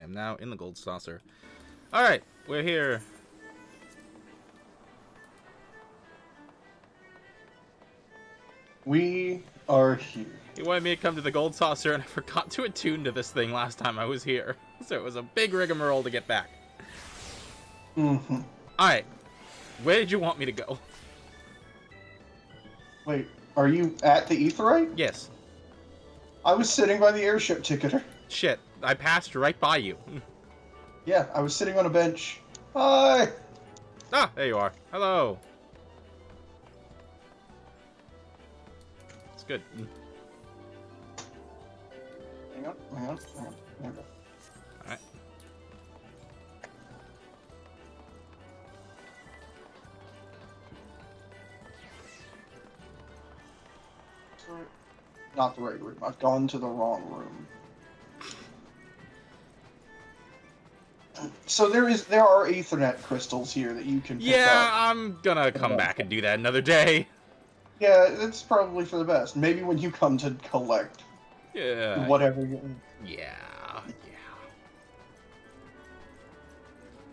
am now in the gold saucer. Alright, we're here. We are here. He wanted me to come to the gold saucer, and I forgot to attune to this thing last time I was here. So it was a big rigmarole to get back. Mm-hmm. Alright, where did you want me to go? Wait, are you at the Aetheryte? Yes. I was sitting by the airship ticketer. Shit, I passed right by you. Yeah, I was sitting on a bench. Hi! Ah, there you are. Hello. It's good. Hang on. Alright. Not the right room. I've gone to the wrong room. So there are Aethernet crystals here that you can pick Yeah, up. I'm gonna come back and do that another day. Yeah, that's probably for the best. Maybe when you come to collect whatever you... Yeah.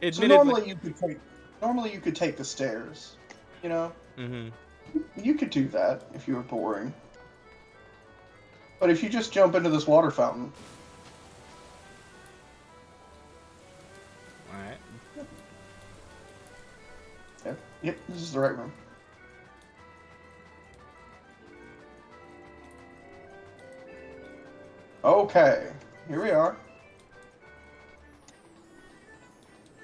So Admittedly, normally you could take the stairs, you know? Mm-hmm. You could do that if you were boring. But if you just jump into this water fountain... Alright. Yep, this is the right room. Okay, here we are.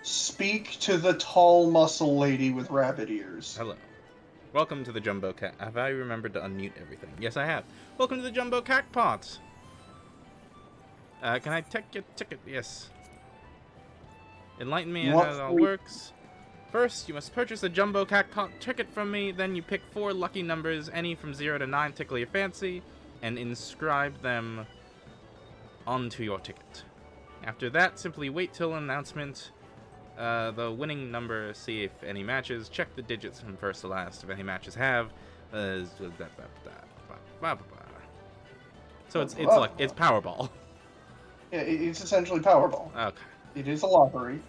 Speak to the tall muscle lady with rabbit ears. Hello. Welcome to the Jumbo Cat. Have I remembered to unmute everything? Yes, I have. Welcome to the Jumbo Cactpots. Can I take your ticket? Yes. Enlighten me on how it all works. First, you must purchase a Jumbo Cactpot ticket from me. Then you pick 4 lucky numbers, any from 0 to 9, tickle your fancy, and inscribe them onto your ticket. After that, simply wait till an announcement. The winning number, see if any matches, check the digits from first to last if any matches have. So it's like it's Powerball. Yeah, it's essentially Powerball. Okay. It is a lottery.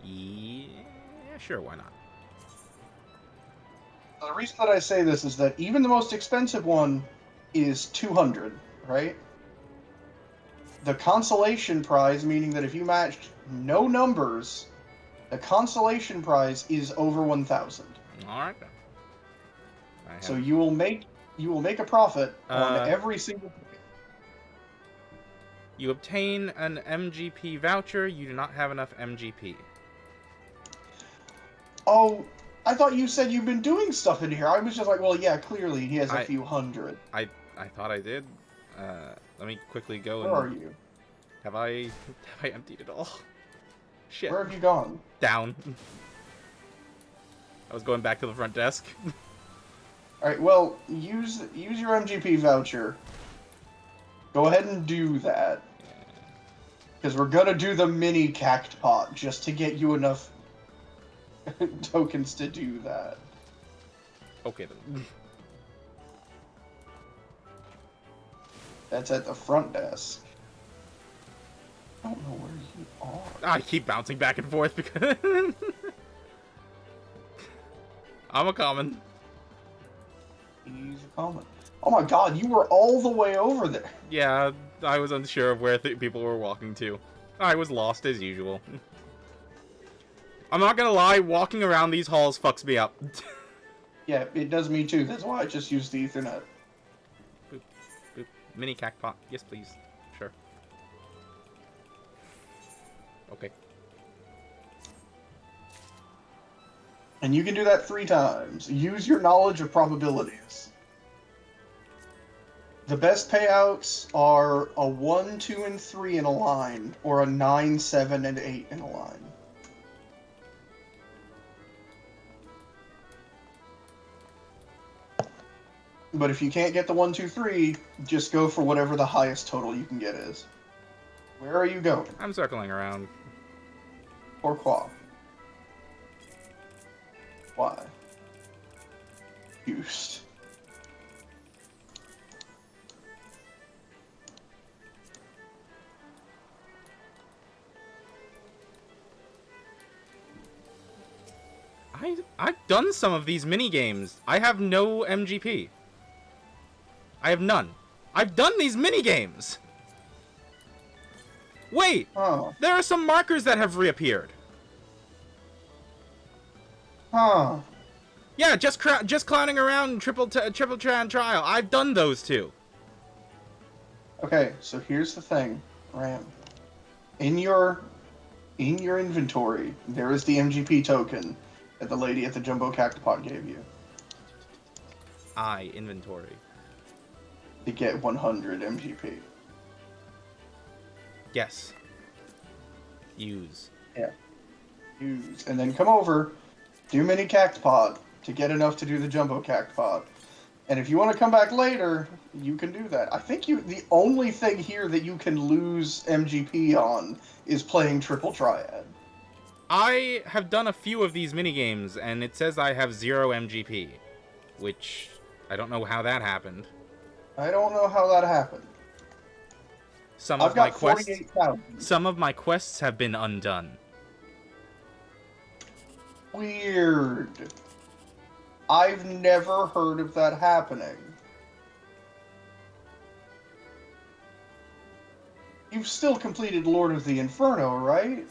Yeah, sure, why not? The reason that I say this is that even the most expensive one is 200, right? The consolation prize, meaning that if you matched no numbers, the consolation prize is over 1,000. All right. So you will make a profit on every single. You obtain an MGP voucher. You do not have enough MGP. Oh, I thought you said you've been doing stuff in here. I was just like, well, yeah, clearly he has a few hundred. I thought I did. Let me quickly go. Where are you? Have I emptied it all? Shit. Where have you gone? Down. I was going back to the front desk. Alright, well, use your MGP voucher. Go ahead and do that. Because we're gonna do the mini Cactpot just to get you enough tokens to do that. Okay then. That's at the front desk. I don't know where you are. I keep bouncing back and forth because I'm a common. He's a common. Oh my god, you were all the way over there. Yeah, I was unsure of where people were walking to. I was lost as usual. I'm not gonna lie, walking around these halls fucks me up. Yeah, it does me too. That's why I just use the Ethernet. Boop, boop. Mini Cactpot. Yes, please. Sure. Okay. And you can do that 3 times. Use your knowledge of probabilities. The best payouts are a 1, 2, and 3 in a line, or a 9, 7, and 8 in a line. But if you can't get the 1, 2, 3, just go for whatever the highest total you can get is. Where are you going? I'm circling around. Pourquoi? Why? Used. I've done some of these mini games. I have no MGP. I have none. I've done these mini games. Wait, Huh. there are some markers that have reappeared. Huh. Yeah, just clowning around triple trial. I've done those too. Okay, so here's the thing, Ram. In your inventory, there is the MGP token that the lady at the Jumbo Cactopod gave you Inventory. to get 100 MGP. Yes. Use. Yeah. Use. And then come over, do mini Cactopod to get enough to do the Jumbo Cactopod. And if you want to come back later, you can do that. I think the only thing here that you can lose MGP on is playing Triple Triad. I have done a few of these minigames, and it says I have 0 MGP. Which, I don't know how that happened. I don't know how that happened. Some I've of my got quests 48,000. Some of my quests have been undone. Weird. I've never heard of that happening. You've still completed Lord of the Inferno, right?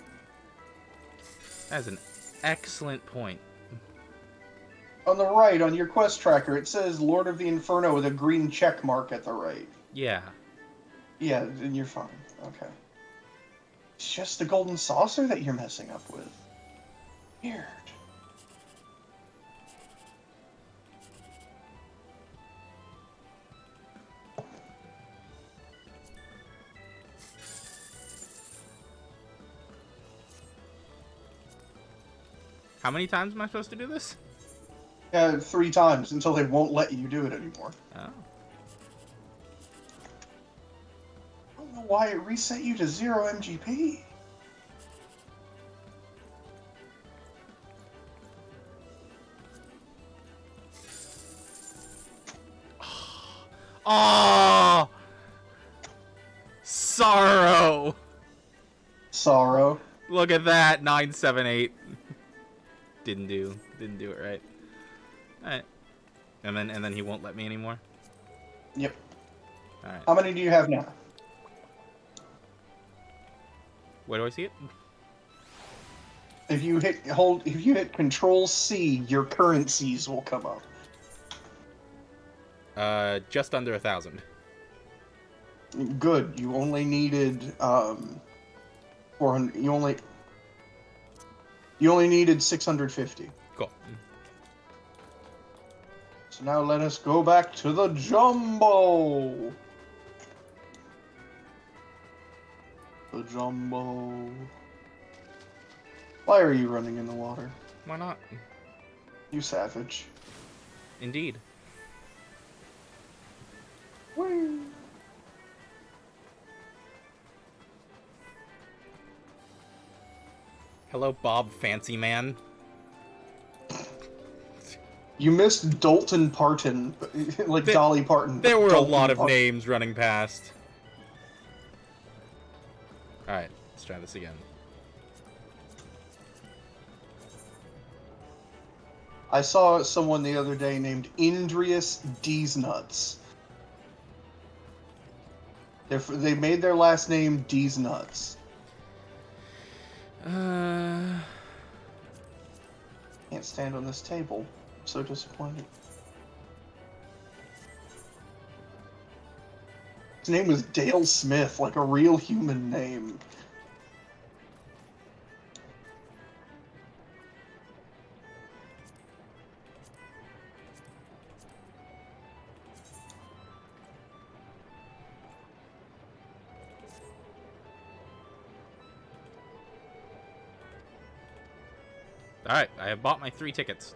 That's an excellent point. On the right, on your quest tracker, it says Lord of the Inferno with a green check mark at the right. Yeah. Yeah, then you're fine. Okay. It's just the golden saucer that you're messing up with. Weird. How many times am I supposed to do this? 3 times until they won't let you do it anymore. Oh. I don't know why it reset you to 0 MGP. Oh! Sorrow! Sorrow. Look at that, 978. Didn't do it right. Alright. And then he won't let me anymore? Yep. Alright. How many do you have now? Where do I see it? If you hit Control C, your currencies will come up. Just under 1,000. Good. You only needed 400. You only needed 650. Cool. So now let us go back to the Jumbo. The Jumbo. Why are you running in the water? Why not? You savage. Indeed. Whee. Hello, Bob Fancy Man. You missed Dalton Parton, like Dolly Parton. There were Dalton a lot of Parton. names running past. Alright, let's try this again. I saw someone the other day named Indrius Nuts. They made their last name Nuts. Can't stand on this table. I'm so disappointed. His name was Dale Smith, like a real human name. Alright, I have bought my 3 tickets.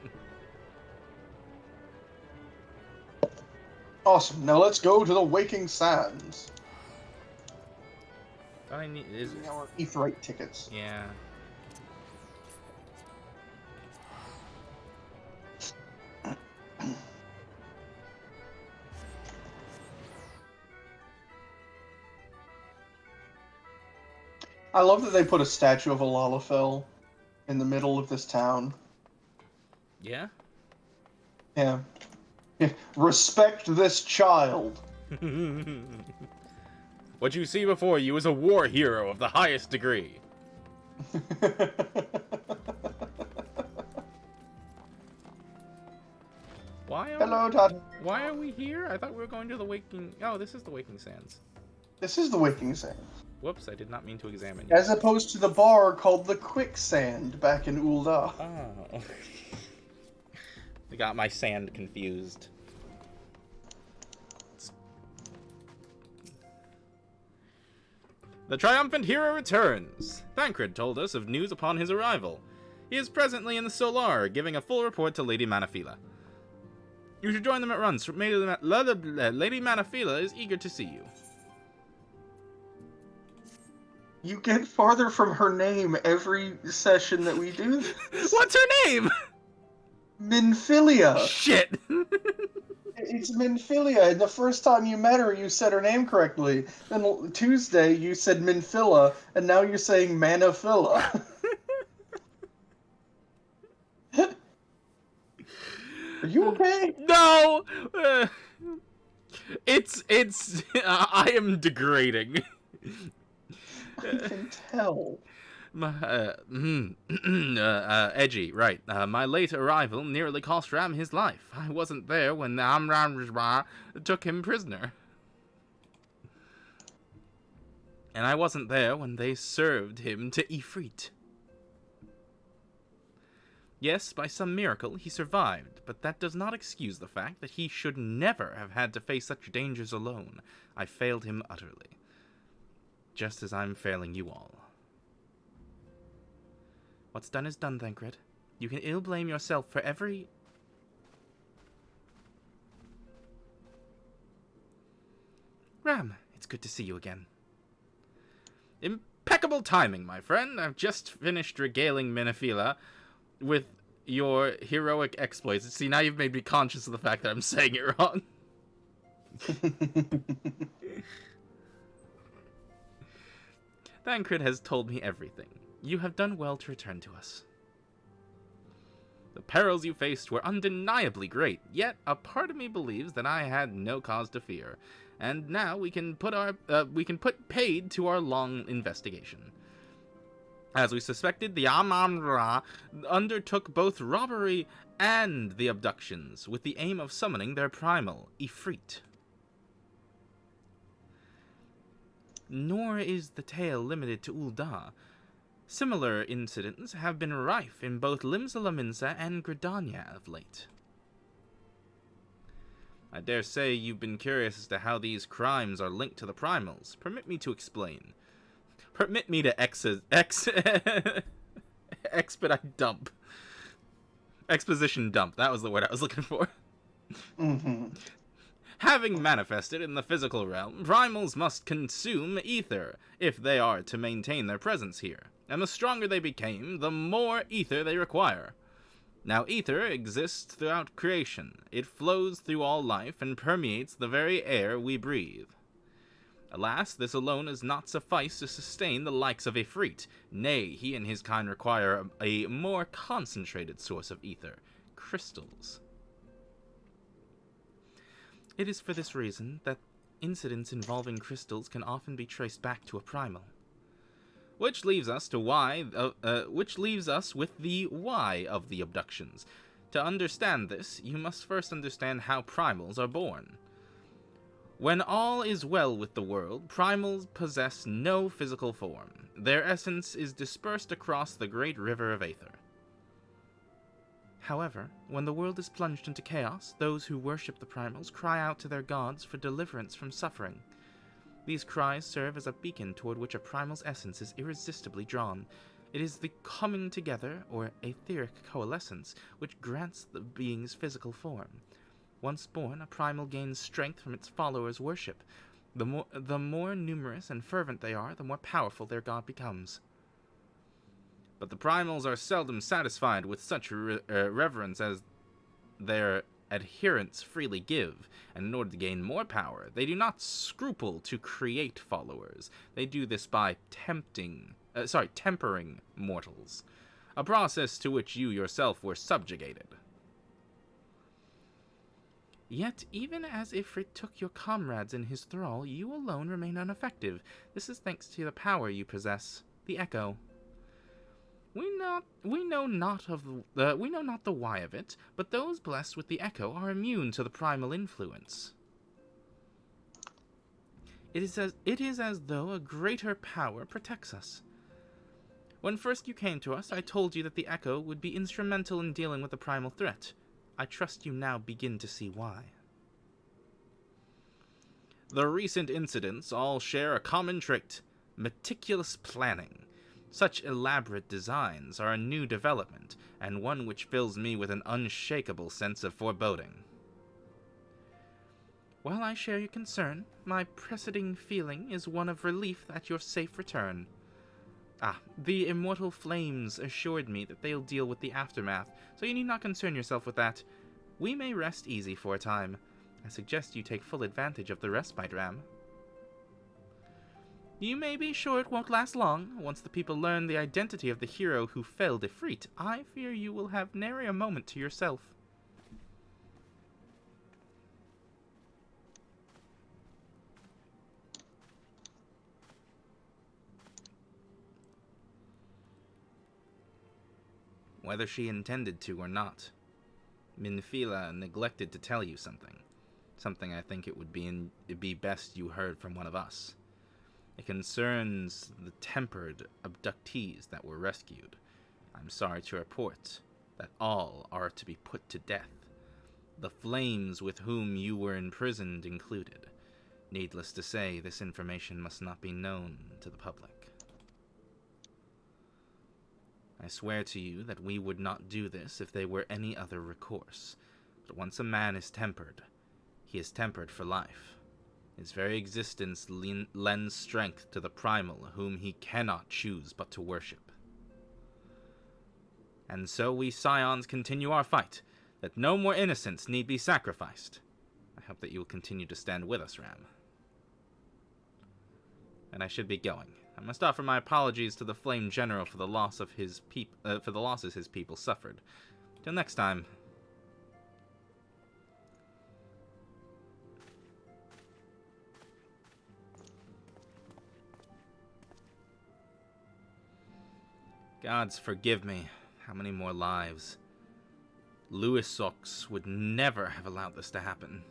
Awesome. Now let's go to the Waking Sands. All I need is... Using our Aetheryte tickets. Yeah. I love that they put a statue of a Lalafell in the middle of this town. Yeah? Yeah. Respect this child. What you see before you is a war hero of the highest degree. Hello, Todd. Why are we here? I thought we were going to the Waking... Oh, this is the Waking Sands. This is the Waking Sands. Whoops, I did not mean to examine you. As opposed to the bar called the Quicksand back in Ul'dah. Oh. I got my sand confused. The triumphant hero returns. Thancred told us of news upon his arrival. He is presently in the Solar, giving a full report to Lady Manaphyla. You should join them at once. Lady Manaphyla is eager to see you. You get farther from her name every session that we do this. What's her name? Minfilia. Shit. It's Minfilia, and the first time you met her, you said her name correctly. Then Tuesday, you said Minfilla, and now you're saying Manafilla. Are you okay? No! I am degrading. I can tell. Edgy, right. My late arrival nearly cost Ram his life. I wasn't there when the Amram took him prisoner. And I wasn't there when they served him to Ifrit. Yes, by some miracle, he survived, but that does not excuse the fact that he should never have had to face such dangers alone. I failed him utterly. Just as I'm failing you all. What's done is done, Thancred. You can ill blame yourself for every... Ram, it's good to see you again. Impeccable timing, my friend. I've just finished regaling Manaphyla with your heroic exploits. See, now you've made me conscious of the fact that I'm saying it wrong. Thancred has told me everything. You have done well to return to us. The perils you faced were undeniably great, yet a part of me believes that I had no cause to fear, and now we can put paid to our long investigation. As we suspected, the Amon-Ra undertook both robbery and the abductions, with the aim of summoning their primal, Ifrit. Nor is the tale limited to Ul'dah. Similar incidents have been rife in both Limsa and Gridania of late. I dare say you've been curious as to how these crimes are linked to the primals. Permit me to explain. Permit me to expedite dump. Exposition dump, that was the word I was looking for. Mm-hmm. Having manifested in the physical realm, primals must consume ether if they are to maintain their presence here, and the stronger they became, the more ether they require. Now, ether exists throughout creation. It flows through all life and permeates the very air we breathe. Alas, this alone does not suffice to sustain the likes of Ifrit. Nay, he and his kind require a more concentrated source of ether, crystals. It is for this reason that incidents involving crystals can often be traced back to a primal. Which leaves us with the why of the abductions. To understand this, you must first understand how primals are born. When all is well with the world, primals possess no physical form. Their essence is dispersed across the great river of Aether. However, when the world is plunged into chaos, those who worship the primals cry out to their gods for deliverance from suffering. These cries serve as a beacon toward which a primal's essence is irresistibly drawn. It is the coming together, or etheric coalescence, which grants the being's physical form. Once born, a primal gains strength from its followers' worship. The more numerous and fervent they are, the more powerful their god becomes. But the primals are seldom satisfied with such reverence as their adherents freely give, and in order to gain more power, they do not scruple to create followers. They do this by tempering mortals, a process to which you yourself were subjugated. Yet, even as Ifrit took your comrades in his thrall, you alone remain unaffected. This is thanks to the power you possess, the Echo. We know not the why of it, but those blessed with the Echo are immune to the primal influence. It is as though a greater power protects us. When first you came to us, I told you that the Echo would be instrumental in dealing with the primal threat. I trust you now begin to see why. The recent incidents all share a common trait: meticulous planning. Such elaborate designs are a new development, and one which fills me with an unshakable sense of foreboding. While I share your concern, my preceding feeling is one of relief at your safe return. The immortal flames assured me that they'll deal with the aftermath, so you need not concern yourself with that. We may rest easy for a time. I suggest you take full advantage of the respite, Ram. You may be sure it won't last long. Once the people learn the identity of the hero who felled Ifrit, I fear you will have nary a moment to yourself. Whether she intended to or not, Minfila neglected to tell you something. Something I think it would be best you heard from one of us. It concerns the tempered abductees that were rescued. I'm sorry to report that all are to be put to death, the flames with whom you were imprisoned included. Needless to say, this information must not be known to the public. I swear to you that we would not do this if there were any other recourse. But once a man is tempered, he is tempered for life. His very existence lends strength to the primal whom he cannot choose but to worship. And so we Scions continue our fight, that no more innocents need be sacrificed. I hope that you will continue to stand with us, Ram. And I should be going. I must offer my apologies to the Flame General for the losses his people suffered. Till next time. Gods forgive me. How many more lives? Louis Sox would never have allowed this to happen.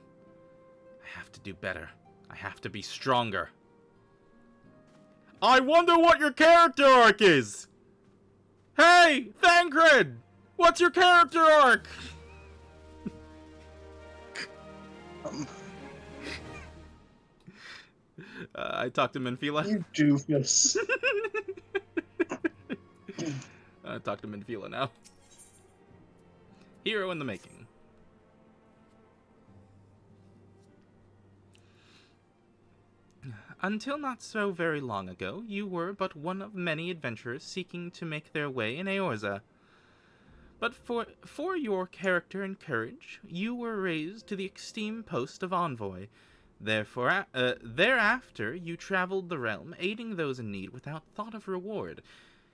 I have to do better. I have to be stronger. I wonder what your character arc is! Hey, Thancred! What's your character arc? I talked to Minfila. You doofus. Talk to Minfila now. Hero in the making. Until not so very long ago, you were but one of many adventurers seeking to make their way in Eorza. But for your character and courage, you were raised to the esteemed post of envoy. Thereafter, you traveled the realm, aiding those in need without thought of reward,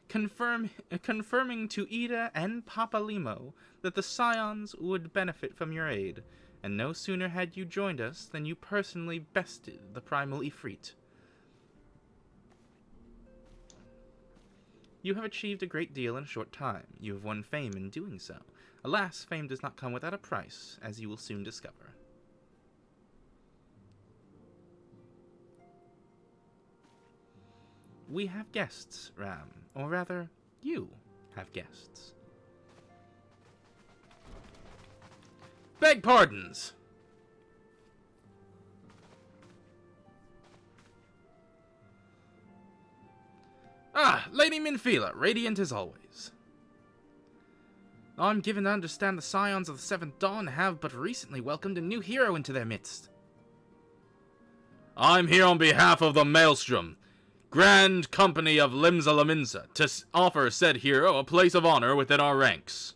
confirming to Ida and Papa Limo that the Scions would benefit from your aid. And no sooner had you joined us than you personally bested the primal Ifrit. You have achieved a great deal in a short time. You have won fame in doing so. Alas, fame does not come without a price, as you will soon discover. We have guests, Ram. Or rather, you have guests. Beg pardons! Lady Minfila, radiant as always. I'm given to understand the Scions of the Seventh Dawn have but recently welcomed a new hero into their midst. I'm here on behalf of the Maelstrom, Grand Company of Limsa Laminsa, to offer said hero a place of honor within our ranks.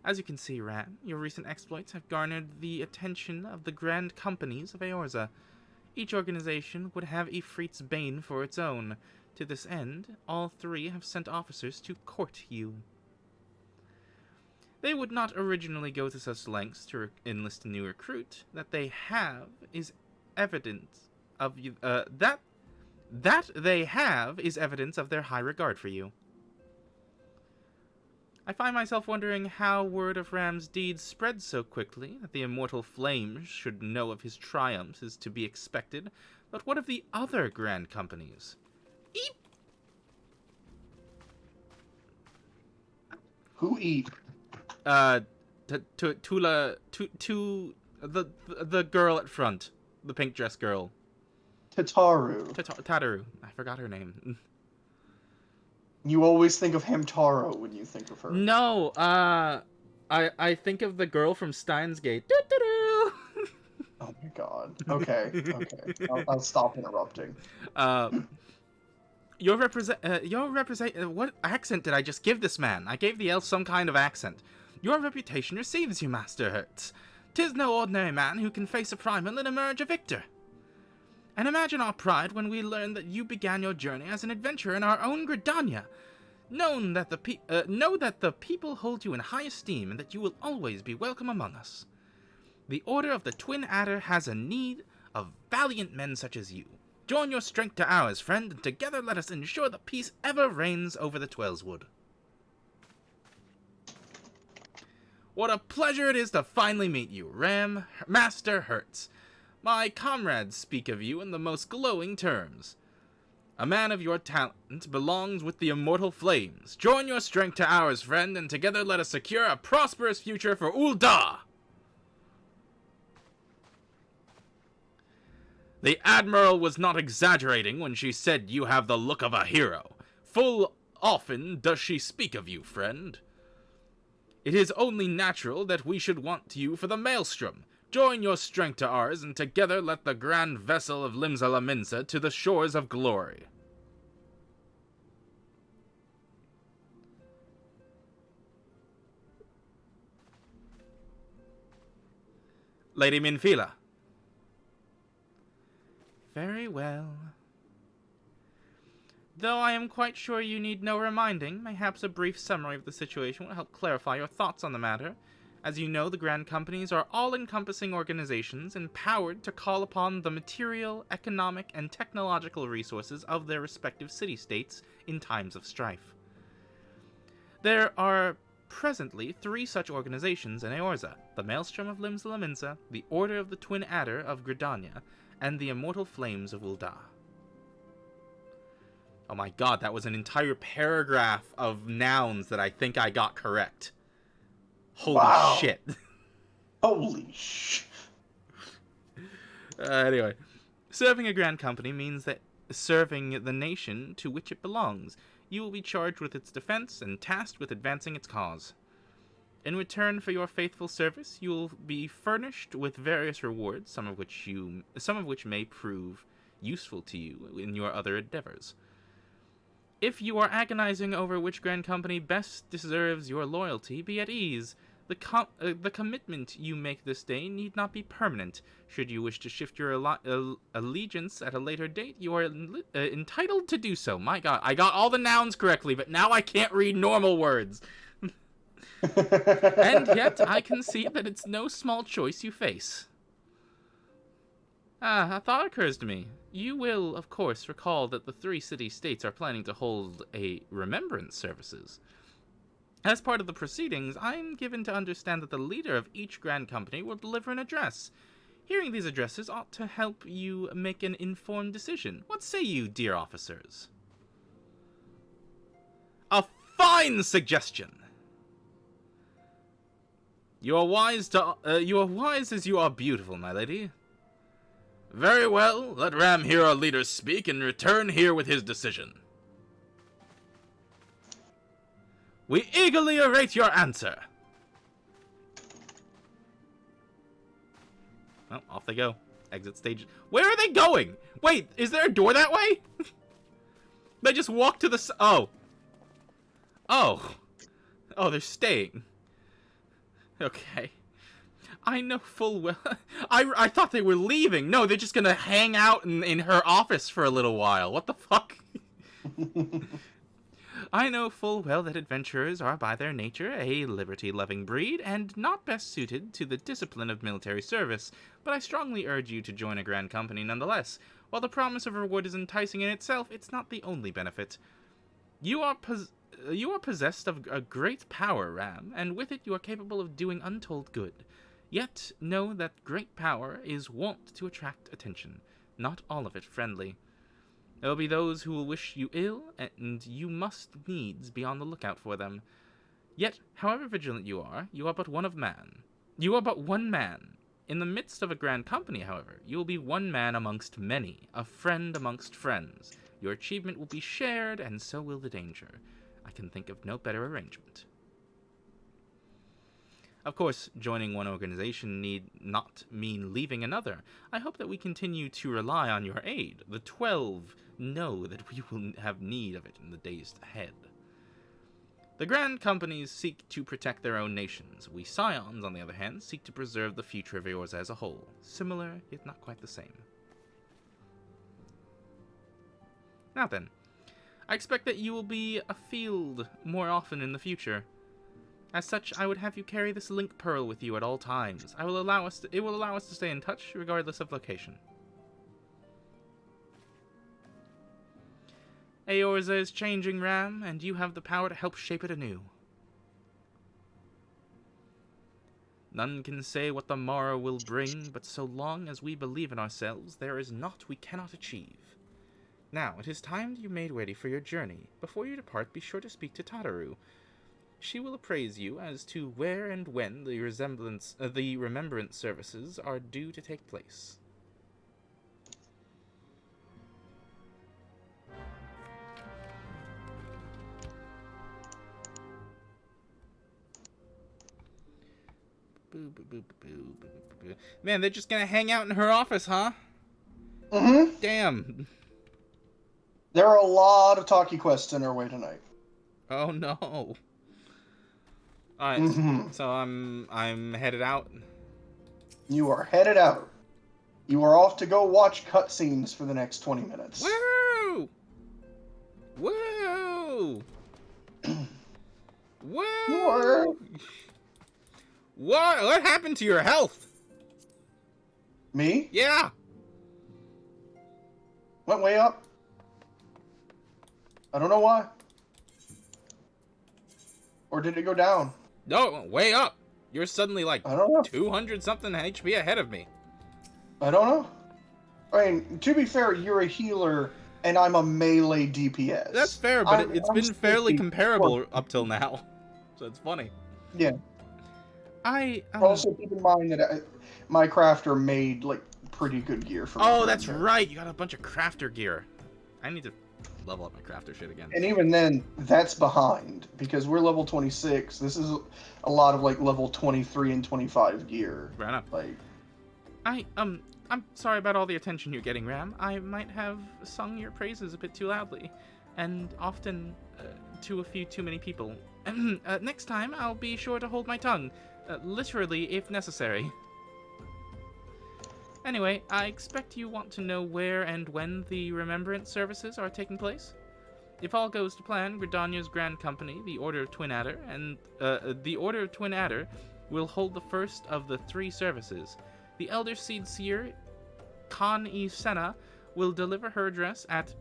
As you can see, Ram, your recent exploits have garnered the attention of the Grand Companies of Eorza. Each organization would have Ifrit's Bane for its own. To this end, all three have sent officers to court you. They would not originally go to such lengths to enlist a new recruit. That they have is evidence of you. That they have is evidence of their high regard for you. I find myself wondering how word of Ram's deeds spread so quickly that the immortal flames should know of his triumphs is to be expected. But what of the other grand companies? Eep! Who eat? Tula, the girl at front, the pink dress girl. Tataru. Tataru. I forgot her name. You always think of Hamtaro when you think of her. No, I think of the girl from Steins Gate. Doo-doo-doo. Oh my god. Okay, okay. I'll stop interrupting. What accent did I just give this man? I gave the elf some kind of accent. Your reputation receives you, Master Hertz. 'Tis no ordinary man who can face a primal and emerge a victor. And imagine our pride when we learn that you began your journey as an adventurer in our own Gridania. Know that the people hold you in high esteem and that you will always be welcome among us. The Order of the Twin Adder has a need of valiant men such as you. Join your strength to ours, friend, and together let us ensure that peace ever reigns over the Twellswood. What a pleasure it is to finally meet you, Master Hertz. My comrades speak of you in the most glowing terms. A man of your talent belongs with the immortal flames. Join your strength to ours, friend, and together let us secure a prosperous future for Ul'dah! The Admiral was not exaggerating when she said you have the look of a hero. Full often does she speak of you, friend. It is only natural that we should want you for the Maelstrom. Join your strength to ours, and together let the grand vessel of Limsa Laminsa to the shores of glory. Lady Minfila. Very well. Though I am quite sure you need no reminding, perhaps a brief summary of the situation will help clarify your thoughts on the matter. As you know, the Grand Companies are all-encompassing organizations empowered to call upon the material, economic, and technological resources of their respective city-states in times of strife. There are presently 3 such organizations in Eorza: the Maelstrom of Limsa Laminsa, the Order of the Twin Adder of Gridania, and the Immortal Flames of Ul'dah. Oh my god, that was an entire paragraph of nouns that I think I got correct. Holy shit. Holy sh... Anyway, serving a grand company means that serving the nation to which it belongs. You will be charged with its defense and tasked with advancing its cause. In return for your faithful service, you will be furnished with various rewards, some of which may prove useful to you in your other endeavors. If you are agonizing over which grand company best deserves your loyalty, be at ease. The commitment you make this day need not be permanent. Should you wish to shift your allegiance at a later date, you are entitled to do so. My god, I got all the nouns correctly, but now I can't read normal words. And yet, I can see that it's no small choice you face. A thought occurs to me. You will, of course, recall that the 3 city-states are planning to hold a remembrance services. As part of the proceedings, I'm given to understand that the leader of each grand company will deliver an address. Hearing these addresses ought to help you make an informed decision. What say you, dear officers? A fine suggestion! You are wise as you are beautiful, my lady. Very well, let Ram hear our leader speak and return here with his decision. We eagerly await your answer. Well, off they go. Exit stage. Where are they going? Wait, is there a door that way? They just walk to the oh. Oh. Oh, they're staying. Okay. I know full well. I thought they were leaving. No, they're just gonna hang out in her office for a little while. What the fuck? I know full well that adventurers are by their nature a liberty-loving breed and not best suited to the discipline of military service, but I strongly urge you to join a grand company nonetheless. While the promise of reward is enticing in itself, it's not the only benefit. You are possessed of a great power, Ram, and with it you are capable of doing untold good. Yet know that great power is wont to attract attention, not all of it friendly. There will be those who will wish you ill, and you must needs be on the lookout for them. Yet, however vigilant you are but one man. You are but one man. In the midst of a grand company, however, you will be one man amongst many, a friend amongst friends. Your achievement will be shared, and so will the danger. I can think of no better arrangement. Of course, joining one organization need not mean leaving another. I hope that we continue to rely on your aid. The 12 know that we will have need of it in the days ahead. The grand companies seek to protect their own nations. We scions, on the other hand, seek to preserve the future of yours as a whole. Similar, yet not quite the same. Now then, I expect that you will be afield more often in the future. As such, I would have you carry this link pearl with you at all times. It will allow us to stay in touch regardless of location. Eorza is changing, Ram, and you have the power to help shape it anew. None can say what the morrow will bring, but so long as we believe in ourselves, there is naught we cannot achieve. Now, it is time you made ready for your journey. Before you depart, be sure to speak to Tataru. She will appraise you as to where and when the remembrance services are due to take place. Man, they're just gonna hang out in her office, huh? Mm-hmm. Damn. There are a lot of talkie quests in our way tonight. Oh no. Alright, so I'm headed out. You are headed out. You are off to go watch cutscenes for the next 20 minutes. Woo! Woo! Woo! What happened to your health? Me? Yeah. Went way up. I don't know why. Or did it go down? No, it went way up. You're suddenly like I don't know. 200 something HP ahead of me. I don't know. I mean, to be fair, you're a healer and I'm a melee DPS. That's fair, but it's been fairly comparable up till now. So it's funny. Yeah. I also keep in mind that my crafter made like pretty good gear for me. Oh, that's right. You got a bunch of crafter gear. I need to level up my crafter shit again. And even then, that's behind because we're level 26. This is a lot of like level 23 and 25 gear. Right enough. Like, I'm sorry about all the attention you're getting, Ram. I might have sung your praises a bit too loudly, and often to a few too many people. Next time, I'll be sure to hold my tongue, literally if necessary. Anyway, I expect you want to know where and when the remembrance services are taking place. If all goes to plan, Gridania's Grand Company, the Order of Twin Adder, and the Order of Twin Adder will hold the first of the 3 services. The Elder Seed Seer, Khan-e Senna, will deliver her address at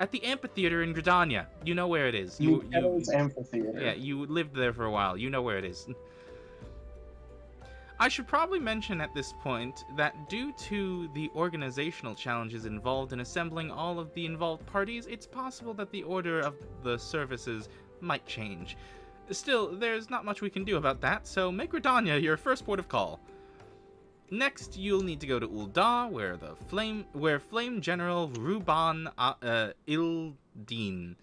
at the amphitheater in Gridania. You know where it is. Amphitheater. Yeah, you lived there for a while. You know where it is. I should probably mention at this point that due to the organizational challenges involved in assembling all of the involved parties, it's possible that the order of the services might change. Still, there's not much we can do about that, so make Gridania your first port of call. Next, you'll need to go to Ul'dah, where Flame General Ruban Ildeen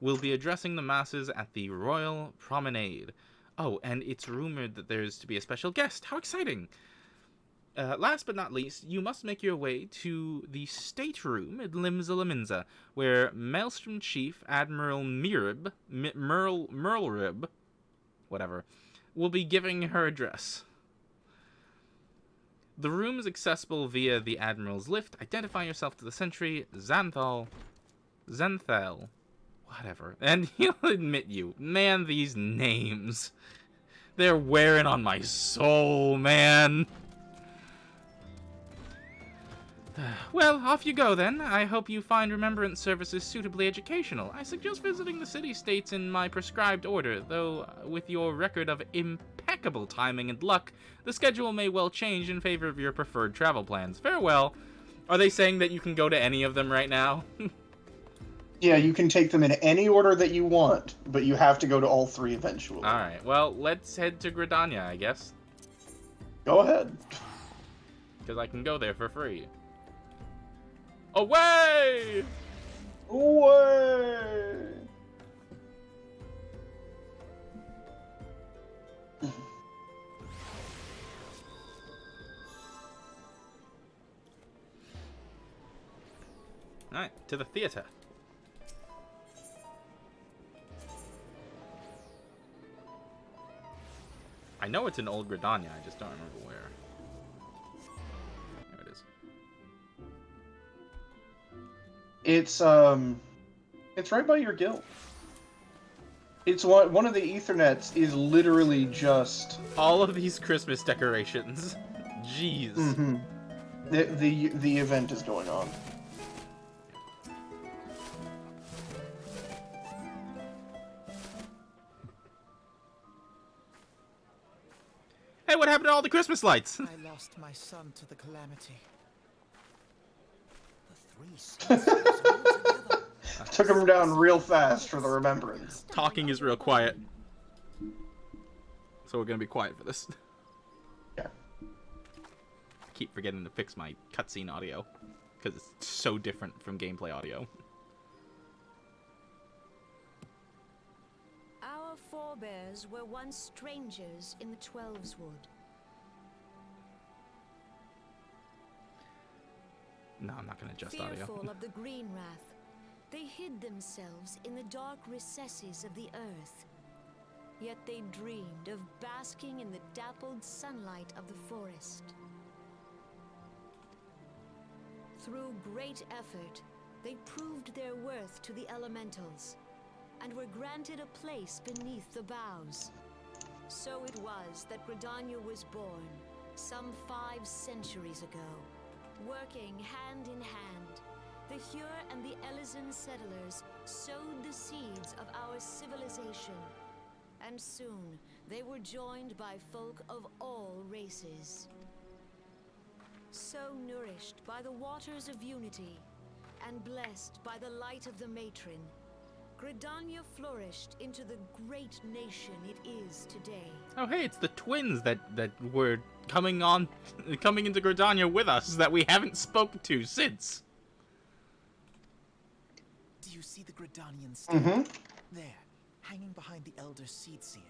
will be addressing the masses at the Royal Promenade. Oh, and it's rumored that there's to be a special guest. How exciting! Last but not least, you must make your way to the stateroom at Limsa, where Maelstrom Chief Admiral Merlrib, whatever, will be giving her address. The room is accessible via the Admiral's lift. Identify yourself to the sentry, Zenthal, whatever, and he'll admit you. Man, these names. They're wearing on my soul, man. Well, off you go then. I hope you find Remembrance services suitably educational. I suggest visiting the city-states in my prescribed order, though with your record of impeccable timing and luck, the schedule may well change in favor of your preferred travel plans. Farewell. Are they saying that you can go to any of them right now? Yeah, you can take them in any order that you want, but you have to go to all 3 eventually. Alright, well, let's head to Gridania, I guess. Go ahead. Because I can go there for free. Away! Away! Alright, to the theater. I know it's in Old Gridania, I just don't remember where. There it is. It's right by your guild. It's one of the Ethernets is literally just all of these Christmas decorations. Jeez. Mm-hmm. The event is going on. Hey, what happened to all the Christmas lights? I lost my son to the calamity. The 3 sisters all together. Took him down real fast for the remembrance. Talking is real quiet. So we're gonna be quiet for this. Yeah. I keep forgetting to fix my cutscene audio. Because it's so different from gameplay audio. Our forebears were once strangers in the Twelveswood. No, I'm not gonna adjust audio. Fearful of the Green Wrath, they hid themselves in the dark recesses of the earth. Yet they dreamed of basking in the dappled sunlight of the forest. Through great effort, they proved their worth to the elementals, and were granted a place beneath the boughs. So it was that Gridania was born, some 5 centuries ago. Working hand in hand, the Hure and the Elysian settlers sowed the seeds of our civilization, and soon they were joined by folk of all races. So nourished by the waters of unity, and blessed by the light of the matron, Gridania flourished into the great nation it is today. Oh hey, it's the twins that were coming into Gridania with us that we haven't spoken to since. Do you see the Gridanian stand? Mm-hmm. There, hanging behind the Elder Seed Seer.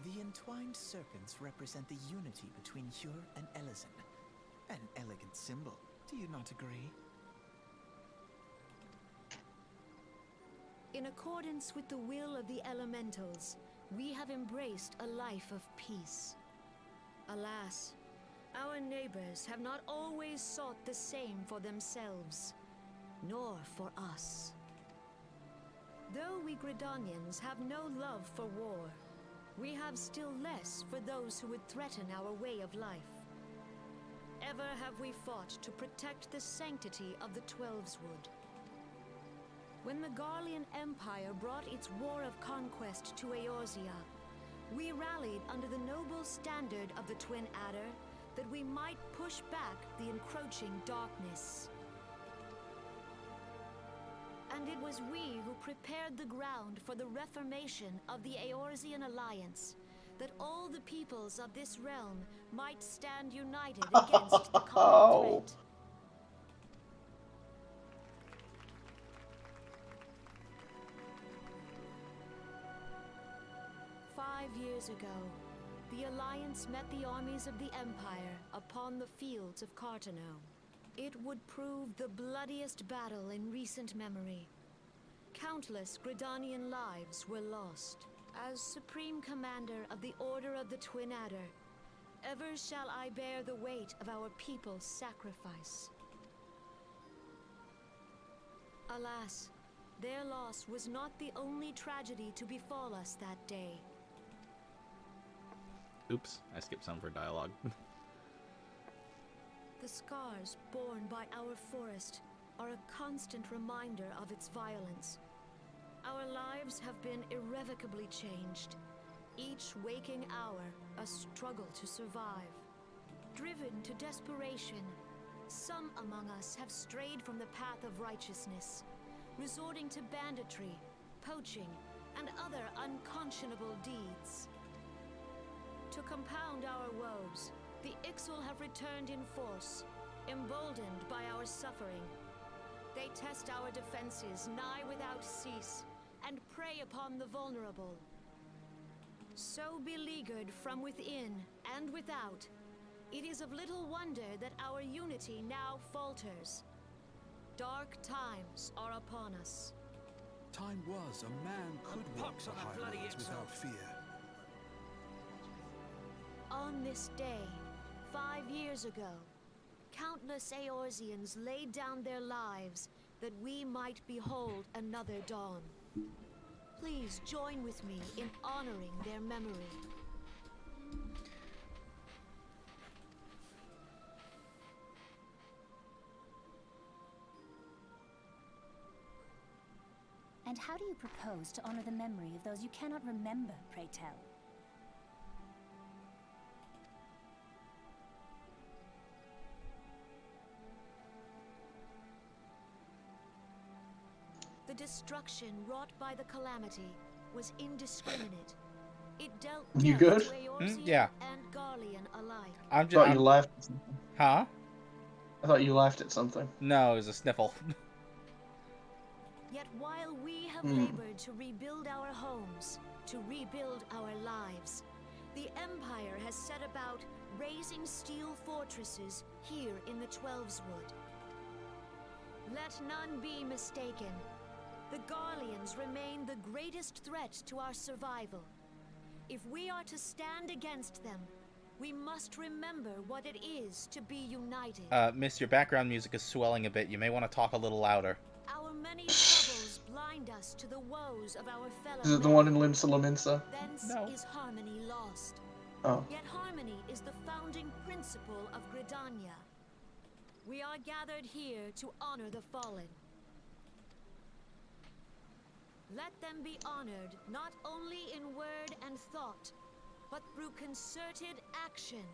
The entwined serpents represent the unity between Hure and Elysian. An elegant symbol, do you not agree? In accordance with the will of the elementals, we have embraced a life of peace. Alas, our neighbors have not always sought the same for themselves, nor for us. Though we Gridanians have no love for war, we have still less for those who would threaten our way of life. Ever have we fought to protect the sanctity of the Twelveswood. When the Garlean Empire brought its war of conquest to Eorzea, we rallied under the noble standard of the Twin Adder that we might push back the encroaching darkness. And it was we who prepared the ground for the reformation of the Eorzean Alliance, that all the peoples of this realm might stand united against the common threat. 5 years ago, the Alliance met the armies of the Empire upon the fields of Cartano. It would prove the bloodiest battle in recent memory. Countless Gridanian lives were lost. As Supreme Commander of the Order of the Twin Adder, ever shall I bear the weight of our people's sacrifice. Alas, their loss was not the only tragedy to befall us that day. Oops, I skipped some for dialogue. The scars borne by our forest are a constant reminder of its violence. Our lives have been irrevocably changed. Each waking hour, a struggle to survive. Driven to desperation, some among us have strayed from the path of righteousness, resorting to banditry, poaching, and other unconscionable deeds. To compound our woes, the Ixal have returned in force, emboldened by our suffering. They test our defenses nigh without cease, and prey upon the vulnerable. So beleaguered from within and without, it is of little wonder that our unity now falters. Dark times are upon us. Time was a man could walk the highways without fear. On this day, 5 years ago, countless Eorzeans laid down their lives that we might behold another dawn. Please join with me in honoring their memory. And how do you propose to honor the memory of those you cannot remember, pray tell? The destruction wrought by the calamity was indiscriminate. It dealt You death good? to Eorzean Yeah. and Garlean alike. I'm I thought you just. laughed. Huh? I thought you laughed at something. No, it was a sniffle. Yet while we have Hmm. labored to rebuild our homes, to rebuild our lives, the Empire has set about raising steel fortresses here in the Twelveswood. Let none be mistaken. The Garleans remain the greatest threat to our survival. If we are to stand against them, we must remember what it is to be united. Miss, your background music is swelling a bit. You may want to talk a little louder. Our many troubles blind us to the woes of our fellow Is it the man. one in Limsa Lominsa? Thence No. is harmony lost. Oh. Yet harmony is the founding principle of Gridania. We are gathered here to honor the fallen. Let them be honored not only in word and thought, but through concerted action.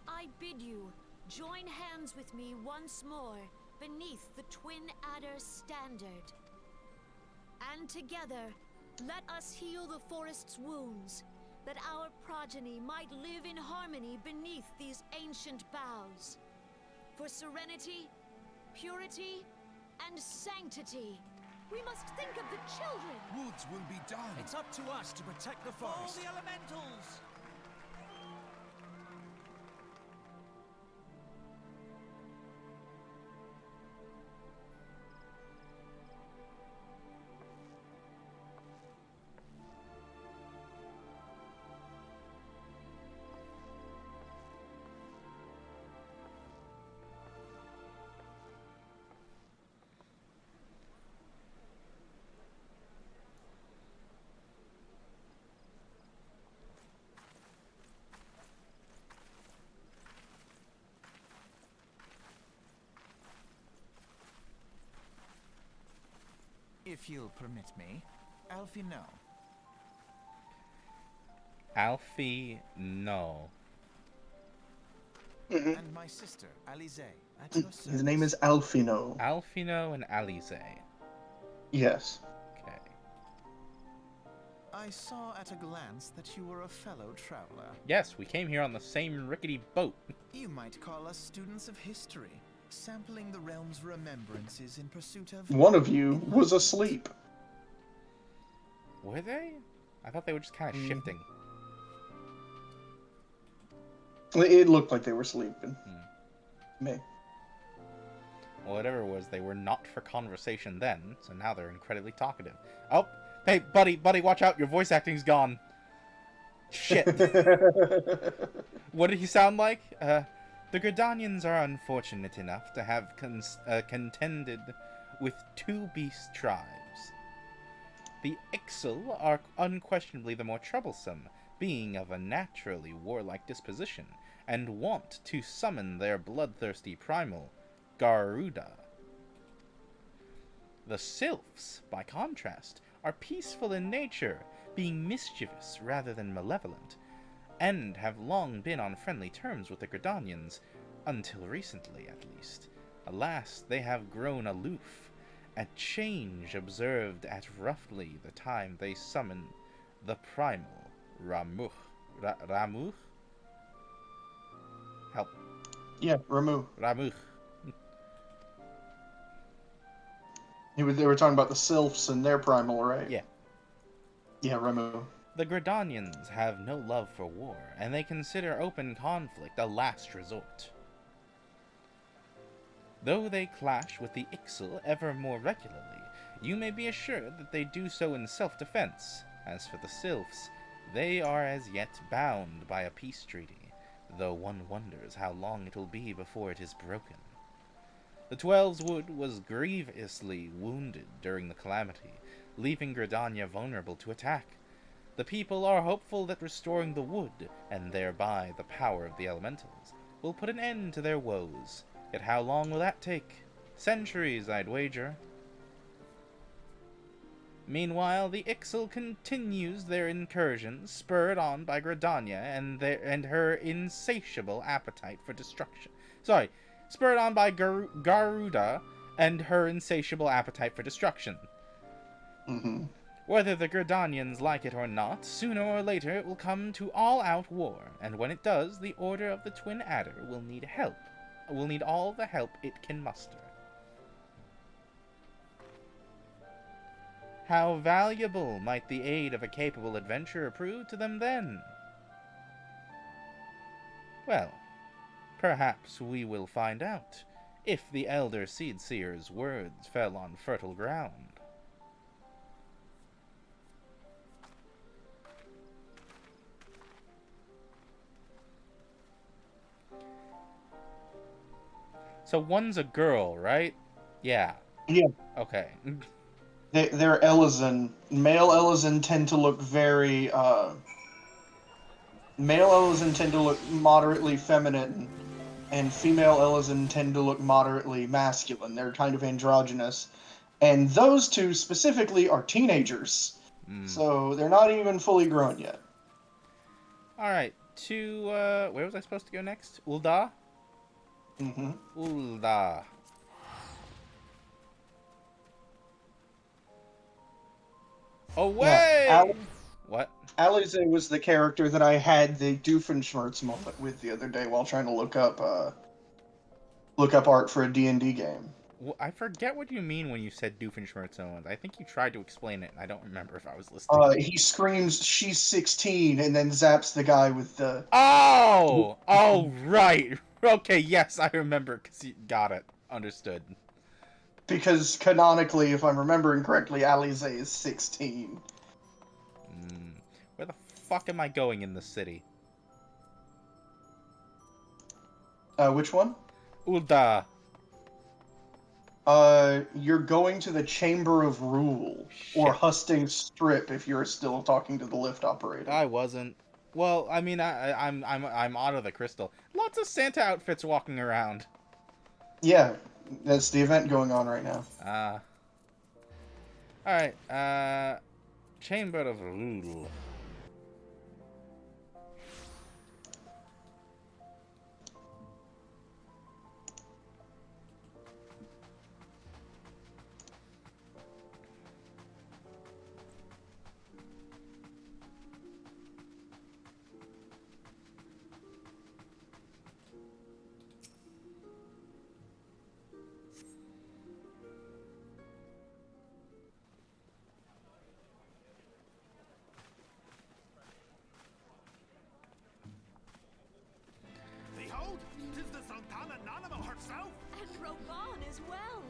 I bid you, join hands with me once more beneath the Twin Adder's standard. And together, let us heal the forest's wounds, that our progeny might live in harmony beneath these ancient boughs. For serenity, purity, and sanctity. We must think of the children! Woods will be done. It's up to us to protect the forest. All the elementals! If you'll permit me, Alfie, no. Alfie, no. Mhm. And my sister, Alize, at your service. His name is Alfino. Alfino and Alize. Yes. Okay. I saw at a glance that you were a fellow traveler. Yes, we came here on the same rickety boat. You might call us students of history, sampling the realm's remembrances in pursuit of... One of you was asleep. Were they? I thought they were just kind of shifting. It looked like they were sleeping. Me. Well, whatever it was, they were not for conversation then, so now they're incredibly talkative. Oh, hey, buddy, watch out, your voice acting's gone. Shit. What did he sound like? The Gridanians are unfortunate enough to have contended with 2 beast tribes. The Ixal are unquestionably the more troublesome, being of a naturally warlike disposition, and want to summon their bloodthirsty primal, Garuda. The Sylphs, by contrast, are peaceful in nature, being mischievous rather than malevolent, and have long been on friendly terms with the Gridanians, until recently at least. Alas, they have grown aloof, a change observed at roughly the time they summoned the primal Ramuh. Ramuh? Help. Yeah, Ramuh. Ramuh. They were talking about the Sylphs and their primal, right? Yeah. Yeah, Ramuh. The Gridanians have no love for war, and they consider open conflict a last resort. Though they clash with the Ixal ever more regularly, you may be assured that they do so in self-defense. As for the Sylphs, they are as yet bound by a peace treaty, though one wonders how long it will be before it is broken. The Twelves Wood was grievously wounded during the calamity, leaving Gridania vulnerable to attack. The people are hopeful that restoring the wood, and thereby the power of the elementals, will put an end to their woes. Yet how long will that take? Centuries, I'd wager. Meanwhile, the Ixal continues their incursions, spurred on by Gridania and her insatiable appetite for destruction. Spurred on by Garuda and her insatiable appetite for destruction. Mm-hmm. Whether the Gridanians like it or not, sooner or later it will come to all-out war, and when it does, the Order of the Twin Adder will need help. Will need all the help it can muster. How valuable might the aid of a capable adventurer prove to them then? Well, perhaps we will find out, if the Elder Seedseer's words fell on fertile ground. So one's a girl, right? Yeah. Yeah. Okay. They're Elezen. Male Elezen tend to look very, male Elezen tend to look moderately feminine, and female Elezen tend to look moderately masculine. They're kind of androgynous. And those two specifically are teenagers. So they're not even fully grown yet. Alright, to, where was I supposed to go next? Ul'dah? Mm-hmm. Ul'dah. Away! Yeah, What? Alize was the character that I had the Doofenshmirtz moment with the other day while trying to look up art for a D&D game. Well, I forget what you mean when you said Doofenshmirtz. I think you tried to explain it, and I don't remember if I was listening. He screams, "She's 16," and then zaps the guy with the... Oh! Oh, right! Okay, yes, I remember, because you got it. Understood. Because canonically, if I'm remembering correctly, Alize is 16. Where the fuck am I going in this city? Which one? Ul'dah. You're going to the Chamber of Rule, or Shit. Hustings Strip if you're still talking to the lift operator. I wasn't. Well, I mean, I'm out of the crystal. Lots of Santa outfits walking around. Yeah, that's the event going on right now. Alright, Chamber of Rule. as well.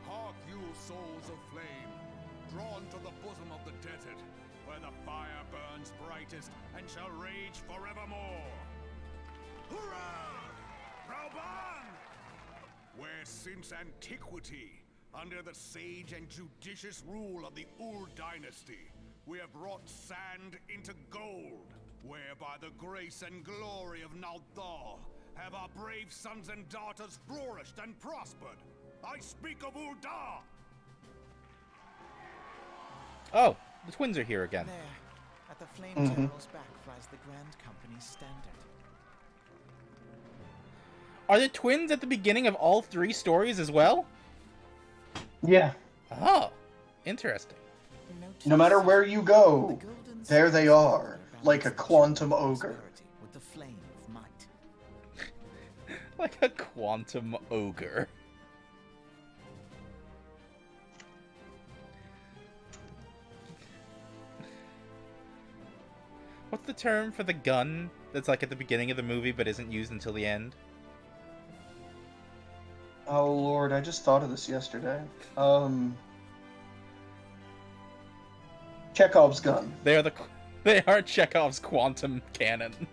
Hark you, souls of flame, drawn to the bosom of the desert, where the fire burns brightest and shall rage forevermore. Hurrah! Rauban! Where since antiquity, under the sage and judicious rule of the Ur dynasty, we have wrought sand into gold, where by the grace and glory of Naldar have our brave sons and daughters flourished and prospered. I speak of Uldar! Oh, the twins are here again. There, at the flame terminal's back flies the Grand Company's standard. Are the twins at the beginning of all 3 stories as well? Yeah. Oh, interesting. No matter where you go, there they are, like a quantum ogre. With the flame of might. Like a quantum ogre. What's the term for the gun that's like at the beginning of the movie but isn't used until the end? Oh lord, I just thought of this yesterday. Chekhov's gun. They are Chekhov's quantum cannon.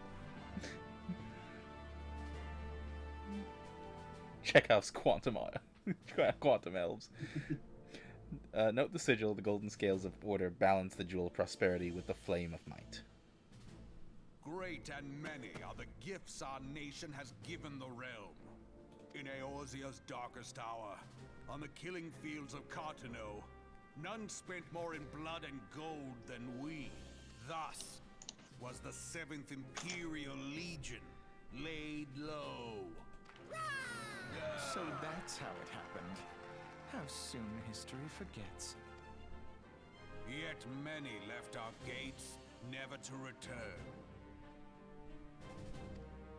Chekhov's quantum elves. Note the sigil, the golden scales of order balance the jewel of prosperity with the flame of might. Great and many are the gifts our nation has given the realm. In Eorzea's darkest hour, on the killing fields of Cartano, none spent more in blood and gold than we. Thus was the 7th Imperial Legion laid low. So that's how it happened. How soon history forgets. Yet many left our gates, never to return.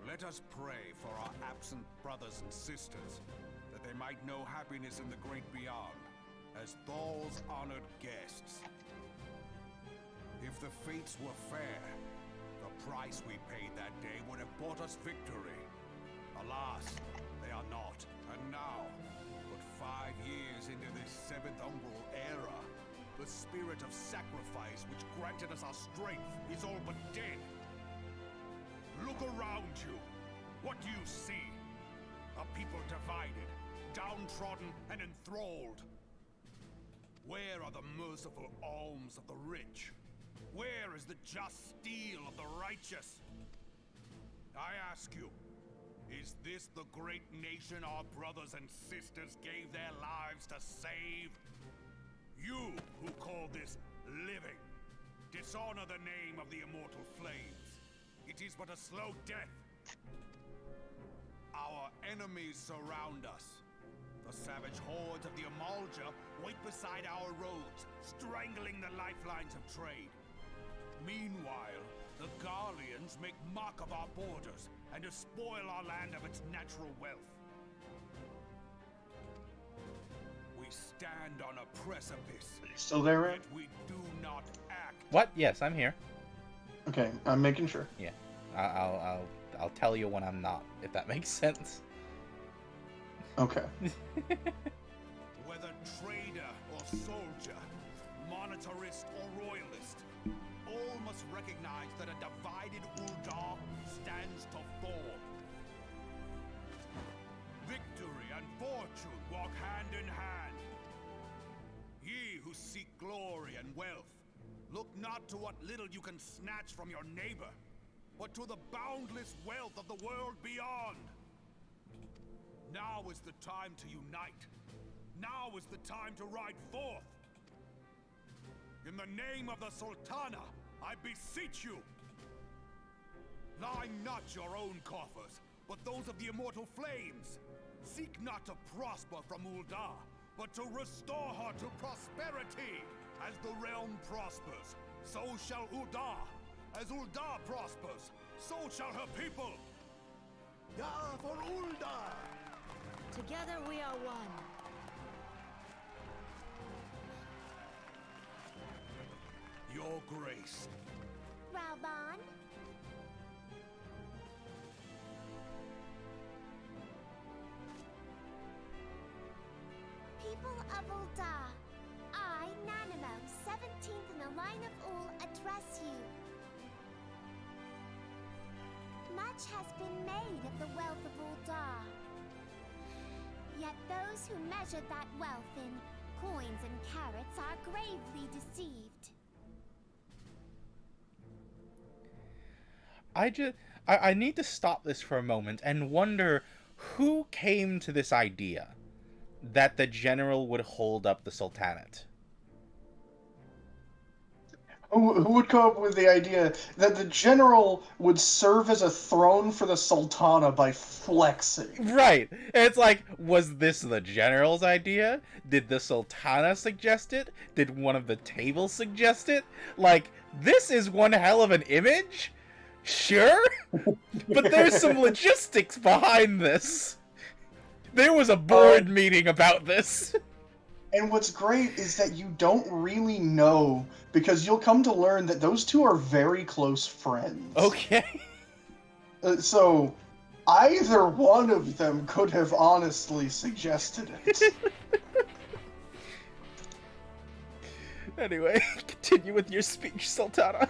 Let us pray for our absent brothers and sisters, that they might know happiness in the great beyond, as Thal's honored guests. If the fates were fair, the price we paid that day would have bought us victory. Alas, they are not. And now, but 5 years into this 7th Umbral era, the spirit of sacrifice which granted us our strength is all but dead. Look around you. What do you see? A people divided, downtrodden, and enthralled. Where are the merciful alms of the rich? Where is the just steel of the righteous? I ask you, is this the great nation our brothers and sisters gave their lives to save? You who call this living, dishonor the name of the immortal flames. It is but a slow death. Our enemies surround us. The savage hordes of the Amalja wait beside our roads, strangling the lifelines of trade. Meanwhile, the Garleans make mock of our borders and despoil our land of its natural wealth. We stand on a precipice. Still there, Rick? Yet we do not act. What? Yes, I'm here. Okay, I'm making sure. Yeah, I'll tell you when I'm not, if that makes sense. Okay. Whether trader or soldier, monetarist or royalist, all must recognize that a divided Uldar stands to fall. Victory and fortune walk hand in hand. Ye who seek glory and wealth, look not to what little you can snatch from your neighbor, but to the boundless wealth of the world beyond. Now is the time to unite. Now is the time to ride forth. In the name of the Sultana, I beseech you. Line not your own coffers, but those of the immortal flames. Seek not to prosper from Uldar, but to restore her to prosperity. As the realm prospers, so shall Uldar. As Uldar prospers, so shall her people. Ya for Uldar! Together we are one. Your grace, Raubon. People of Ul'dah, I, Nanimo, 17th in the line of Ul, address you. Much has been made of the wealth of Ul'dah. Yet those who measure that wealth in coins and carats are gravely deceived. I need to stop this for a moment and wonder who came to this idea that the general would hold up the Sultanate. Who would come up with the idea that the general would serve as a throne for the Sultana by flexing? Right. It's like, was this the general's idea? Did the Sultana suggest it? Did one of the tables suggest it? Like, this is one hell of an image? Sure? But there's some logistics behind this. There was a board meeting about this. And what's great is that you don't really know, because you'll come to learn that those two are very close friends. Okay. So, either one of them could have honestly suggested it. Anyway, continue with your speech, Sultana.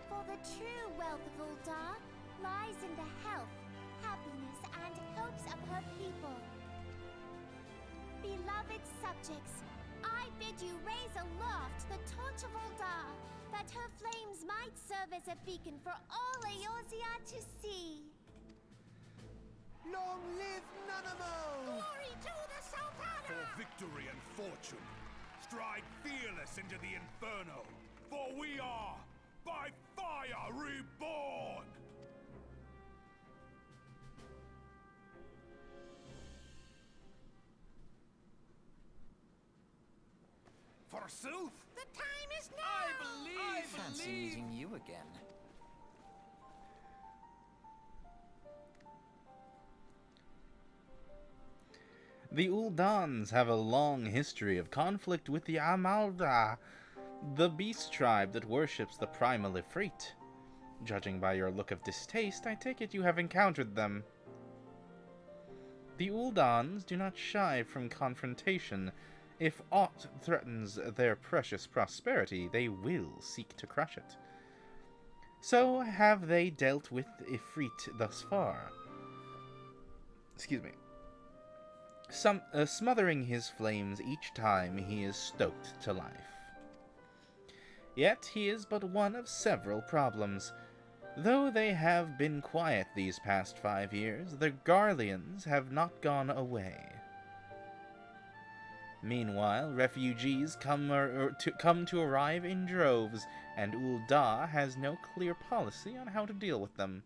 For the true wealth of Ul'dah lies in the health, happiness, and hopes of her people. Beloved subjects, I bid you raise aloft the torch of Ul'dah, that her flames might serve as a beacon for all Eorzea to see. Long live Nanamo! Glory to the Sultana! For victory and fortune, stride fearless into the inferno, for we are, by fire, reborn! Forsooth! The time is now! I Fancy meeting you again. The Uldans have a long history of conflict with the Amalda, the beast tribe that worships the primal Ifrit. Judging by your look of distaste, I take it you have encountered them. The Uldans do not shy from confrontation. If aught threatens their precious prosperity, they will seek to crush it. So have they dealt with Ifrit thus far. Excuse me. Smothering his flames each time he is stoked to life. Yet he is but one of several problems. Though they have been quiet these past 5 years, the Garleans have not gone away. Meanwhile, refugees come to arrive in droves, and Ul'dah has no clear policy on how to deal with them.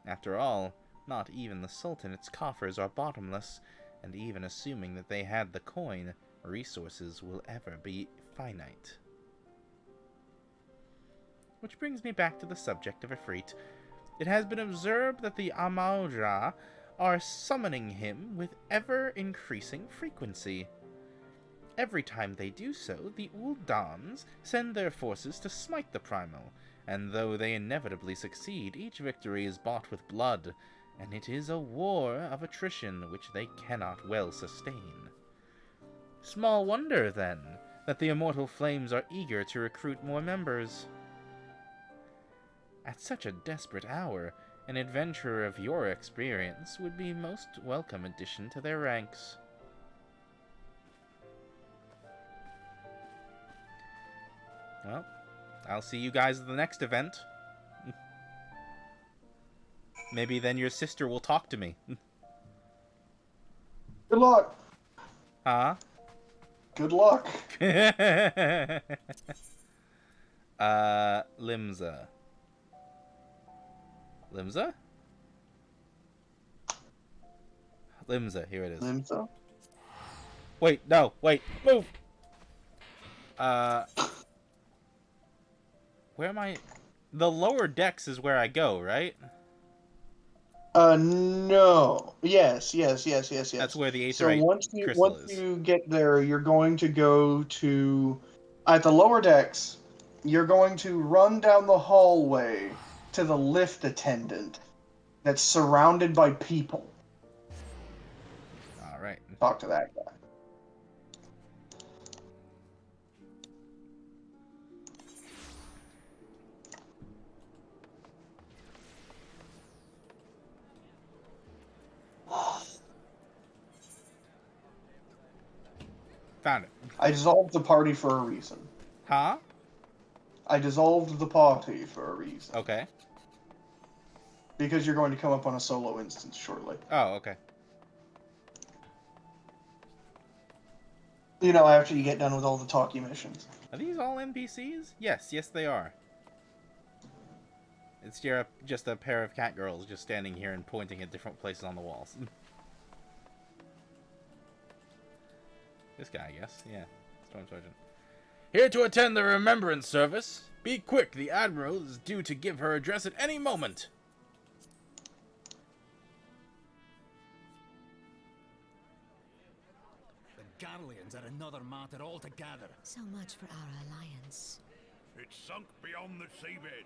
After all, not even the Sultanate's coffers are bottomless, and even assuming that they had the coin, resources will ever be finite. Which brings me back to the subject of Ifrit. It has been observed that the Amalja are summoning him with ever-increasing frequency. Every time they do so, the Uldans send their forces to smite the primal, and though they inevitably succeed, each victory is bought with blood, and it is a war of attrition which they cannot well sustain. Small wonder, then, that the Immortal Flames are eager to recruit more members. At such a desperate hour, an adventurer of your experience would be a most welcome addition to their ranks. Well, I'll see you guys at the next event. Maybe then your sister will talk to me. Good luck. Huh? Good luck. Limsa. Limsa? Limsa, here it is. Limsa? Wait, no, wait, move! Where am I? The lower decks is where I go, right? No. Yes. That's where the So Aetherite once crystal is. you get there, you're going to go to at the lower decks. you're going to run down the hallway to the lift attendant that's surrounded by people. All right. Talk to that guy. Found it. I dissolved the party for a reason. Huh? I dissolved the party for a reason. Okay. Because you're going to come up on a solo instance shortly. Oh, okay. You know, after you get done with all the talkie missions. Are these all NPCs? Yes, they are. It's just a pair of cat girls just standing here and pointing at different places on the walls. This guy, I guess. Yeah. Storm Sergeant. Here to attend the remembrance service. Be quick, the Admiral is due to give her address at any moment. The Garleans are another matter altogether. So much for our alliance. It's sunk beyond the seabed.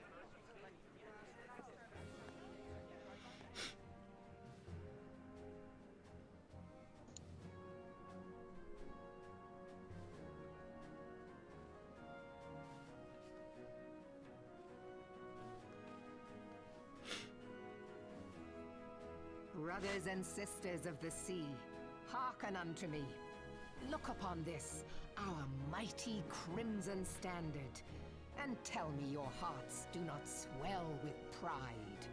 Brothers and sisters of the sea, hearken unto me. Look upon this, our mighty crimson standard, and tell me your hearts do not swell with pride.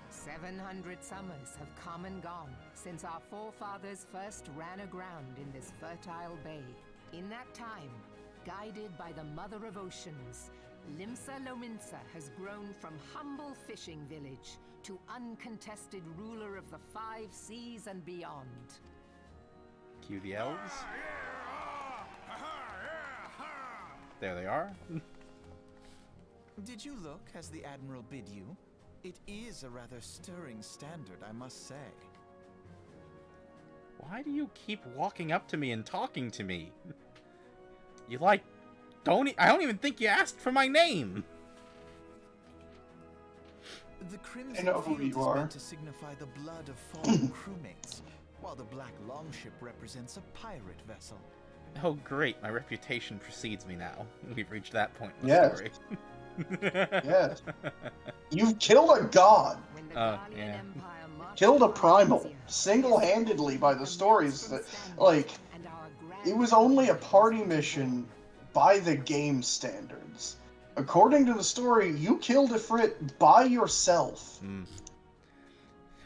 "700 summers have come and gone since our forefathers first ran aground in this fertile bay. In that time, guided by the Mother of Oceans, Limsa Lominsa has grown from humble fishing village to uncontested ruler of the 5 seas and beyond." Cue the elves. There they are. Did you look as the Admiral bid you? It is a rather stirring standard, I must say. Why do you keep walking up to me and talking to me? You I don't even think you asked for my name. The I crimson know who field you is are. meant to signify the blood of fallen crewmates, while the black longship represents a pirate vessel. Oh great, my reputation precedes me now. We've reached that point in the Yes. story. Yes. You've killed a god. When the Oh, Garlean yeah. Empire marched Killed a upon primal. Asia, Single-handedly by the stories that, standards like, and our grand it was only a alliance party was mission by the game standards. According to the story, you killed Ifrit by yourself.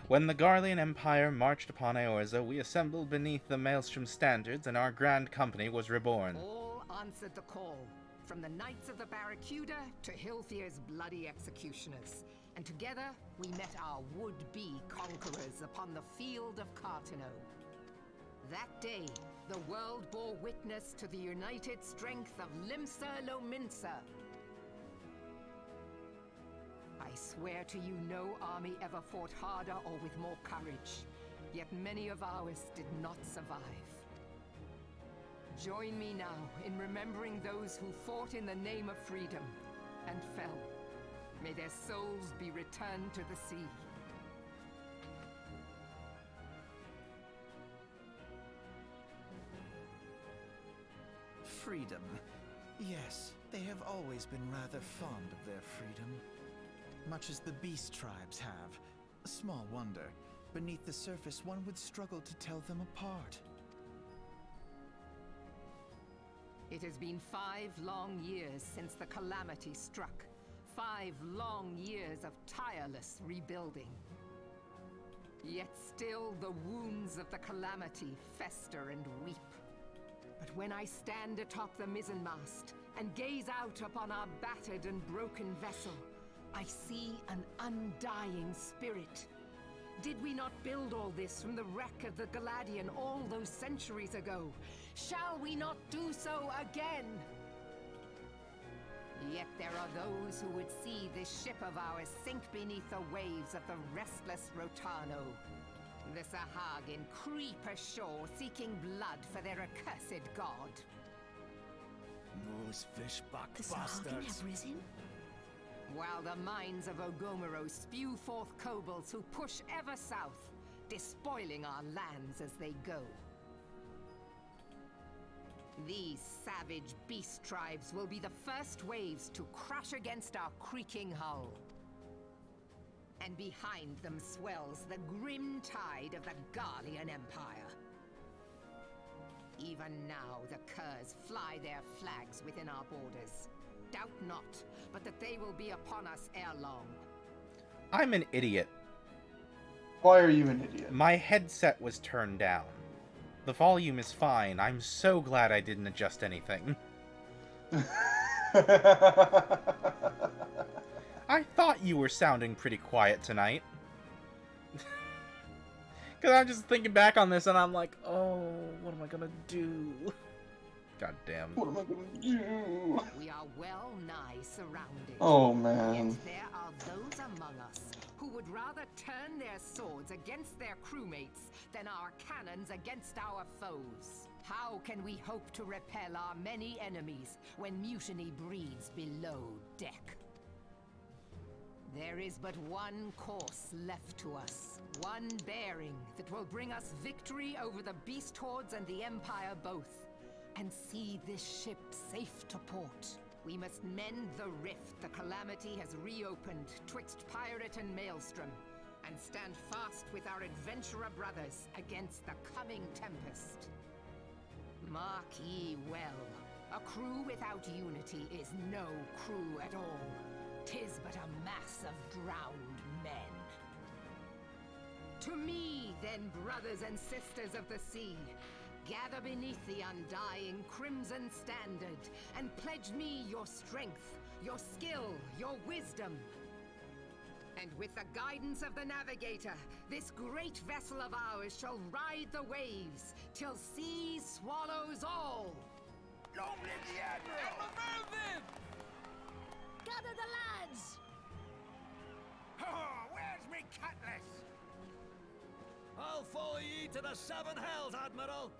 When the Garlean Empire marched upon Eorza, we assembled beneath the Maelstrom standards, and our grand company was reborn. All answered the call, from the Knights of the Barracuda to Hilfir's bloody executioners. And together, we met our would-be conquerors upon the field of Cartino. That day, the world bore witness to the united strength of Limsa Lominsa. I swear to you, no army ever fought harder or with more courage. Yet many of ours did not survive. Join me now in remembering those who fought in the name of freedom and fell. May their souls be returned to the sea. Freedom. Yes, they have always been rather fond of their freedom. Much as the beast tribes have. Small wonder. Beneath the surface, one would struggle to tell them apart. It has been 5 long years since the calamity struck. 5 long years of tireless rebuilding. Yet still the wounds of the calamity fester and weep. But when I stand atop the mizzenmast and gaze out upon our battered and broken vessel, I see an undying spirit. Did we not build all this from the wreck of the Galadian all those centuries ago? Shall we not do so again? Yet there are those who would see this ship of ours sink beneath the waves of the restless Rotano. The Sahagin creep ashore seeking blood for their accursed god. Those fishback The Sahagin bastards. have risen? While the mines of Ogomero spew forth kobolds who push ever south, despoiling our lands as they go. These savage beast tribes will be the first waves to crash against our creaking hull. And behind them swells the grim tide of the Garlean Empire. Even now, the Curs fly their flags within our borders. Doubt not, but that they will be upon us ere long. I'm an idiot. Why are you an idiot? My headset was turned down. The volume is fine. I'm so glad I didn't adjust anything. I thought you were sounding pretty quiet tonight. Because I'm just thinking back on this and I'm like, oh, what am I gonna do? God damn. What am I gonna do? We are well nigh surrounded. Oh, man. Yet there are those among us who would rather turn their swords against their crewmates than our cannons against our foes. How can we hope to repel our many enemies when mutiny breeds below deck? There is but one course left to us, one bearing that will bring us victory over the beast hordes and the Empire both, and see this ship safe to port. We must mend the rift the Calamity has reopened twixt pirate and maelstrom, and stand fast with our adventurer brothers against the coming tempest. Mark ye well, a crew without unity is no crew at all. 'Tis but a mass of drowned men. To me, then, brothers and sisters of the sea, gather beneath the undying crimson standard, and pledge me your strength, your skill, your wisdom. And with the guidance of the navigator, this great vessel of ours shall ride the waves, till sea swallows all. Long live the Admiral! Admiral! Gather the lads! Oh, where's me cutlass? I'll follow ye to the seven hells, Admiral.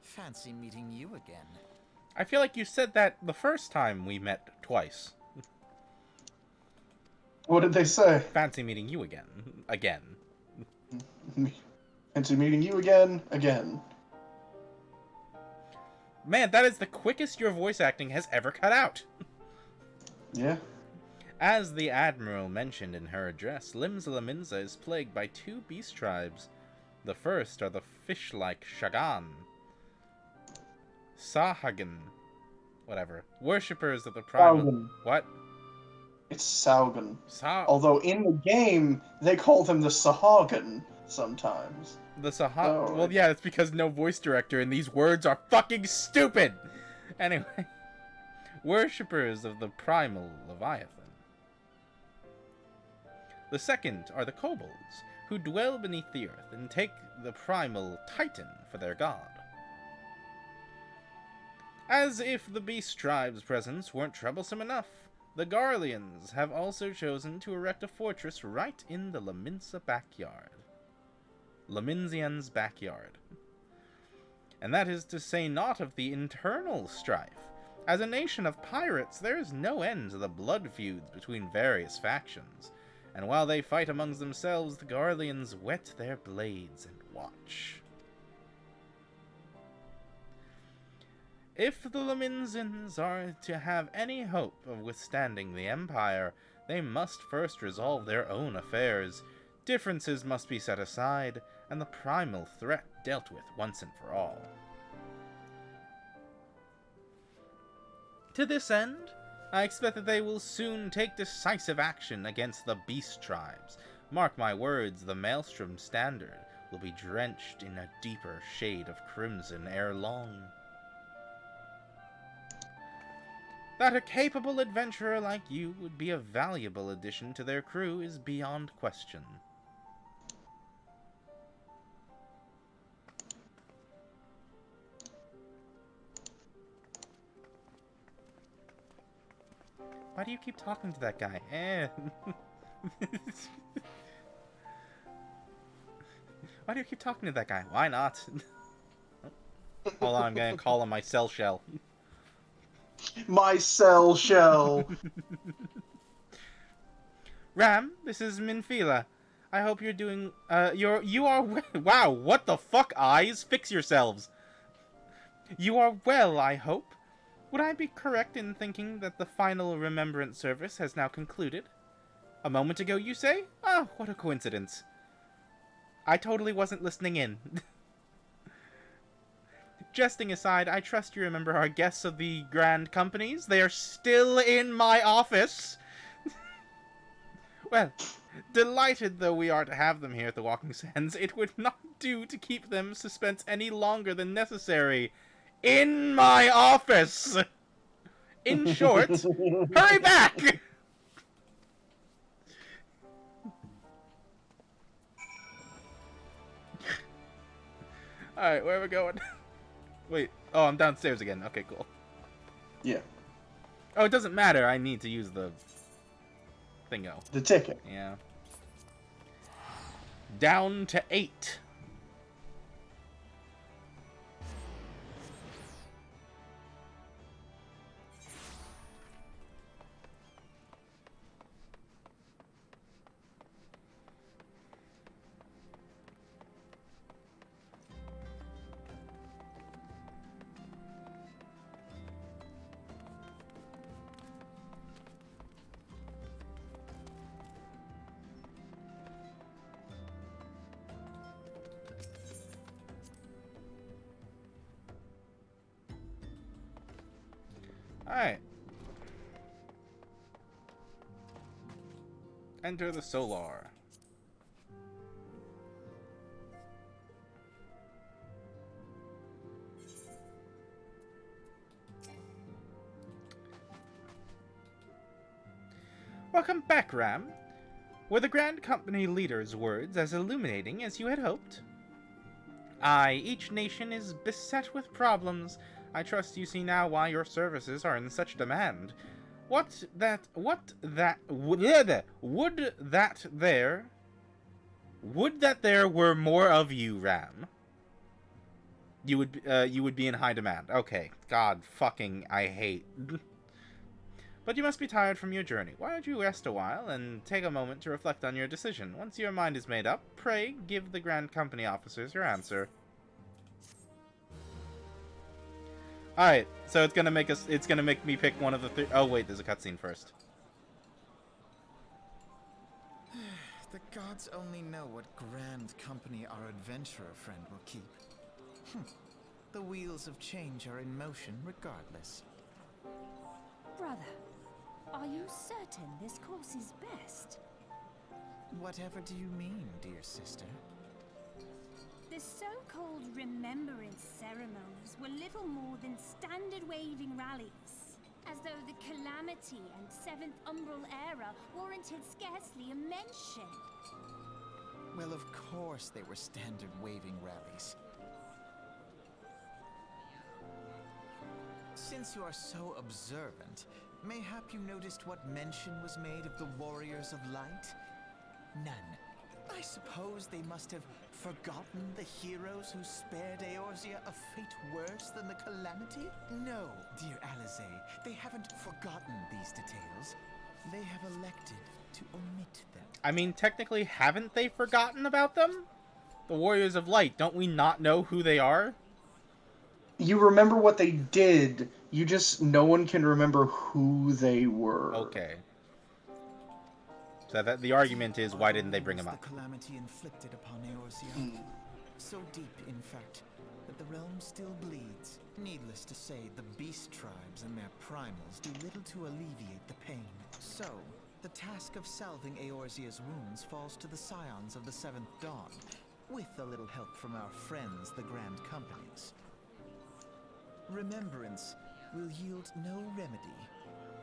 Fancy meeting you again. I feel like you said that the first time we met twice. What did they say? Fancy meeting you again. Again. Fancy meeting you again. Man, that is the quickest your voice acting has ever cut out. Yeah. As the Admiral mentioned in her address, Limsa Laminza is plagued by two beast tribes. The first are the fish-like Shagan. Sahagin. Whatever. Worshippers of the primal... Saugan. What? It's Saugan. Although in the game, they call them the Sahagin sometimes. The Sahagin... Oh, well, yeah, it's because no voice director and these words are fucking stupid! Anyway. Worshippers of the primal Leviathan. The second are the kobolds, who dwell beneath the earth and take the primal Titan for their god. As if the beast tribe's presence weren't troublesome enough, the Garleans have also chosen to erect a fortress right in the Laminsa backyard. Laminsian's backyard. And that is to say naught of the internal strife. As a nation of pirates, there is no end to the blood feuds between various factions, and while they fight amongst themselves, the Garleans whet their blades and watch. If the Laminsians are to have any hope of withstanding the Empire, they must first resolve their own affairs. Differences must be set aside, and the primal threat dealt with once and for all. To this end, I expect that they will soon take decisive action against the beast tribes. Mark my words, the Maelstrom Standard will be drenched in a deeper shade of crimson ere long. That a capable adventurer like you would be a valuable addition to their crew is beyond question. Why do you keep talking to that guy? Eh. Why do you keep talking to that guy? Why not? Hold on, I'm gonna call him my cell shell. My cell shell. Ram, this is Minfila. I hope you're doing. You are. Wow, what the fuck, eyes? Fix yourselves. You are well, I hope. Would I be correct in thinking that the final remembrance service has now concluded? A moment ago, you say? Ah, what a coincidence. I totally wasn't listening in. Jesting aside, I trust you remember our guests of the Grand Companies. They are still in my office. Well, delighted though we are to have them here at the Walking Sands, it would not do to keep them suspense any longer than necessary. In my office! In short, hurry back! Alright, where are we going? Wait, oh, I'm downstairs again. Okay, cool. Yeah. Oh, it doesn't matter. I need to use the thingo. The ticket. Yeah. Down to 8. Alright. Enter the Solar. Welcome back, Ram. Were the Grand Company leader's words as illuminating as you had hoped? Aye, each nation is beset with problems. I trust you see now why your services are in such demand. Would that there were more of you, Ram. You would be in high demand. Okay, God fucking I hate. But you must be tired from your journey. Why don't you rest a while and take a moment to reflect on your decision? Once your mind is made up, pray give the Grand Company officers your answer. Alright, so it's gonna make me pick one of the three. Oh wait, there's a cutscene first. The gods only know what grand company our adventurer friend will keep. The wheels of change are in motion regardless. Brother, are you certain this course is best? Whatever do you mean, dear sister? The so-called remembrance ceremonies were little more than standard waving rallies. As though the Calamity and Seventh Umbral Era warranted scarcely a mention. Well, of course they were standard waving rallies. Since you are so observant, mayhap you noticed what mention was made of the Warriors of Light? None. I suppose they must have forgotten the heroes who spared Eorzea a fate worse than the Calamity? No, dear Alize, they haven't forgotten these details. They have elected to omit them. I mean, technically, haven't they forgotten about them? The Warriors of Light, don't we not know who they are? You remember what they did, you just, no one can remember who they were. Okay. So that the argument is, why didn't they bring him up? The calamity inflicted upon Eorzea. So deep, in fact, that the realm still bleeds. Needless to say, the beast tribes and their primals do little to alleviate the pain. So, the task of salving Eorzea's wounds falls to the scions of the Seventh Dawn, with a little help from our friends, the Grand Companies. Remembrance will yield no remedy.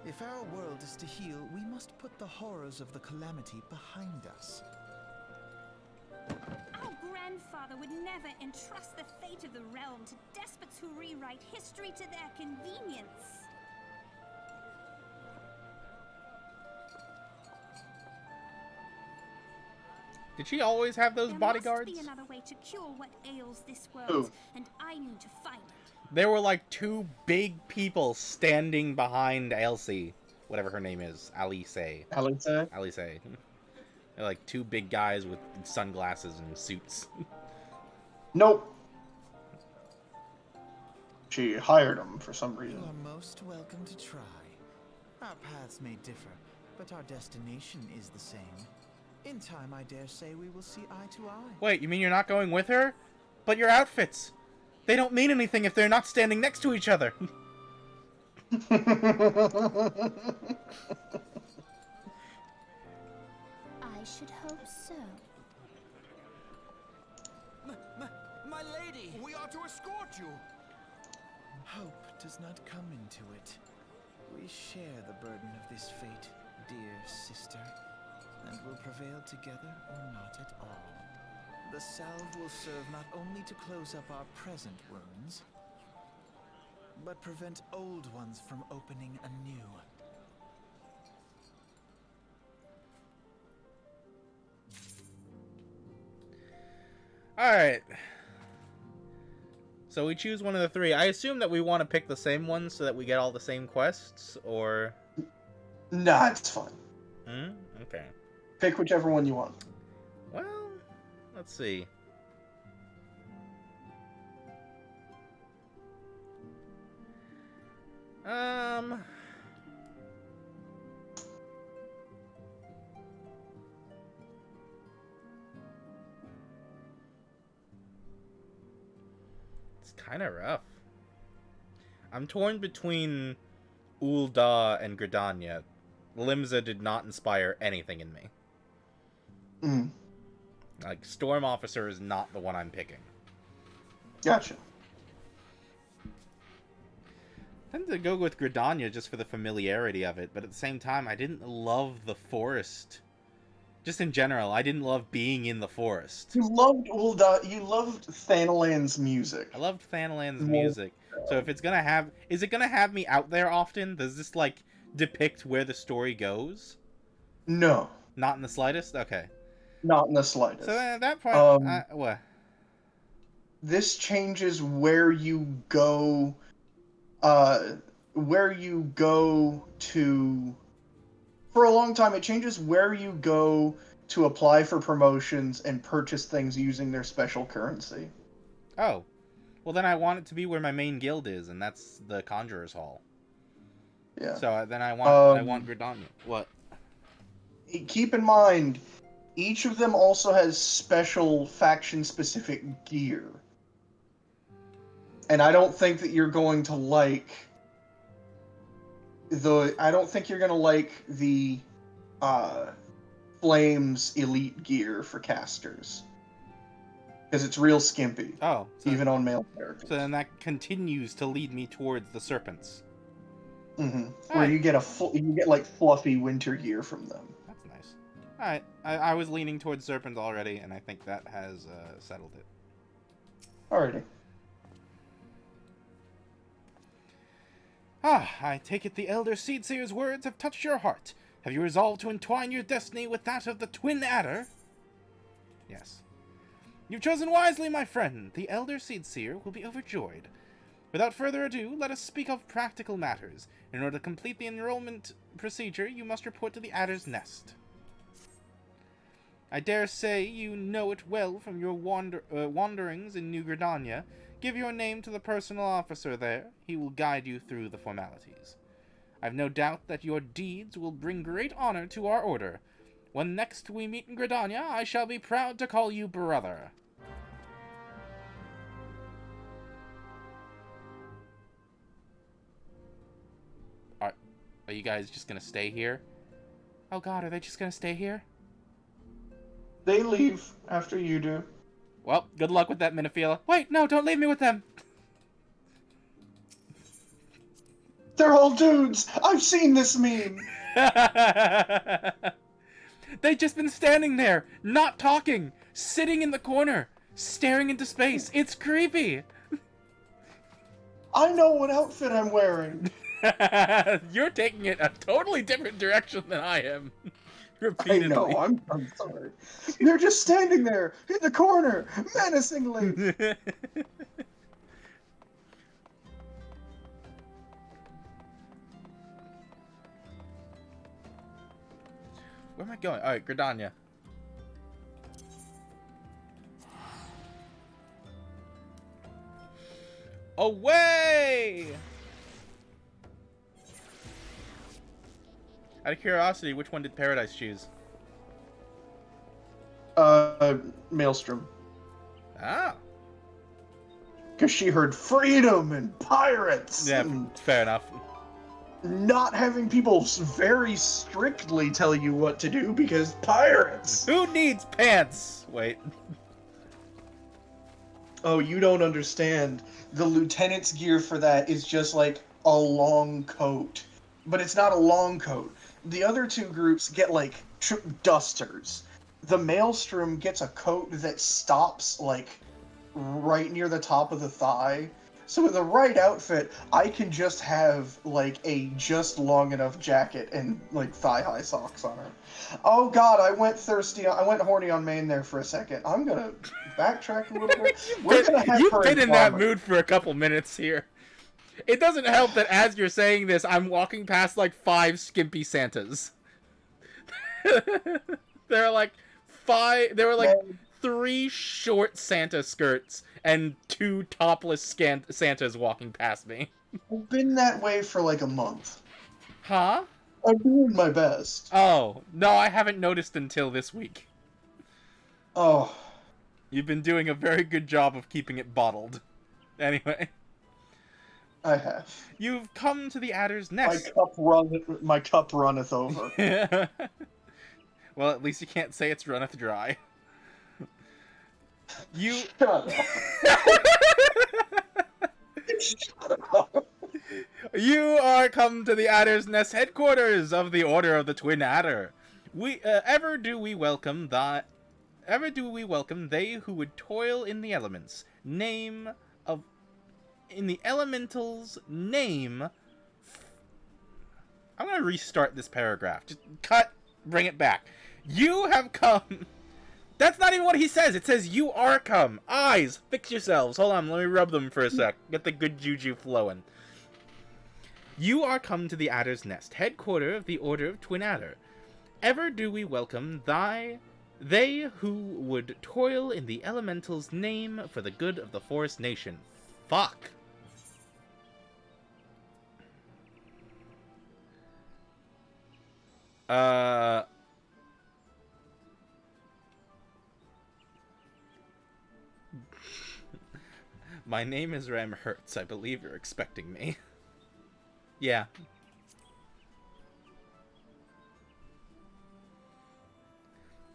If our world is to heal, we must put the horrors of the Calamity behind us. Our grandfather would never entrust the fate of the realm to despots who rewrite history to their convenience. Did she always have those There bodyguards? must be another way to cure what ails this world, Who? and I need to find it. There were like two big people standing behind Elsie, whatever her name is, Alice. Alice? Alice. They're like two big guys with sunglasses and suits. Nope. She hired him for some You reason. are most welcome to try. Our paths may differ, but our destination is the same. In time, I dare say we will see eye to eye. Wait, you mean you're not going with her? But your outfits, they don't mean anything if they're not standing next to each other. I should hope so. My lady! We are to escort you! Hope does not come into it. We share the burden of this fate, dear sister, and will prevail together or not at all. The salve will serve not only to close up our present wounds, but prevent old ones from opening anew. Alright. So we choose one of the three. I assume that we want to pick the same one so that we get all the same quests, or... Nah, it's fine. Okay. Pick whichever one you want. Well, let's see. It's kind of rough. I'm torn between Ul'dah and Gridania. Limsa did not inspire anything in me. Mm. Like, Storm Officer is not the one I'm picking. Gotcha. I tend to go with Gridania just for the familiarity of it, but at the same time, I didn't love the forest. Just in general, I didn't love being in the forest. You loved Ul'dah. You loved Thanalan's music. I loved Thanalan's music. So if it's gonna have... Is it gonna have me out there often? Does this, like, depict where the story goes? No. Not in the slightest? Okay. Not in the slightest. So at that point... what? This changes where you go... where you go to... For a long time, it changes where you go to apply for promotions and purchase things using their special currency. Oh. Well, then I want it to be where my main guild is, and that's the Conjurer's Hall. Yeah. So then I want Gridania. What? Keep in mind, each of them also has special faction-specific gear. And I don't think that you're going to like... I don't think you're going to like the Flames Elite gear for casters. Because it's real skimpy. Oh. So, even on male characters. So then that continues to lead me towards the Serpents. Mm-hmm. Where Right. you get like fluffy winter gear from them. That's nice. Alright. I was leaning towards Serpents already, and I think that has settled it. Alrighty. I take it the Elder Seedseer's words have touched your heart. Have you resolved to entwine your destiny with that of the Twin Adder? Yes. You've chosen wisely, my friend. The Elder Seedseer will be overjoyed. Without further ado, let us speak of practical matters. In order to complete the enrollment procedure, you must report to the Adder's Nest. I dare say you know it well from your wanderings in New Gridania. Give your name to the personal officer there. He will guide you through the formalities. I've no doubt that your deeds will bring great honor to our order. When next we meet in Gridania, I shall be proud to call you brother. Are you guys just gonna stay here? Oh god, are they just gonna stay here? They leave after you do. Well, good luck with that, Minifila. Wait, no, don't leave me with them! They're all dudes! I've seen this meme! They've just been standing there, not talking, sitting in the corner, staring into space. It's creepy! I know what outfit I'm wearing! You're taking it a totally different direction than I am. Repeatedly. know, I'm sorry. They're just standing there in the corner, menacingly. Where am I going? Alright, Gridania. Away! Out of curiosity, which one did Paradise choose? Maelstrom. Ah. Because she heard freedom and pirates. Yeah, And fair enough. not having people very strictly tell you what to do because pirates. Who needs pants? Wait. Oh, you don't understand. The lieutenant's gear for that is just like a long coat. But it's not a long coat. The other two groups get like dusters. The Maelstrom gets a coat that stops like right near the top of the thigh. So with the right outfit, I can just have like a just long enough jacket and like thigh-high socks on her. Oh god, I went horny on Maine there for a second. I'm gonna backtrack a little bit. We're gonna have You've her been in that armor. mood for a couple minutes here. It doesn't help that as you're saying this, I'm walking past like 5 skimpy Santas. There are like 3 short Santa skirts and 2 topless Santas walking past me. I've been that way for like a month. Huh? I'm doing my best. Oh, no, I haven't noticed until this week. Oh. You've been doing a very good job of keeping it bottled. Anyway. I have. You've come to the Adder's Nest. My cup runneth over. Well, at least you can't say it's runneth dry. You... Shut up. You are come to the Adder's Nest headquarters of the Order of the Twin Adder. Ever do we welcome they who would toil in the elements. In the elemental's name. I'm gonna restart this paragraph. Just cut, bring it back. You have come. That's not even what he says. It says you are come. Eyes, fix yourselves. Hold on, let me rub them for a sec. Get the good juju flowing. You are come to the Adder's Nest, headquarter of the Order of Twin Adder. Ever do we welcome they who would toil in the elemental's name for the good of the Forest Nation. Fuck. My name is Ram Hertz. I believe you're expecting me. Yeah.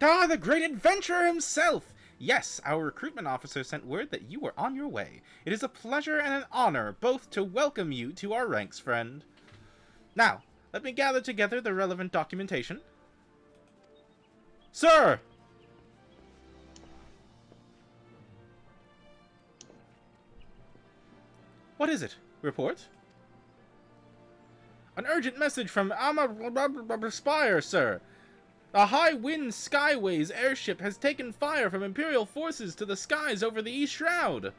Ah, the great adventurer himself! Yes, our recruitment officer sent word that you were on your way. It is a pleasure and an honor both to welcome you to our ranks, friend. Now, let me gather together the relevant documentation. Sir! What is it? Report? An urgent message from Spire, sir. A high-wind Skyways airship has taken fire from Imperial forces to the skies over the East Shroud.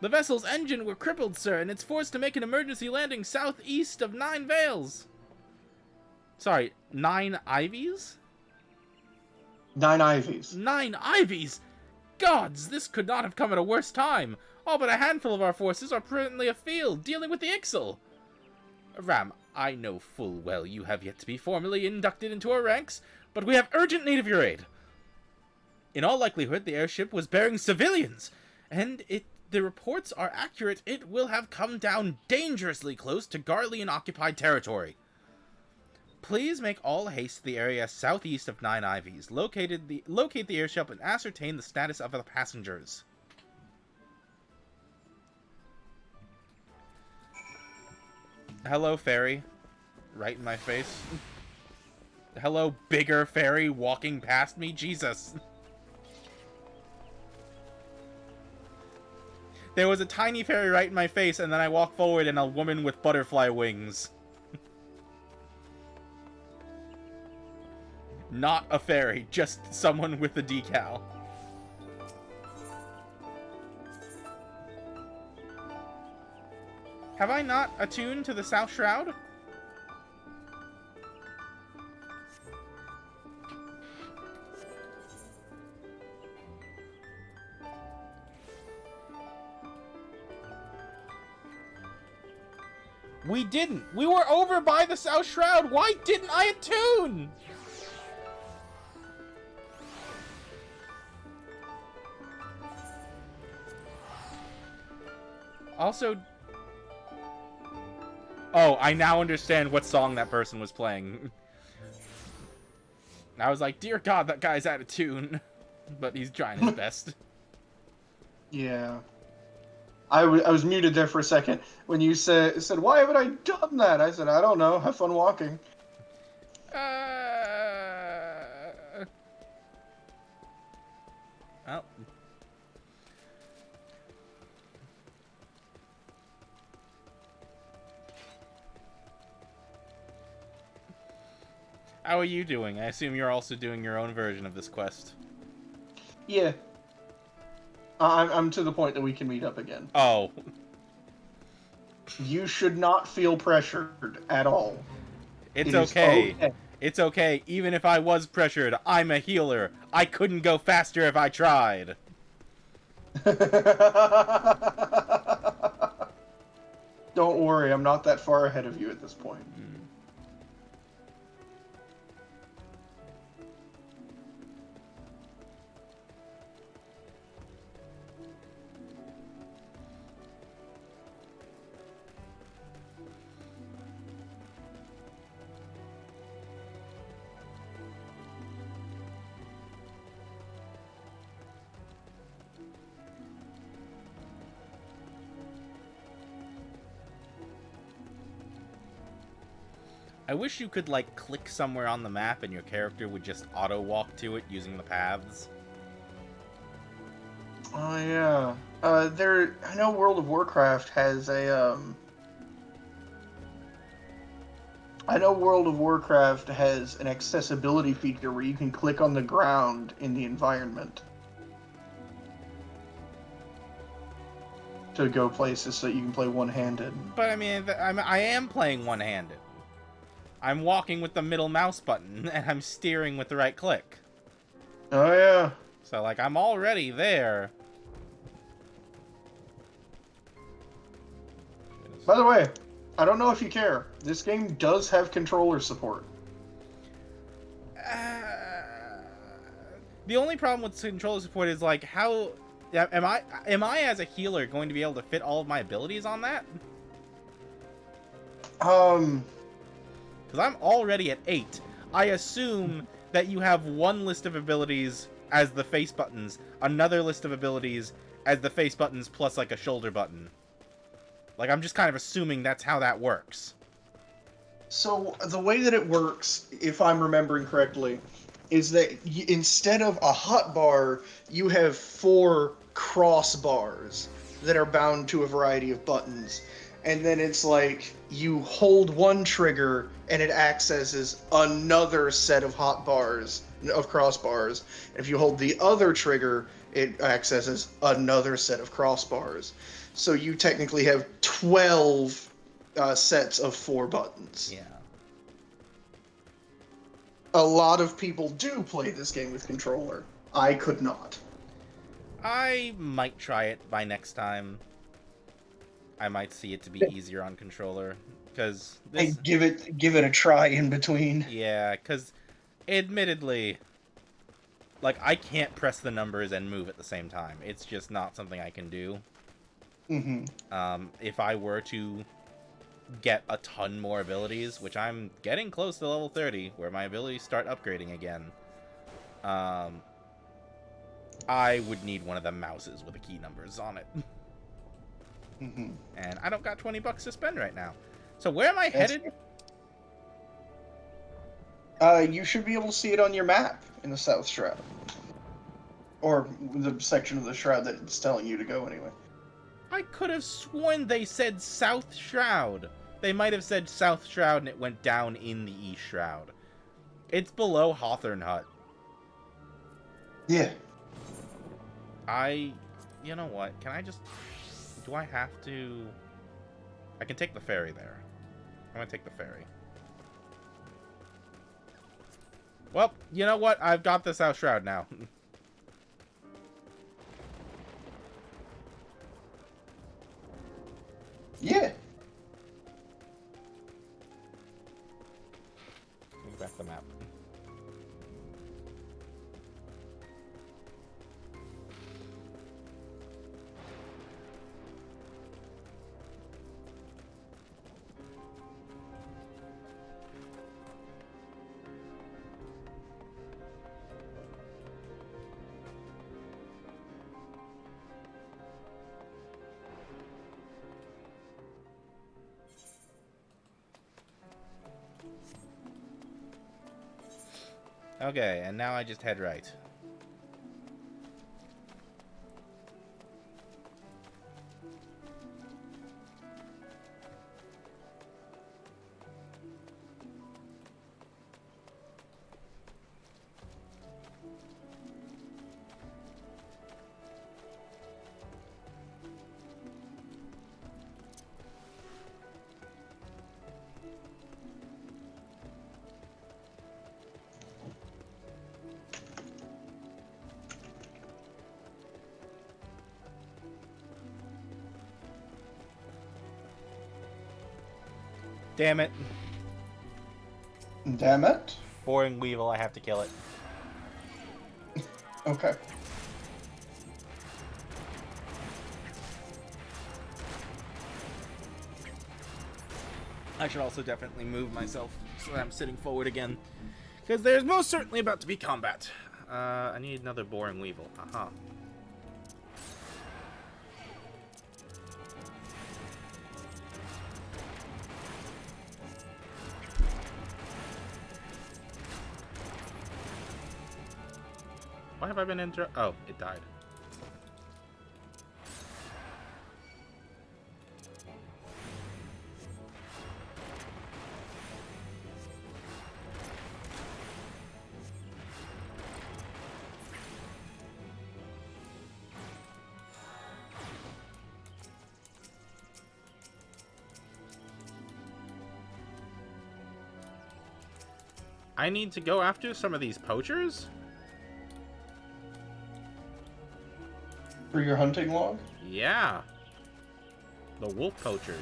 The vessel's engine were crippled, sir, and it's forced to make an emergency landing southeast of 9 Vales. Sorry, 9 Ivies? 9 Ivies. 9 Ivies? Gods, this could not have come at a worse time. All but a handful of our forces are presently afield, dealing with the Ixal. Ram, I know full well you have yet to be formally inducted into our ranks, but we have urgent need of your aid. In all likelihood, the airship was bearing civilians, and if the reports are accurate, it will have come down dangerously close to Garlean-occupied territory. Please make all haste to the area southeast of 9 Ivies. Locate the airship and ascertain the status of the passengers. Hello, fairy. Right in my face. Hello, bigger fairy walking past me. Jesus. There was a tiny fairy right in my face, and then I walked forward and a woman with butterfly wings. Not a fairy, just someone with a decal. Have I not attuned to the South Shroud? We didn't. We were over by the South Shroud. Why didn't I attune? Also... Oh, I now understand what song that person was playing. I was like, dear God, that guy's out of tune. But he's trying his best. Yeah. I was muted there for a second. When you said, why haven't I done that? I said, I don't know. Have fun walking. Oh. How are you doing? I assume you're also doing your own version of this quest. Yeah. I'm to the point that we can meet up again. Oh. You should not feel pressured at all. It's okay. It's okay. Even if I was pressured, I'm a healer. I couldn't go faster if I tried. Don't worry, I'm not that far ahead of you at this point. I wish you could, like, click somewhere on the map and your character would just auto-walk to it using the paths. Oh, yeah. I know World of Warcraft has a, I know World of Warcraft has an accessibility feature where you can click on the ground in the environment to go places so that you can play one-handed. But, I mean, I am playing one-handed. I'm walking with the middle mouse button, and I'm steering with the right click. Oh, yeah. So, like, I'm already there. By the way, I don't know if you care. This game does have controller support. The only problem with controller support is, like, how... Am I as a healer going to be able to fit all of my abilities on that? Because I'm already at 8. I assume that you have one list of abilities as the face buttons, another list of abilities as the face buttons plus, like, a shoulder button. Like, I'm just kind of assuming that's how that works. So, the way that it works, if I'm remembering correctly, is that instead of a hotbar, you have 4 crossbars that are bound to a variety of buttons. And then it's like, you hold one trigger, and it accesses another set of hotbars, of crossbars. If you hold the other trigger, it accesses another set of crossbars. So you technically have 12 sets of 4 buttons. Yeah. A lot of people do play this game with controller. I could not. I might try it by next time. I might see it to be easier on controller, because this... And give it a try in between. Yeah, because admittedly, like, I can't press the numbers and move at the same time. It's just not something I can do. Mm-hmm. If I were to get a ton more abilities, which I'm getting close to level 30, where my abilities start upgrading again, I would need one of the mouses with the key numbers on it. Mm-hmm. And I don't got $20 to spend right now. So where am I headed? You should be able to see it on your map in the South Shroud. Or the section of the Shroud that it's telling you to go anyway. I could have sworn they said South Shroud. They might have said South Shroud and it went down in the East Shroud. It's below Hawthorne Hut. Yeah. You know what? Can I just... Do I have to... I can take the ferry there. I'm gonna take the ferry. Well, you know what? I've got this out shroud now. Yeah. Move back the map. Okay, and now I just head right. Damn it. Damn it. Boring Weevil, I have to kill it. Okay. I should also definitely move myself so that I'm sitting forward again. Because there's most certainly about to be combat. I need another Boring Weevil. Aha. Why have I been Oh, it died. I need to go after some of these poachers? For your hunting log? Yeah. The wolf poachers.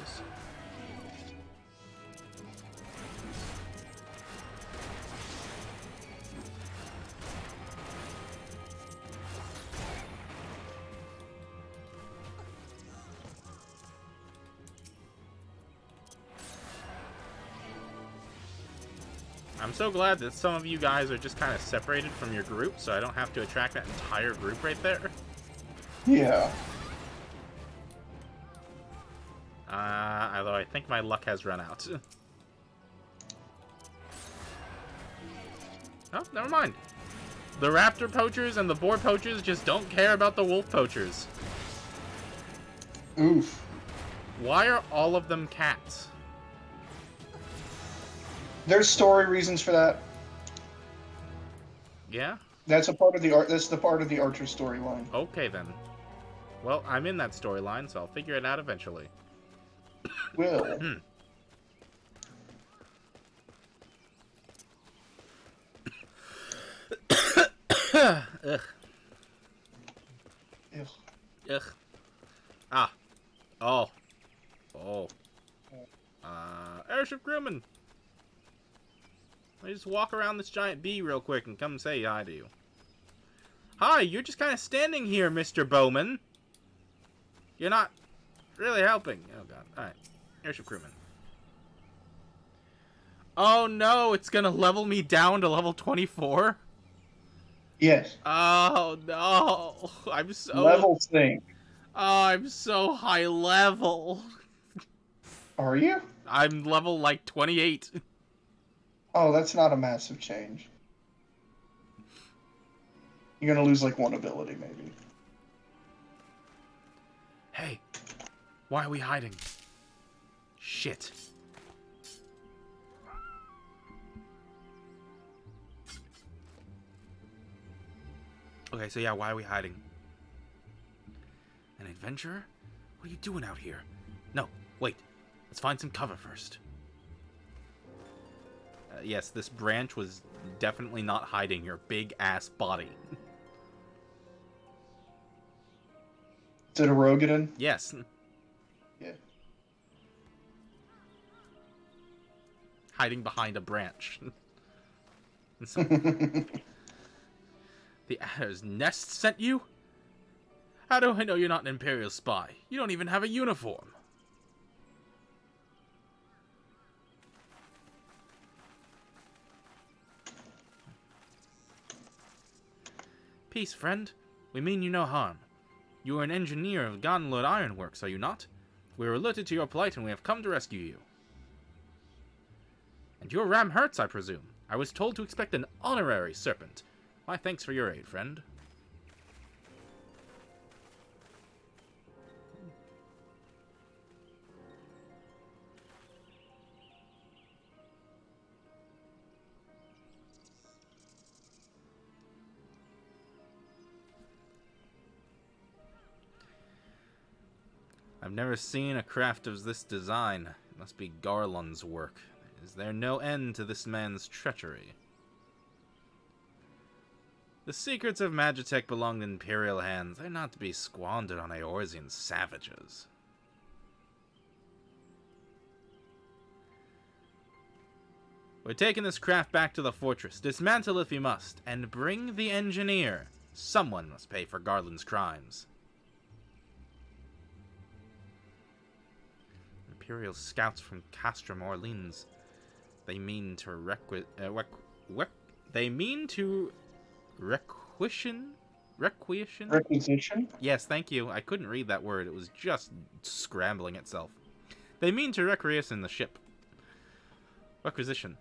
I'm so glad that some of you guys are just kind of separated from your group, so I don't have to attract that entire group right there. Yeah. Although I think my luck has run out. Oh, never mind. The raptor poachers and the boar poachers just don't care about the wolf poachers. Oof. Why are all of them cats? There's story reasons for that. Yeah? That's a part of the art. That's the part of the Archer storyline. Okay then. Well, I'm in that storyline, so I'll figure it out eventually. Will. Ugh. Ew. Ugh. Ah. Oh. Oh. Airship crewman. Let me just walk around this giant bee real quick and come say hi to you. Hi, you're just kind of standing here, Mr. Bowman. You're not really helping. Oh, God. Alright. Airship crewman. Oh, no. It's going to level me down to level 24? Yes. Oh, no. I'm so... Level thing. Oh, I'm so high level. Are you? I'm level, like, 28. Oh, that's not a massive change. You're gonna lose, like, one ability, maybe. Hey. Why are we hiding? Shit. Okay, so yeah, why are we hiding? An adventurer? What are you doing out here? No, wait. Let's find some cover first. Yes, this branch was definitely not hiding your big-ass body. Is it a Rogadin? Yes. Yeah. Hiding behind a branch. The Adder's Nest sent you? How do I know you're not an Imperial spy? You don't even have a uniform. Peace, friend. We mean you no harm. You are an engineer of Gonlord Ironworks, are you not? We were alerted to your plight and we have come to rescue you. And your ram hurts, I presume. I was told to expect an honorary serpent. My thanks for your aid, friend. I've never seen a craft of this design. It must be Garland's work. Is there no end to this man's treachery? The secrets of Magitech belong to Imperial hands. They're not to be squandered on Eorzean savages. We're taking this craft back to the fortress. Dismantle if you must, and bring the engineer. Someone must pay for Garland's crimes. Imperial scouts from Castrum Orleans. They mean to requisition? Requisition? Yes, thank you. I couldn't read that word. It was just scrambling itself. They mean to requisition the ship. Requisition.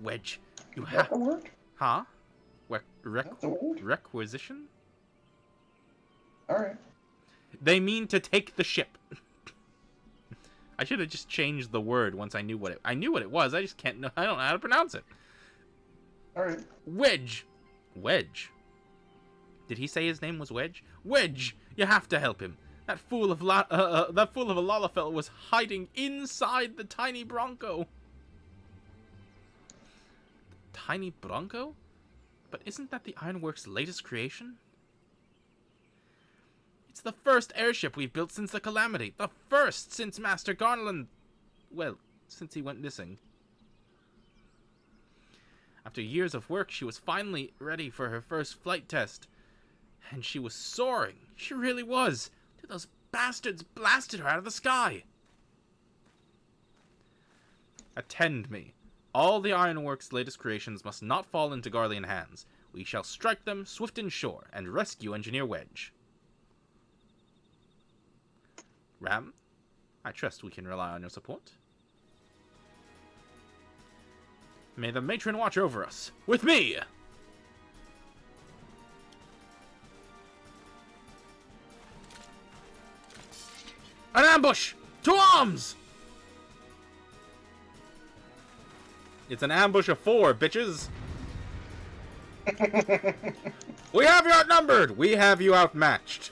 Wedge. You have the word? Huh? That's the word? Requisition? Alright. They mean to take the ship. I should have just changed the word once I knew what it was. I just can't know. I don't know how to pronounce it. Alright. Wedge. Wedge. Did he say his name was Wedge? Wedge, you have to help him. That fool of a Lalafell was hiding inside the tiny Bronco. Tiny Bronco? But isn't that the Ironworks' latest creation? It's the first airship we've built since the Calamity. The first since Master Garland... Well, since he went missing. After years of work, she was finally ready for her first flight test. And she was soaring. She really was. Till those bastards blasted her out of the sky. Attend me. All the Ironworks' latest creations must not fall into Garlean hands. We shall strike them swift and sure, and rescue Engineer Wedge. Ram, I trust we can rely on your support. May the matron watch over us. With me! An ambush! To arms! It's an ambush of 4, bitches! We have you outnumbered! We have you outmatched!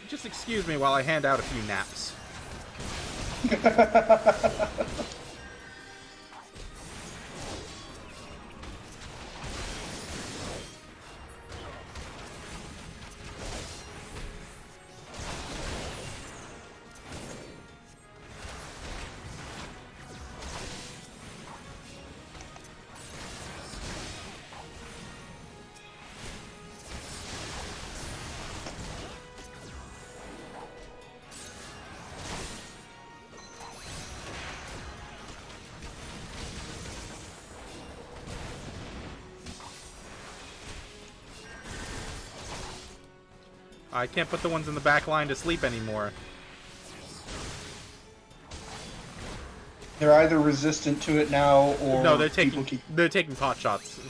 Just excuse me while I hand out a few naps. I can't put the ones in the back line to sleep anymore. They're either resistant to it now, or No, people keep... they're taking pot shots.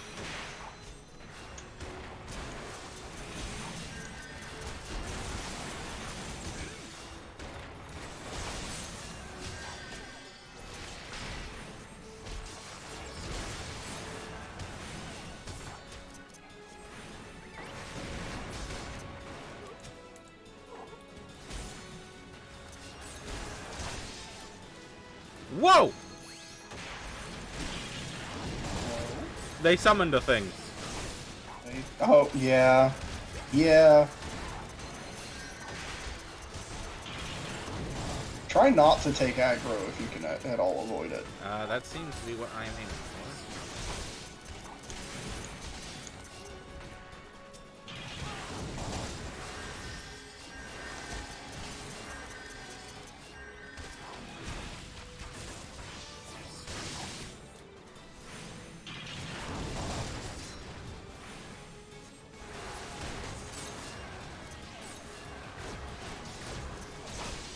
Whoa! They summoned a thing. Oh, yeah. Yeah. Try not to take aggro if you can at all avoid it. That seems to be what I am aiming for.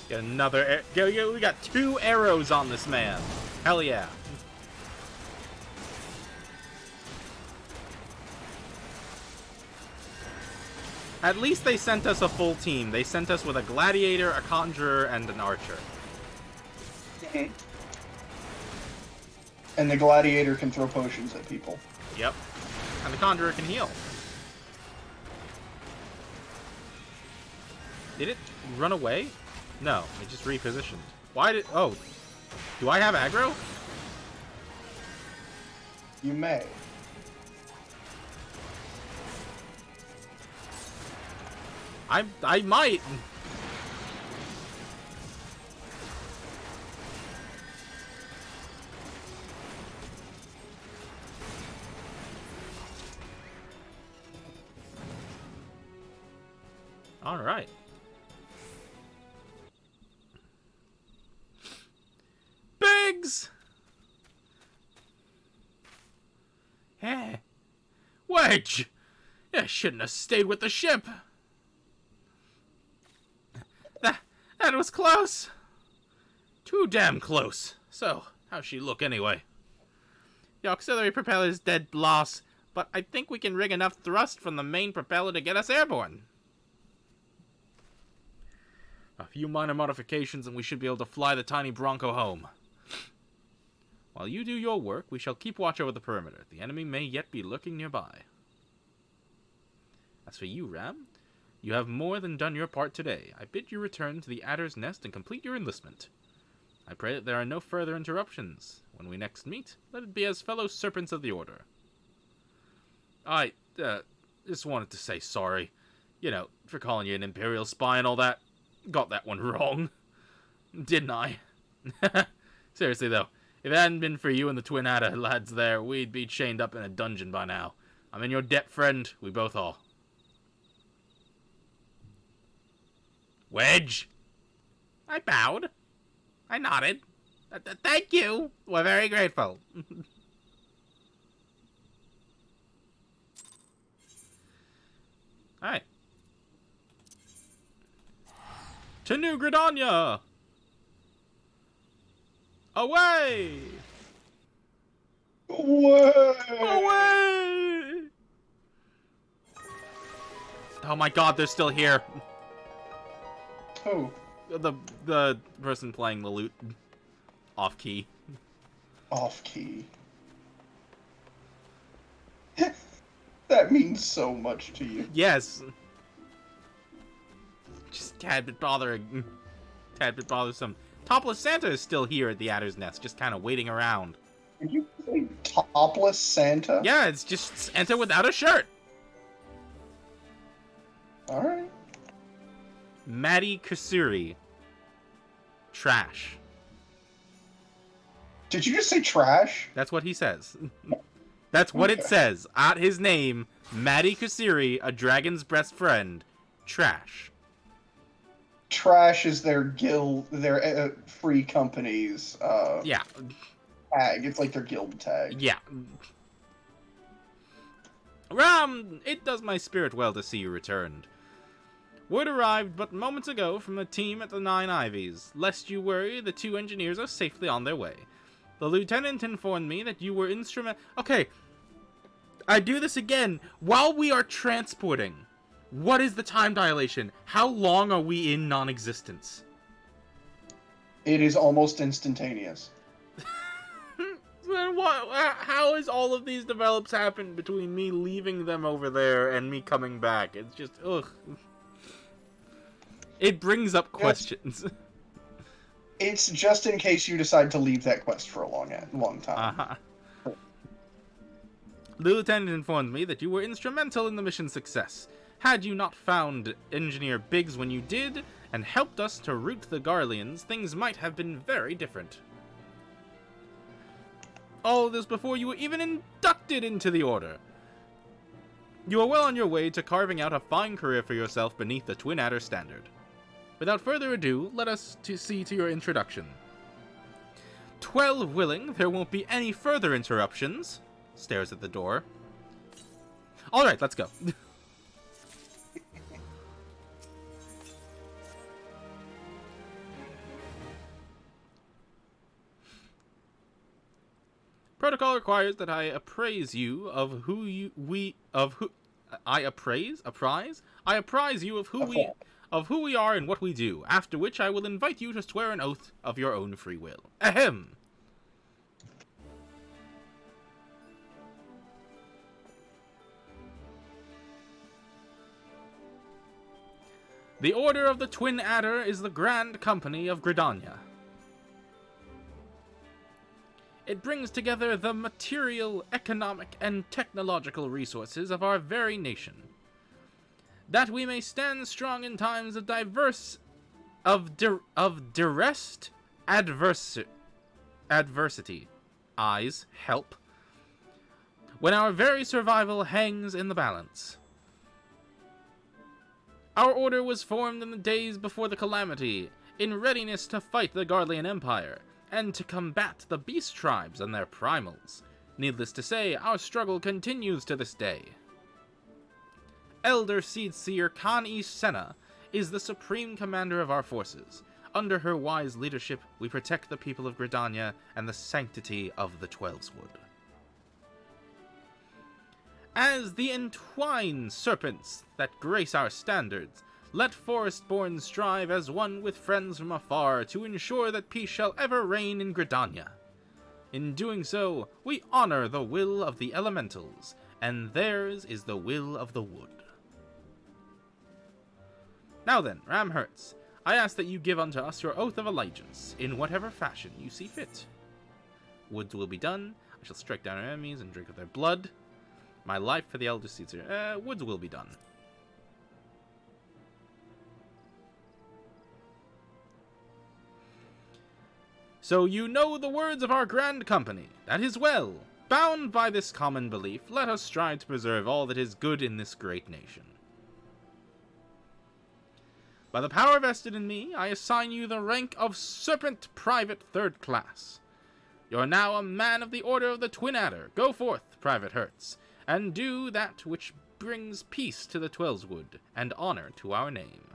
Get another. We got 2 arrows on this man. Hell yeah. At least they sent us a full team. They sent us with a gladiator, a conjurer, and an archer. And the gladiator can throw potions at people. Yep. And the conjurer can heal. Did it run away? No, it just repositioned. Why did... Oh. Do I have aggro? You may. I might. All right. Biggs! Hey. Wedge! You shouldn't have stayed with the ship. That was close. Too damn close. So, how's she look anyway? The auxiliary propeller's dead loss, but I think we can rig enough thrust from the main propeller to get us airborne. A few minor modifications and we should be able to fly the tiny Bronco home. While you do your work, we shall keep watch over the perimeter. The enemy may yet be lurking nearby. As for you, Ram, you have more than done your part today. I bid you return to the Adder's Nest and complete your enlistment. I pray that there are no further interruptions. When we next meet, let it be as fellow serpents of the Order. I, just wanted to say sorry. You know, for calling you an Imperial spy and all that. Got that one wrong. Didn't I? Seriously, though. If it hadn't been for you and the Twin Adder lads there, we'd be chained up in a dungeon by now. I'm in your debt, friend. We both are. Wedge! I bowed. I nodded. Thank you. We're very grateful. Alright. To New Gridania! Away! Away! Away! Oh my god, they're still here. Who? The person playing the lute. Off key. Off key. That means so much to you. Yes. Just tad bit bothering. Tad bit bothersome. Topless Santa is still here at the Adder's Nest, just kind of waiting around. Did you say topless Santa? Yeah, it's just Santa without a shirt. Alright. Maddie Kasuri. Trash. Did you just say trash? That's what he says. That's what it says. At his name, Maddie Kasuri, a dragon's best friend. Trash. Trash is their guild, their free company's Yeah. tag. It's like their guild tag. Yeah. Ram, it does my spirit well to see you returned. Word arrived but moments ago from the team at the Nine Ivies. Lest you worry, the 2 engineers are safely on their way. The lieutenant informed me that you were instrumental. Okay, I do this again. While we are transporting, what is the time dilation? How long are we in non-existence? It is almost instantaneous. Then what? How has all of these develops happened between me leaving them over there and me coming back? It's just, ugh. It brings up questions. It's just in case you decide to leave that quest for a long time. Uh-huh. The lieutenant informed me that you were instrumental in the mission's success. Had you not found Engineer Biggs when you did, and helped us to rout the Garleans, things might have been very different. All this before you were even inducted into the Order. You are well on your way to carving out a fine career for yourself beneath the Twin Adder standard. Without further ado, let us see to your introduction. 12 willing, there won't be any further interruptions. Stares at the door. Alright, let's go. Protocol requires that I apprise you of who we are and what we do, after which I will invite you to swear an oath of your own free will. Ahem! The Order of the Twin Adder is the Grand Company of Gridania. It brings together the material, economic, and technological resources of our very nation, that we may stand strong in times of duress adversity. Eyes help. When our very survival hangs in the balance. Our order was formed in the days before the calamity, in readiness to fight the Garlean Empire, and to combat the beast tribes and their primals. Needless to say, our struggle continues to this day. Elder Seedseer Khan-e Senna is the supreme commander of our forces. Under her wise leadership, we protect the people of Gridania and the sanctity of the Twelveswood. As the entwined serpents that grace our standards, let Forestborn strive as one with friends from afar to ensure that peace shall ever reign in Gridania. In doing so, we honor the will of the elementals, and theirs is the will of the wood. Now then, Ram Hertz, I ask that you give unto us your oath of allegiance, in whatever fashion you see fit. Woods will be done. I shall strike down our enemies and drink of their blood. My life for the Elder Caesar. Woods will be done. So you know the words of our grand company. That is well. Bound by this common belief, let us strive to preserve all that is good in this great nation. By the power vested in me, I assign you the rank of Serpent Private 3rd Class. You are now a man of the Order of the Twin Adder. Go forth, Private Hertz, and do that which brings peace to the Twelveswood and honor to our name.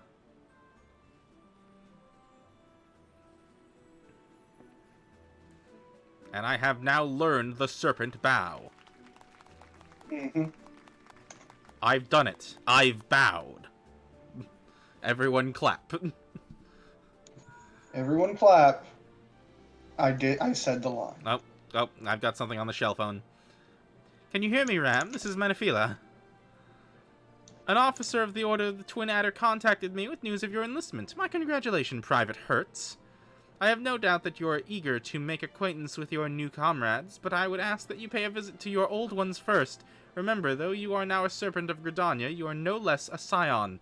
And I have now learned the Serpent Bow. I've done it. I've bowed. Everyone clap. Everyone clap. I said the line. Oh, I've got something on the shell phone. Can you hear me, Ram? This is Menefila. An officer of the Order of the Twin Adder contacted me with news of your enlistment. My congratulations, Private Hertz. I have no doubt that you are eager to make acquaintance with your new comrades, but I would ask that you pay a visit to your old ones first. Remember, though you are now a Serpent of Gridania, you are no less a Scion.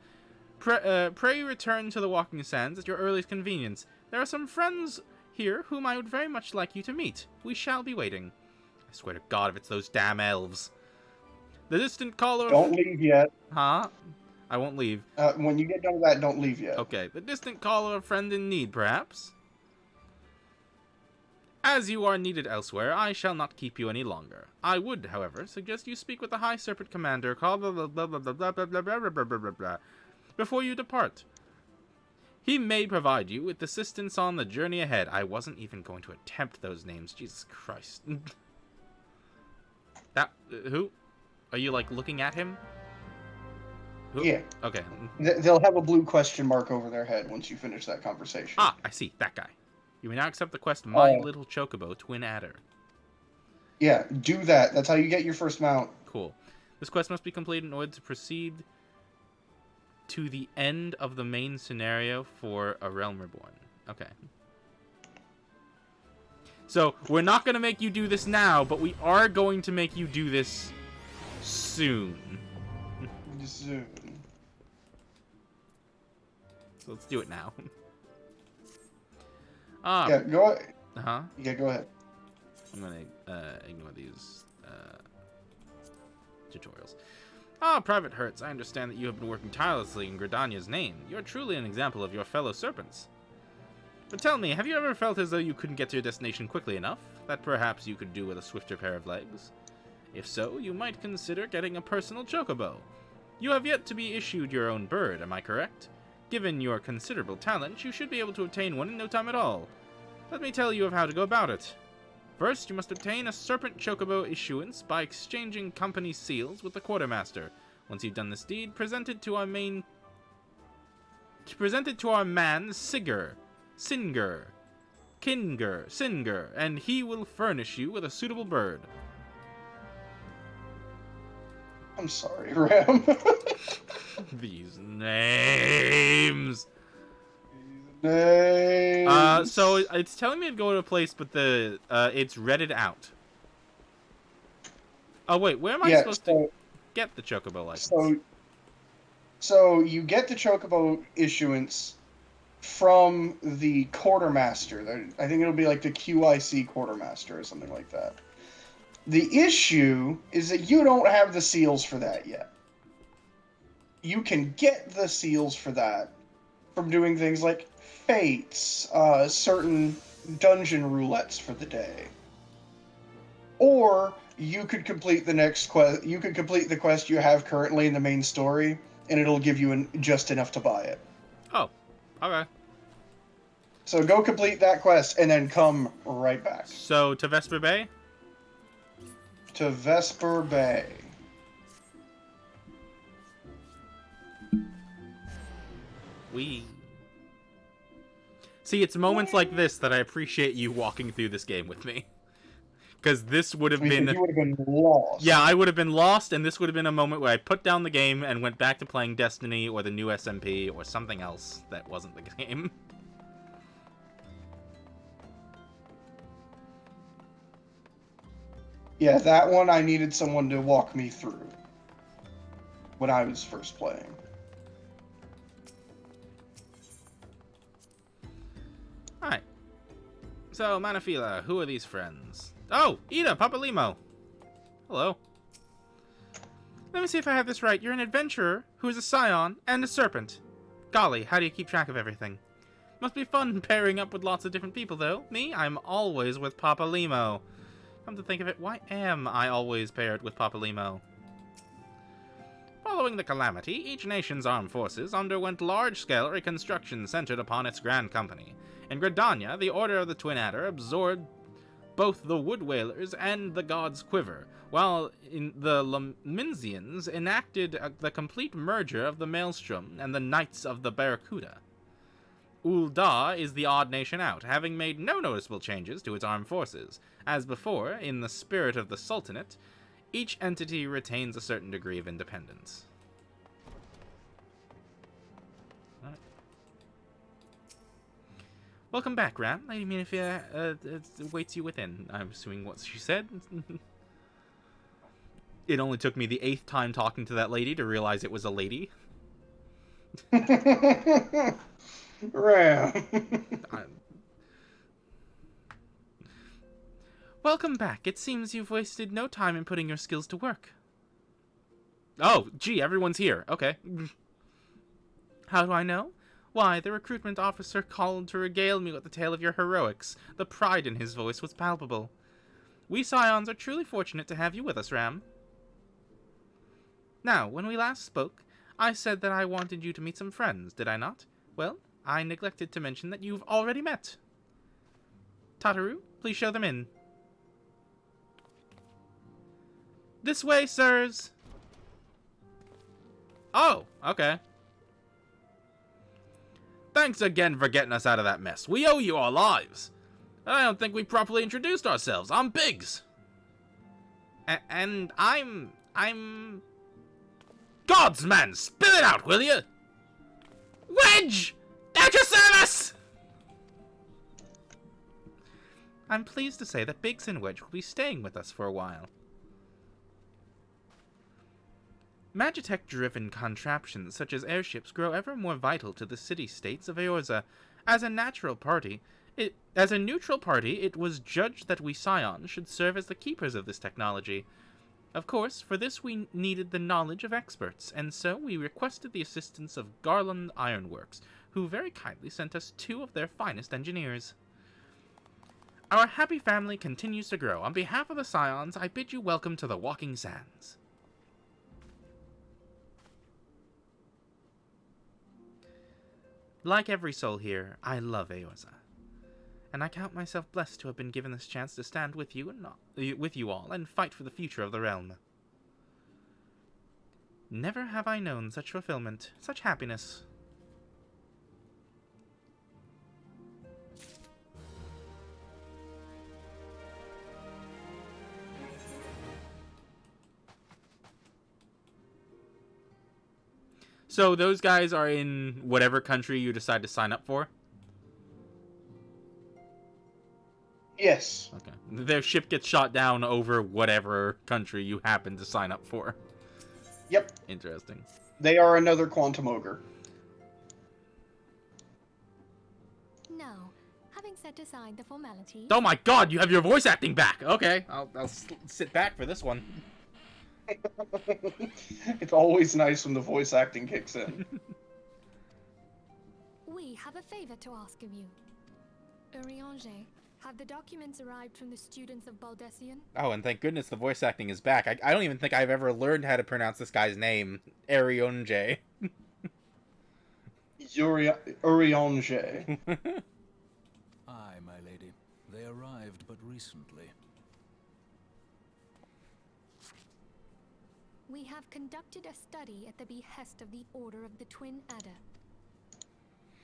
Pray return to the Walking Sands at your earliest convenience. There are some friends here whom I would very much like you to meet. We shall be waiting. I swear to God if it's those damn elves. The distant caller... Don't leave yet. Huh? I won't leave. When you get done with that, don't leave yet. Okay. The distant call of a friend in need, perhaps? As you are needed elsewhere, I shall not keep you any longer. I would, however, suggest you speak with the High Serpent Commander before you depart. He may provide you with assistance on the journey ahead. I wasn't even going to attempt those names. Jesus Christ. That... who? Are you, like, looking at him? Who? Yeah. Okay. They'll have a blue question mark over their head once you finish that conversation. Ah, I see. That guy. You may now accept the quest My Little Chocobo Twin Adder. Yeah, do that. That's how you get your first mount. Cool. This quest must be completed in order to proceed to the end of the main scenario for A Realm Reborn. Okay. So, we're not going to make you do this now, but we are going to make you do this soon. Soon. So let's do it now. Yeah, go ahead. Uh-huh. Yeah, go ahead. I'm going to ignore these tutorials. Ah, Private Hertz, I understand that you have been working tirelessly in Gridania's name. You're truly an example of your fellow serpents. But tell me, have you ever felt as though you couldn't get to your destination quickly enough? That perhaps you could do with a swifter pair of legs? If so, you might consider getting a personal chocobo. You have yet to be issued your own bird, am I correct? Given your considerable talent, you should be able to obtain one in no time at all. Let me tell you of how to go about it. First, you must obtain a Serpent Chocobo issuance by exchanging company seals with the Quartermaster. Once you've done this deed, present it to our man Singer, Singer, and he will furnish you with a suitable bird. I'm sorry, Ram. These names. So it's telling me to go to a place, but it's redded out. Oh wait, where am I supposed to get the Chocobo license? So you get the Chocobo issuance from the Quartermaster. I think it'll be like the QIC Quartermaster or something like that. The issue is that you don't have the seals for that yet. You can get the seals for that from doing things like fates, certain dungeon roulettes for the day. Or you could complete the next quest. You could complete the quest you have currently in the main story, and it'll give you just enough to buy it. Oh, okay. So go complete that quest and then come right back. So to Vesper Bay? To Vesper Bay. See, it's moments like this that I appreciate you walking through this game with me. Because this would have been... You would have been lost. Yeah, I would have been lost, and this would have been a moment where I put down the game and went back to playing Destiny or the new SMP or something else that wasn't the game. Yeah, that one I needed someone to walk me through when I was first playing. Alright. So, Manafila, who are these friends? Oh, Ida, Papa Limo. Hello. Let me see if I have this right. You're an adventurer who is a scion and a serpent. Golly, how do you keep track of everything? Must be fun pairing up with lots of different people, though. Me, I'm always with Papa Limo. Come to think of it, why am I always paired with Papa Limo? Following the calamity, each nation's armed forces underwent large-scale reconstruction centered upon its grand company. In Gridania, the Order of the Twin Adder absorbed both the Wood Whalers and the God's Quiver, while the Laminsians enacted the complete merger of the Maelstrom and the Knights of the Barracuda. Ul'dah is the odd nation out, having made no noticeable changes to its armed forces. As before, in the spirit of the Sultanate, each entity retains a certain degree of independence. Right. Welcome back, Ram. Lady Minifia waits you within. I'm assuming what she said. It only took me the 8th time talking to that lady to realize it was a lady. Ram. Welcome back. It seems you've wasted no time in putting your skills to work. Oh, gee, everyone's here. Okay. How do I know? Why, the recruitment officer called to regale me with the tale of your heroics. The pride in his voice was palpable. We Scions are truly fortunate to have you with us, Ram. Now, when we last spoke, I said that I wanted you to meet some friends, did I not? Well, I neglected to mention that you've already met. Tataru, please show them in. This way, sirs! Oh, okay. Thanks again for getting us out of that mess. We owe you our lives. I don't think we properly introduced ourselves. I'm Biggs. And I'm... Gods, man! Spill it out, will you? Wedge! At your service! I'm pleased to say that Biggs and Wedge will be staying with us for a while. Magitech-driven contraptions such as airships grow ever more vital to the city-states of Eorza. As a neutral party, it was judged that we Scions should serve as the keepers of this technology. Of course, for this we needed the knowledge of experts, and so we requested the assistance of Garland Ironworks, who very kindly sent us 2 of their finest engineers. Our happy family continues to grow. On behalf of the Scions, I bid you welcome to the Walking Sands. Like every soul here, I love Eorza, and I count myself blessed to have been given this chance to stand with you all and fight for the future of the realm. Never have I known such fulfillment, such happiness. So those guys are in whatever country you decide to sign up for? Yes. Okay. Their ship gets shot down over whatever country you happen to sign up for. Yep. Interesting. They are another quantum ogre. Now, having set aside the formalities... Oh my god, you have your voice acting back! Okay, I'll sit back for this one. It's always nice when the voice acting kicks in. We have a favor to ask of you. Urianger, have the documents arrived from the students of Baldessian? Oh, and thank goodness the voice acting is back. I don't even think I've ever learned how to pronounce this guy's name. Arionje. Urianger. Aye, my lady. They arrived but recently. We have conducted a study at the behest of the Order of the Twin Adder.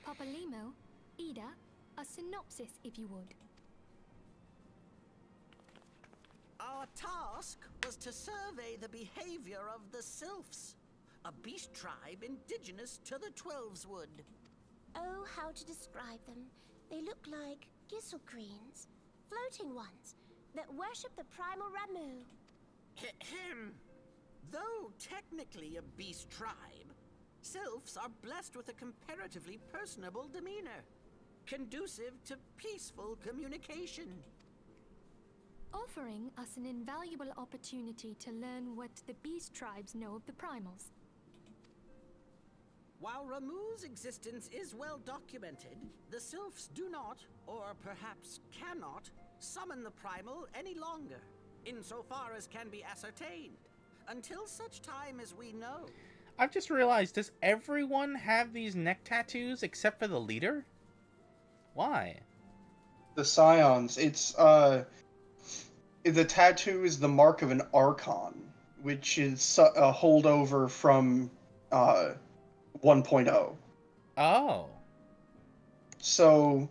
Papalimo, Ida, a synopsis if you would. Our task was to survey the behavior of the Sylphs, a beast tribe indigenous to the Twelveswood. Oh, how to describe them. They look like gisselcreens, floating ones, that worship the primal Ramu. Ahem. Though technically a beast tribe, Sylphs are blessed with a comparatively personable demeanor, conducive to peaceful communication. Offering us an invaluable opportunity to learn what the beast tribes know of the primals. While Ramu's existence is well documented, the Sylphs do not, or perhaps cannot, summon the primal any longer, insofar as can be ascertained. Until such time as we know. I've just realized, does everyone have these neck tattoos except for the leader? Why? The Scions. It's, the tattoo is the mark of an Archon, which is a holdover from, 1.0. Oh. So,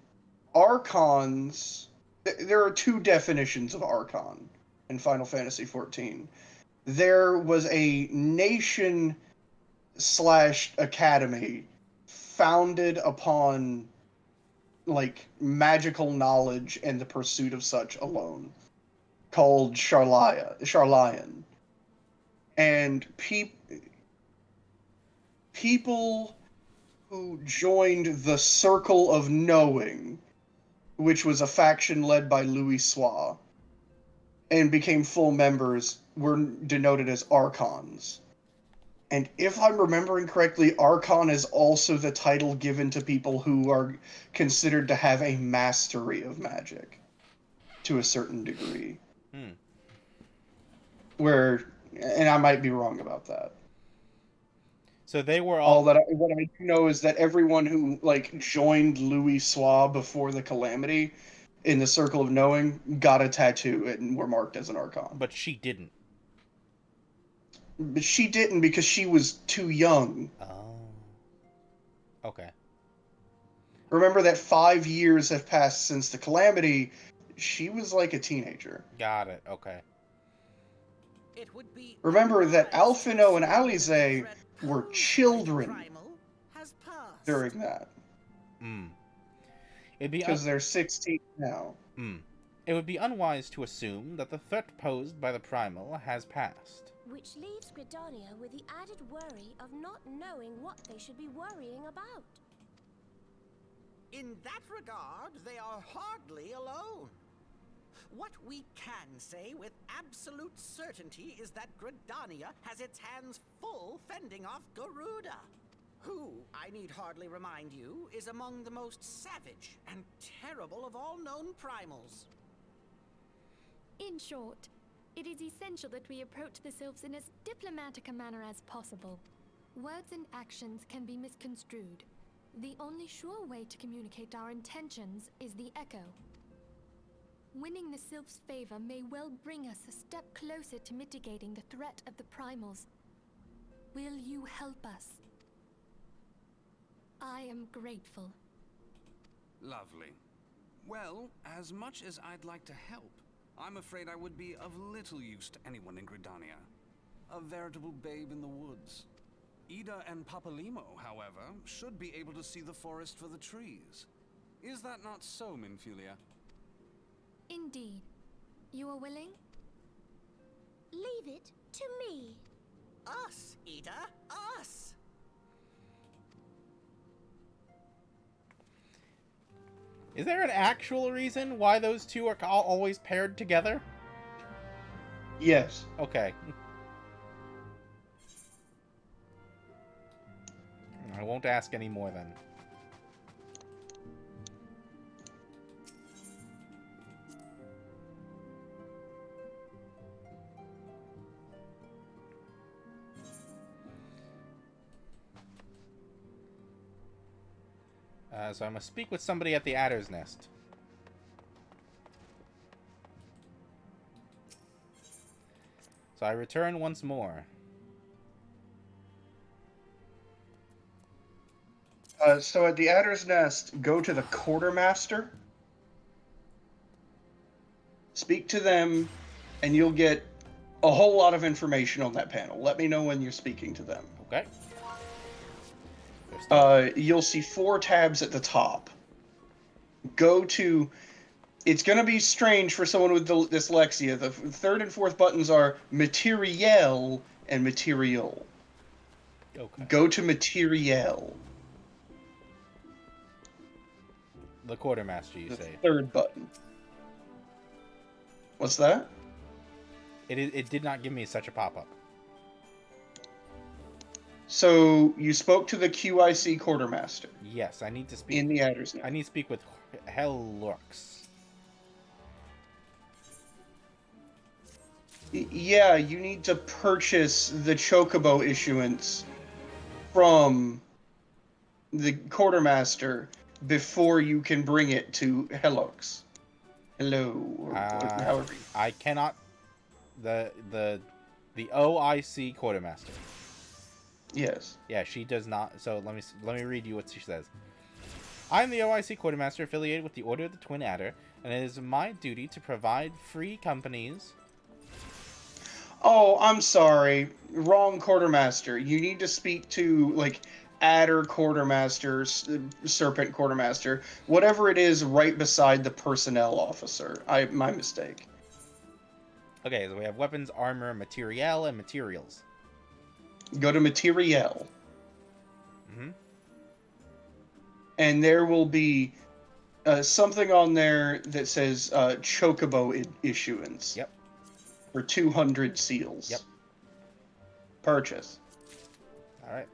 Archons... There are 2 definitions of Archon in Final Fantasy XIV. There was a nation/academy founded upon, like, magical knowledge and the pursuit of such alone, called Sharlayan. And people who joined the Circle of Knowing, which was a faction led by Louis Sois, and became full members, were denoted as Archons. And if I'm remembering correctly, Archon is also the title given to people who are considered to have a mastery of magic, to a certain degree. And I might be wrong about that. So they were all... What I do know is that everyone who like joined Louis Soir before the Calamity in the Circle of Knowing got a tattoo and were marked as an Archon. But she didn't. But she didn't because she was too young. Oh. Okay. Remember that 5 years have passed since the Calamity. She was like a teenager. Got it. Okay. It would be Remember that unwise to Alphino and assume that the Alize threat were posed by the children primal has passed. during that. It'd be Because they're 16 now. It would be unwise to assume that the threat posed by the Primal has passed. Which leaves Gridania with the added worry of not knowing what they should be worrying about. In that regard, they are hardly alone. What we can say with absolute certainty is that Gridania has its hands full fending off Garuda, who, I need hardly remind you, is among the most savage and terrible of all known primals. In short, it is essential that we approach the sylphs in as diplomatic a manner as possible. Words and actions can be misconstrued. The only sure way to communicate our intentions is the echo. Winning the sylphs' favor may well bring us a step closer to mitigating the threat of the primals. Will you help us? I am grateful. Lovely. Well, as much as I'd like to help, I'm afraid I would be of little use to anyone in Gridania. A veritable babe in the woods. Ida and Papalimo, however, should be able to see the forest for the trees. Is that not so, Minfilia? Indeed. You are willing? Leave it to me. Us, Ida, us! Is there an actual reason why those two are always paired together? Yes. Okay. I won't ask any more then. So I must speak with somebody at the Adder's Nest. So I return once more. So at the Adder's Nest, go to the Quartermaster. Speak to them, and you'll get a whole lot of information on that panel. Let me know when you're speaking to them. Okay. You'll see 4 tabs at the top. Go to... It's going to be strange for someone with dyslexia. The 3rd and 4th buttons are Materiel and Material. Okay. Go to Materiel. The Quartermaster, you say? The 3rd button. What's that? It did not give me such a pop-up. So, you spoke to the QIC Quartermaster. Yes, I need to speak... In the Adder's Nest. I need to speak with Hellorx. Yeah, you need to purchase the Chocobo issuance from the Quartermaster before you can bring it to Hellorx. Hello. Or however. I cannot... The OIC Quartermaster. Yes. Yeah, she does not. So let me read you what she says. I am the OIC Quartermaster affiliated with the Order of the Twin Adder, and it is my duty to provide free companies. Oh, I'm sorry. Wrong Quartermaster. You need to speak to, like, Adder Quartermaster, Serpent Quartermaster, whatever it is right beside the Personnel Officer. My mistake. Okay, so we have weapons, armor, materiel, and materials. Go to Materiel. Mm-hmm. And there will be something on there that says Chocobo issuance. Yep. For 200 seals. Yep. Purchase. Alright.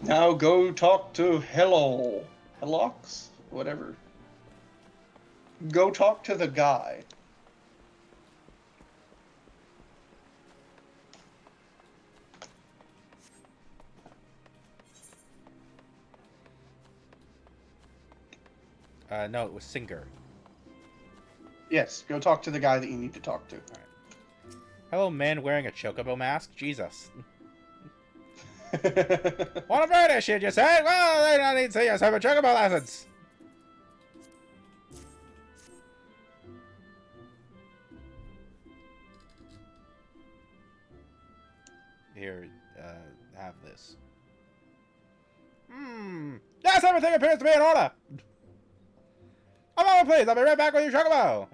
Now go talk to Hellox? Whatever. Go talk to the guy. No, it was Singer. Yes, go talk to the guy that you need to talk to. Alright. Hello, man wearing a chocobo mask? Jesus. What a British shit, you said? Well, they don't need to see us have a chocobo license. Here, have this. Yes, everything appears to be in order. A moment, please. I'll be right back with your chocobo.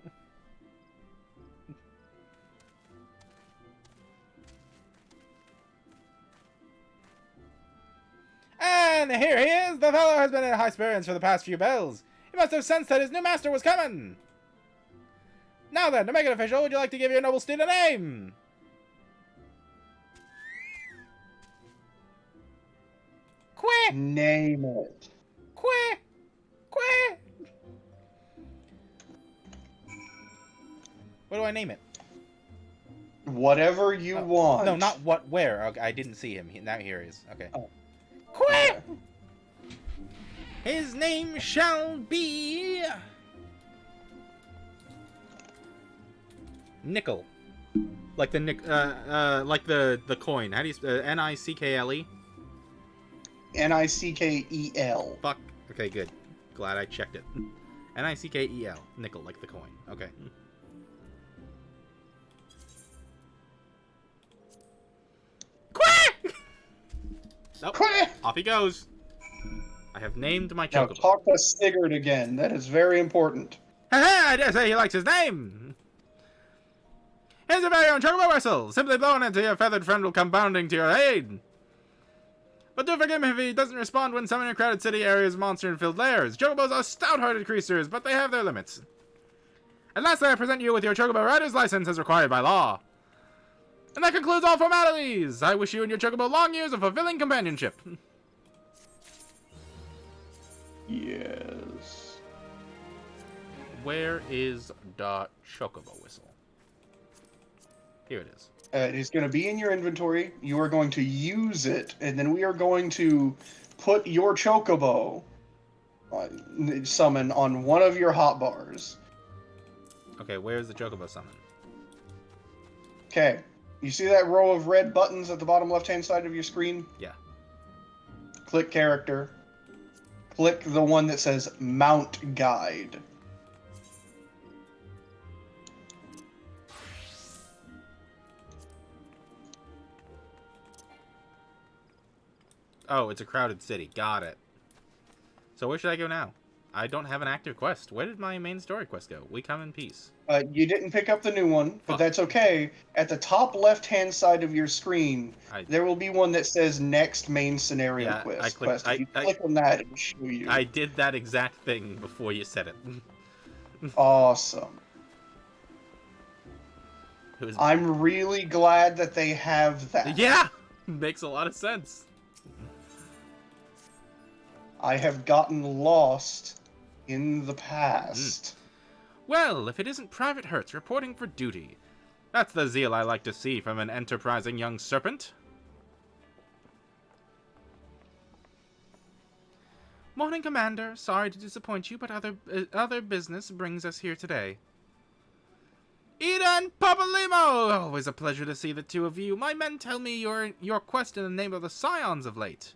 And here he is. The fellow has been in high spirits for the past few bells. He must have sensed that his new master was coming. Now then, to make it official, would you like to give your noble steed a name? Quack! Name it. Quack! Quack! What do I name it? Whatever you want. No, not what, where. Okay, I didn't see him. Now here he is. Okay. Oh. Quack! His name shall be... Nickel. Like the like the coin. How do you Nickle? Nickel. Fuck. Okay, good. Glad I checked it. Nickel. Nickel, like the coin. Okay. Quack! Nope. Quack! Off he goes. I have named my Now chocobo. talk to Sigurd again. That is very important. Haha, I dare say he likes his name. Here's your very own chocobo whistle. Simply blow it into your feathered friend will come bounding to your aid. But do forgive him if he doesn't respond when summoning crowded city areas, monster-filled lairs. Chocobos are stout-hearted creatures, but they have their limits. And lastly, I present you with your chocobo rider's license as required by law. And that concludes all formalities. I wish you and your chocobo long years of fulfilling companionship. Yes. Where is the chocobo whistle? Here it is. It is going to be in your inventory. You are going to use it, and then we are going to put your chocobo summon on one of your hotbars. Okay, where's the chocobo summon? Okay. You see that row of red buttons at the bottom left-hand side of your screen? Yeah. Click character. Click the one that says Mount Guide. Oh, it's a crowded city. Got it. So where should I go now? I don't have an active quest. Where did my main story quest go? We come in peace. You didn't pick up the new one, but Fuck. that's okay. At the top left-hand side of your screen, there will be one that says Next Main Scenario Yeah, Quest. I clicked- If you click on that, it'll show you. I did that exact thing before you said it. Awesome. It was... I'm really glad that they have that. Yeah! Makes a lot of sense. I have gotten lost in the past. Well, if it isn't Private Hertz reporting for duty. That's the zeal I like to see from an enterprising young serpent. Morning, Commander. Sorry to disappoint you, but other business brings us here today. Ida and Papalimo! Always a pleasure to see the two of you. My men tell me your quest in the name of the Scions of late.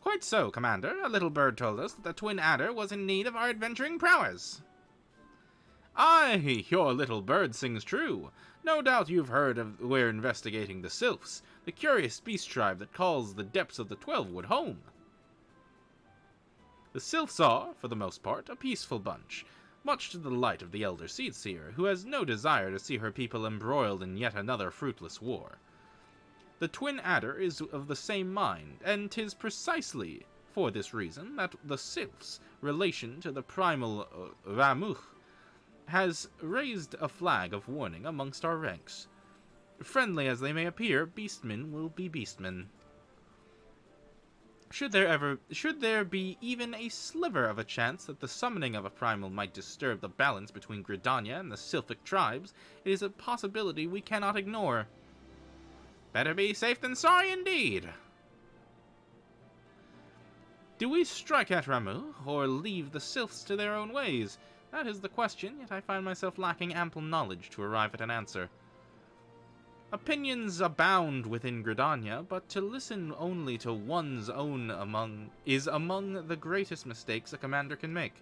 Quite so, Commander. A little bird told us that the Twin Adder was in need of our adventuring prowess. Aye, your little bird sings true. No doubt you've heard of we're investigating the Sylphs, the curious beast tribe that calls the depths of the Twelvewood home. The Sylphs are, for the most part, a peaceful bunch, much to the delight of the Elder Seedseer, who has no desire to see her people embroiled in yet another fruitless war. The Twin Adder is of the same mind, and 'tis precisely for this reason that the Sylphs' relation to the primal Ramuch has raised a flag of warning amongst our ranks. Friendly as they may appear, beastmen will be beastmen. Should there be even a sliver of a chance that the summoning of a primal might disturb the balance between Gridania and the Sylphic tribes, it is a possibility we cannot ignore. Better be safe than sorry indeed. Do we strike at Ramuh, or leave the Sylphs to their own ways? That is the question, yet I find myself lacking ample knowledge to arrive at an answer. Opinions abound within Gridania, but to listen only to one's own is among the greatest mistakes a commander can make.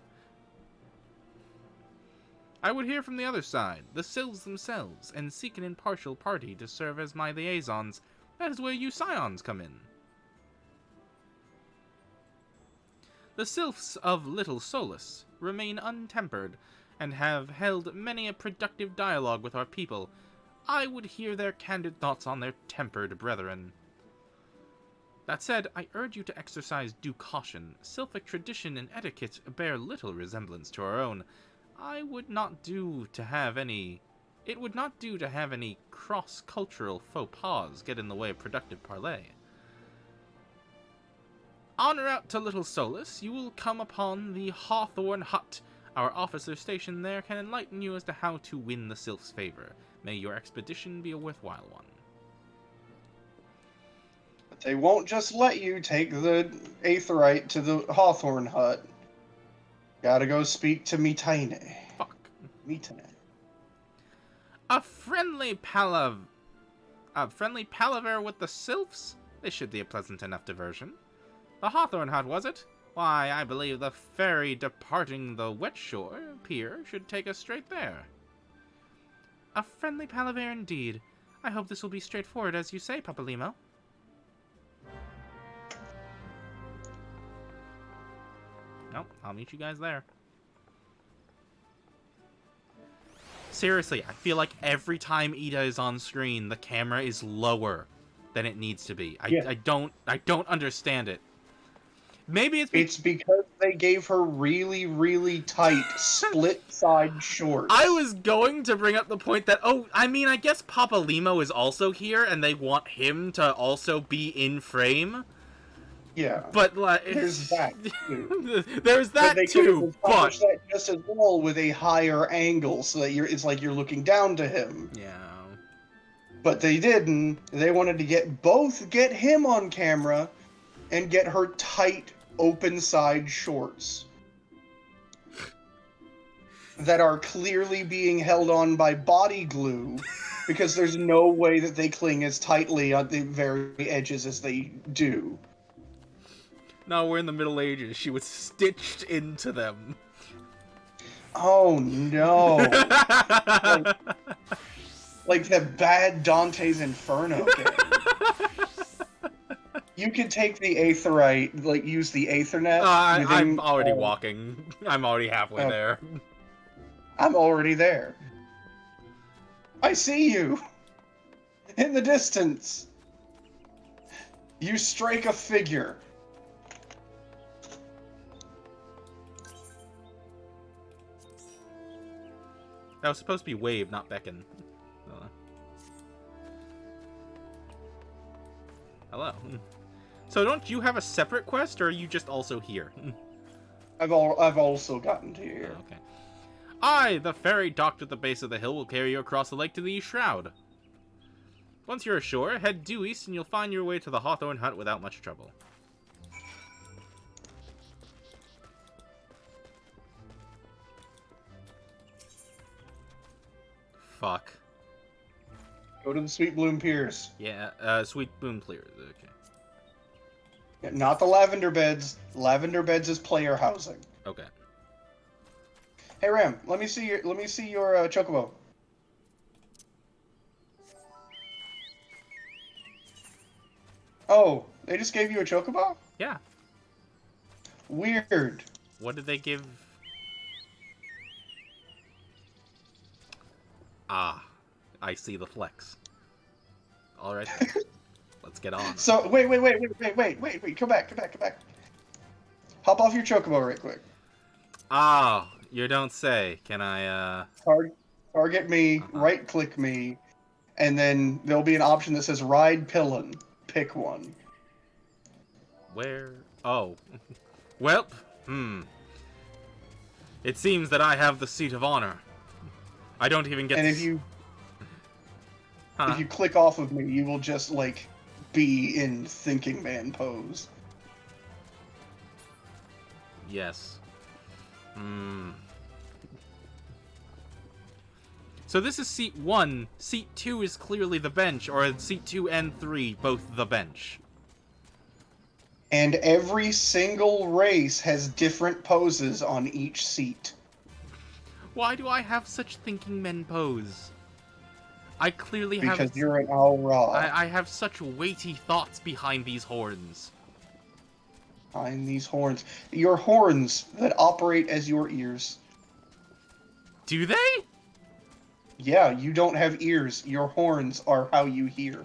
I would hear from the other side, the Sylphs themselves, and seek an impartial party to serve as my liaisons. That is where you Scions come in. The Sylphs of Little Solus remain untempered, and have held many a productive dialogue with our people. I would hear their candid thoughts on their tempered brethren. That said, I urge you to exercise due caution. Sylphic tradition and etiquette bear little resemblance to our own. It would not do to have any cross-cultural faux pas get in the way of productive parley. En route to Little Solus, you will come upon the Hawthorne Hut. Our officer stationed there can enlighten you as to how to win the Sylph's favor. May your expedition be a worthwhile one. But they won't just let you take the Aetheryte to the Hawthorne Hut. Gotta go speak to Mitaine. Fuck. Mitaine. A friendly palaver with the Sylphs? This should be a pleasant enough diversion. The Hawthorne Hut, was it? Why, I believe the ferry departing the Wet Shore pier should take us straight there. A friendly palaver indeed. I hope this will be straightforward as you say, Papalimo. Nope, I'll meet you guys there. Seriously, I feel like every time Ida is on screen, the camera is lower than it needs to be. I don't understand it. Maybe it's because they gave her really, really tight split-side shorts. I was going to bring up the point that, I guess Papalimo is also here, and they want him to also be in frame. Yeah. But, like... There's that, too. There's that, they too, but... that just as well with a higher angle, so that it's like you're looking down to him. Yeah. But they didn't. They wanted to get him on camera, and get her tight, open-side shorts that are clearly being held on by body glue, because there's no way that they cling as tightly on the very edges as they do. No, we're in the Middle Ages. She was stitched into them. Oh, no. like the bad Dante's Inferno game. You can take the Aetheryte, use the Aethernet. I'm already walking. I'm already halfway there. I'm already there. I see you! In the distance! You strike a figure. That was supposed to be wave, not beckon. Hello. So don't you have a separate quest, or are you just also here? I've also gotten to here. Okay. I, the ferry docked at the base of the hill, will carry you across the lake to the Shroud. Once you're ashore, head due east and you'll find your way to the Hawthorne Hut without much trouble. Fuck. Go to the Sweet Bloom Piers. Yeah, Sweet Bloom Piers, okay. Yeah, not the Lavender Beds. Lavender Beds is player housing. Okay. Hey Ram, let me see your chocobo. Oh, they just gave you a chocobo? Yeah. Weird. What did they give? Ah, I see the flex. All right, let's get on. So wait, come back. Hop off your chocobo right quick. Ah, you don't say. Can I, Target me, right-click me, and then there'll be an option that says Ride Pillin. Pick one. Where? Oh. Well, It seems that I have the seat of honor. I don't even get. And if you click off of me, you will just be in thinking man pose. Yes. So this is seat 1. Seat 2 is clearly the bench, or seat 2 and 3, both the bench. And every single race has different poses on each seat. Why do I have such thinking men pose? I clearly have... Because you're an Al-Ra. I have such weighty thoughts behind these horns. Behind these horns. Your horns that operate as your ears. Do they? Yeah, you don't have ears. Your horns are how you hear.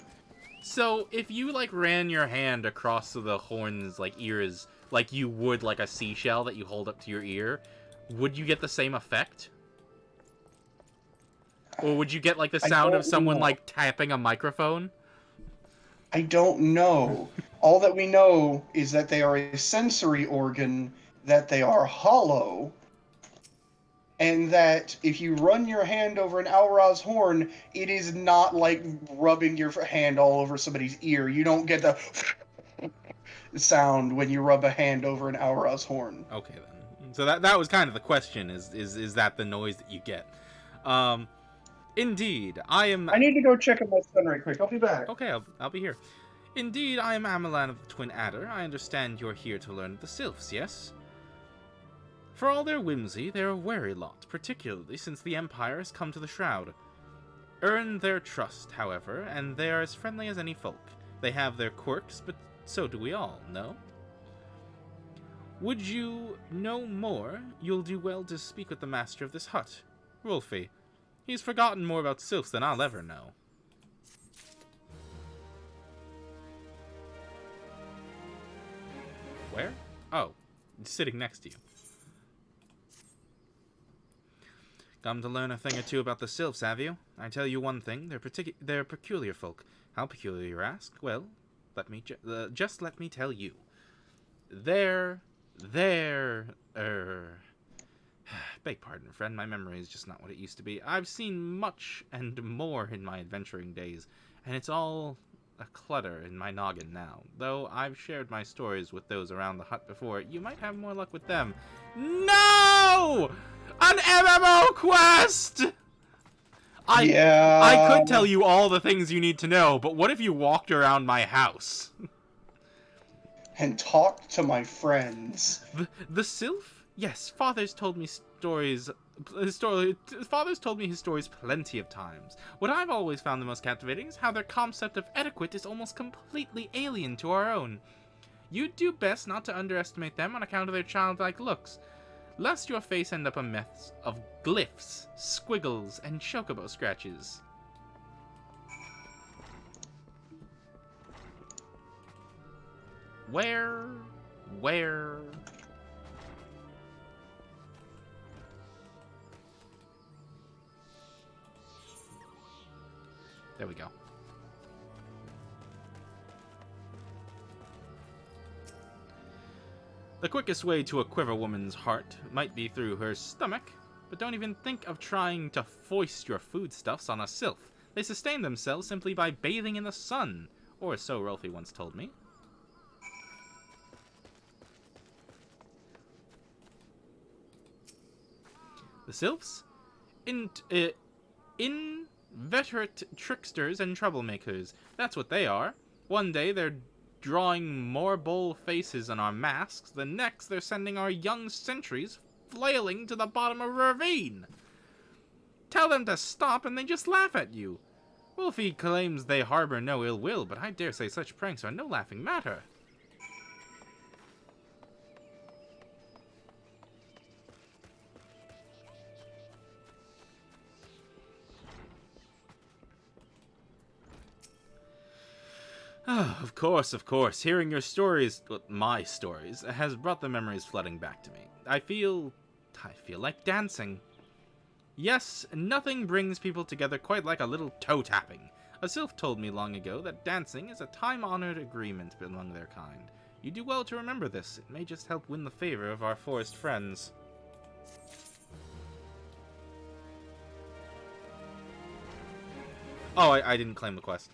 So, if you, like, ran your hand across the horns, like, ears, like you would, like, a seashell that you hold up to your ear, would you get the same effect? Or would you get, like, the sound of someone, like, tapping a microphone? I don't know. All that we know is that they are a sensory organ, that they are hollow, and that if you run your hand over an Al-Ra's horn, it is not like rubbing your hand all over somebody's ear. You don't get the sound when you rub a hand over an Al-Ra's horn. Okay, then. So that was kind of the question, is that the noise that you get? Indeed, I need to go check on my son right quick. I'll be back. Okay, I'll be here. Indeed, I am Amalan of the Twin Adder. I understand you're here to learn the Sylphs, yes? For all their whimsy, they're a wary lot, particularly since the Empire has come to the Shroud. Earn their trust, however, and they are as friendly as any folk. They have their quirks, but so do we all, no? Would you know more? You'll do well to speak with the master of this hut, Rolfie. He's forgotten more about Sylphs than I'll ever know. Where? Oh, it's sitting next to you. Come to learn a thing or two about the Sylphs, have you? I tell you one thing, they're peculiar folk. How peculiar, you ask? Well, just let me tell you. They're... Beg pardon, friend, my memory is just not what it used to be. I've seen much and more in my adventuring days, and it's all a clutter in my noggin now. Though I've shared my stories with those around the hut before, you might have more luck with them. No! An MMO quest! I could tell you all the things you need to know, but what if you walked around my house? And talked to my friends. The Sylph? Yes, Father's told me stories... Father's told me his stories plenty of times. What I've always found the most captivating is how their concept of etiquette is almost completely alien to our own. You'd do best not to underestimate them on account of their childlike looks, lest your face end up a mess of glyphs, squiggles, and chocobo scratches. Where? There we go. The quickest way to a quiver woman's heart might be through her stomach, but don't even think of trying to foist your foodstuffs on a sylph. They sustain themselves simply by bathing in the sun, or so Rolfie once told me. The sylphs? Inveterate tricksters and troublemakers. That's what they are. One day they're drawing more bold faces on our masks, the next they're sending our young sentries flailing to the bottom of a ravine. Tell them to stop and they just laugh at you. Wolfie claims they harbor no ill will, but I dare say such pranks are no laughing matter. Oh, of course. Hearing your stories, well, my stories, has brought the memories flooding back to me. I feel like dancing. Yes, nothing brings people together quite like a little toe-tapping. A sylph told me long ago that dancing is a time-honored agreement among their kind. You do well to remember this. It may just help win the favor of our forest friends. Oh, I didn't claim the quest.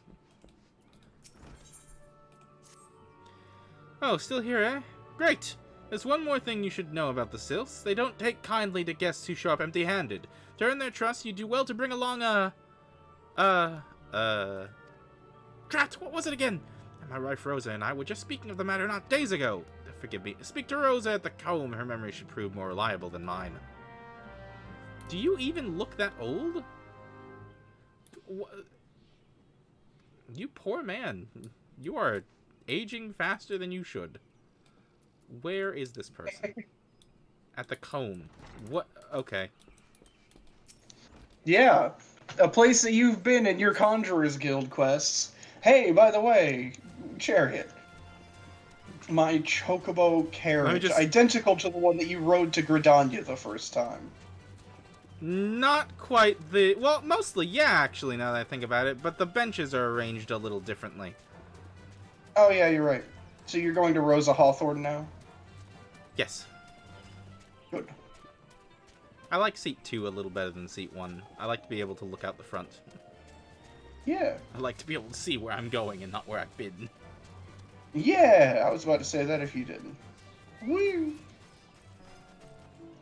Oh, still here, eh? Great! There's one more thing you should know about the Sylphs. They don't take kindly to guests who show up empty-handed. To earn their trust, you do well to bring along Drat, what was it again? And my wife Rosa and I were just speaking of the matter not days ago. Forgive me. Speak to Rosa at the comb. Her memory should prove more reliable than mine. Do you even look that old? You poor man. You are aging faster than you should. Where is this person? At the comb. What? Okay. Yeah, a place that you've been in your Conjurer's Guild quests. Hey, by the way, Chariot. My chocobo carriage, identical to the one that you rode to Gridania the first time. Not quite the... Well, mostly, yeah, actually, now that I think about it. But the benches are arranged a little differently. Oh, yeah, you're right. So you're going to Rosa Hawthorne now? Yes. Good. I like seat 2 a little better than seat 1. I like to be able to look out the front. Yeah. I like to be able to see where I'm going and not where I've been. Yeah, I was about to say that if you didn't. Woo!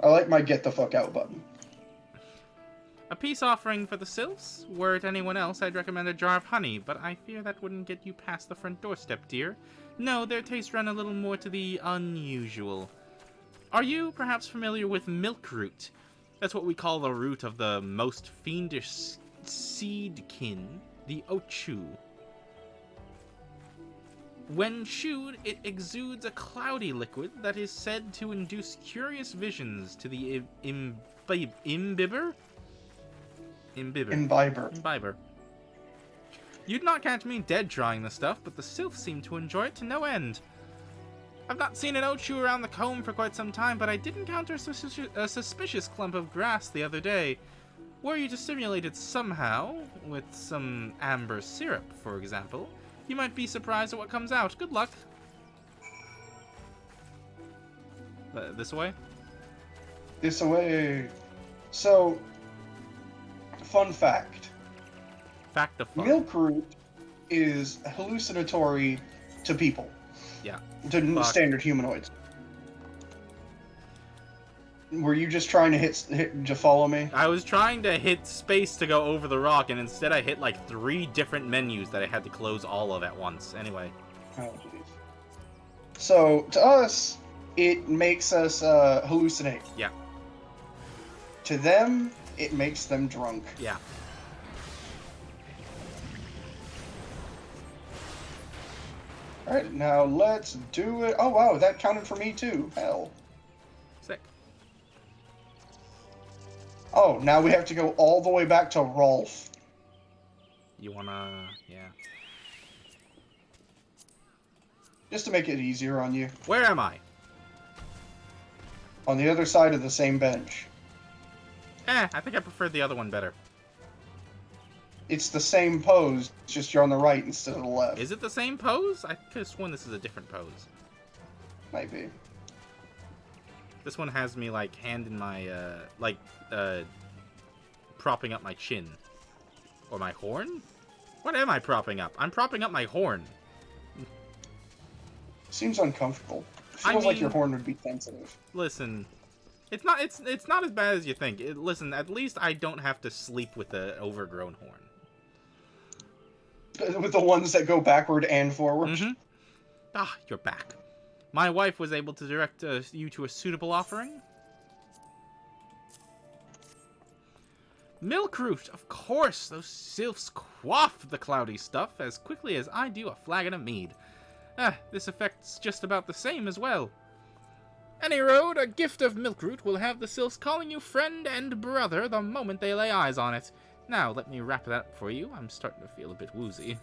I like my get the fuck out button. A peace offering for the Sylphs? Were it anyone else, I'd recommend a jar of honey, but I fear that wouldn't get you past the front doorstep, dear. No, their tastes run a little more to the unusual. Are you perhaps familiar with milk root? That's what we call the root of the most fiendish seedkin, the Ochu. When chewed, it exudes a cloudy liquid that is said to induce curious visions to the imbiber. You'd not catch me dead trying the stuff, but the Sylphs seem to enjoy it to no end. I've not seen an Ochu around the comb for quite some time, but I did encounter a suspicious clump of grass the other day. Were you to stimulate it somehow, with some amber syrup, for example, you might be surprised at what comes out. Good luck. This way? This way. So, fun fact. Fact of fun. Milk root is hallucinatory to people. Yeah. To standard humanoids. Were you just trying to hit to follow me? I was trying to hit space to go over the rock, and instead I hit like 3 different menus that I had to close all of at once. Anyway. Oh, jeez. So, to us, it makes us hallucinate. Yeah. To them, it makes them drunk. Yeah. Alright, now let's do it. Oh, wow, that counted for me too. Hell. Sick. Oh, now we have to go all the way back to Rolf. You wanna... yeah. Just to make it easier on you. Where am I? On the other side of the same bench. I think I prefer the other one better. It's the same pose, it's just you're on the right instead of the left. Is it the same pose? I could have sworn this is a different pose. Might be. This one has me, like, hand in my, propping up my chin. Or my horn? What am I propping up? I'm propping up my horn. Seems uncomfortable. Feels like your horn would be sensitive. Listen, it's not as bad as you think. Listen, at least I don't have to sleep with an overgrown horn. With the ones that go backward and forward? Mm-hmm. Ah, you're back. My wife was able to direct you to a suitable offering. Milk root, of course. Those sylphs quaff the cloudy stuff as quickly as I do a flagon of mead. This effect's just about the same as well. Any road, a gift of milk root will have the sylphs calling you friend and brother the moment they lay eyes on it. Now, let me wrap that up for you. I'm starting to feel a bit woozy.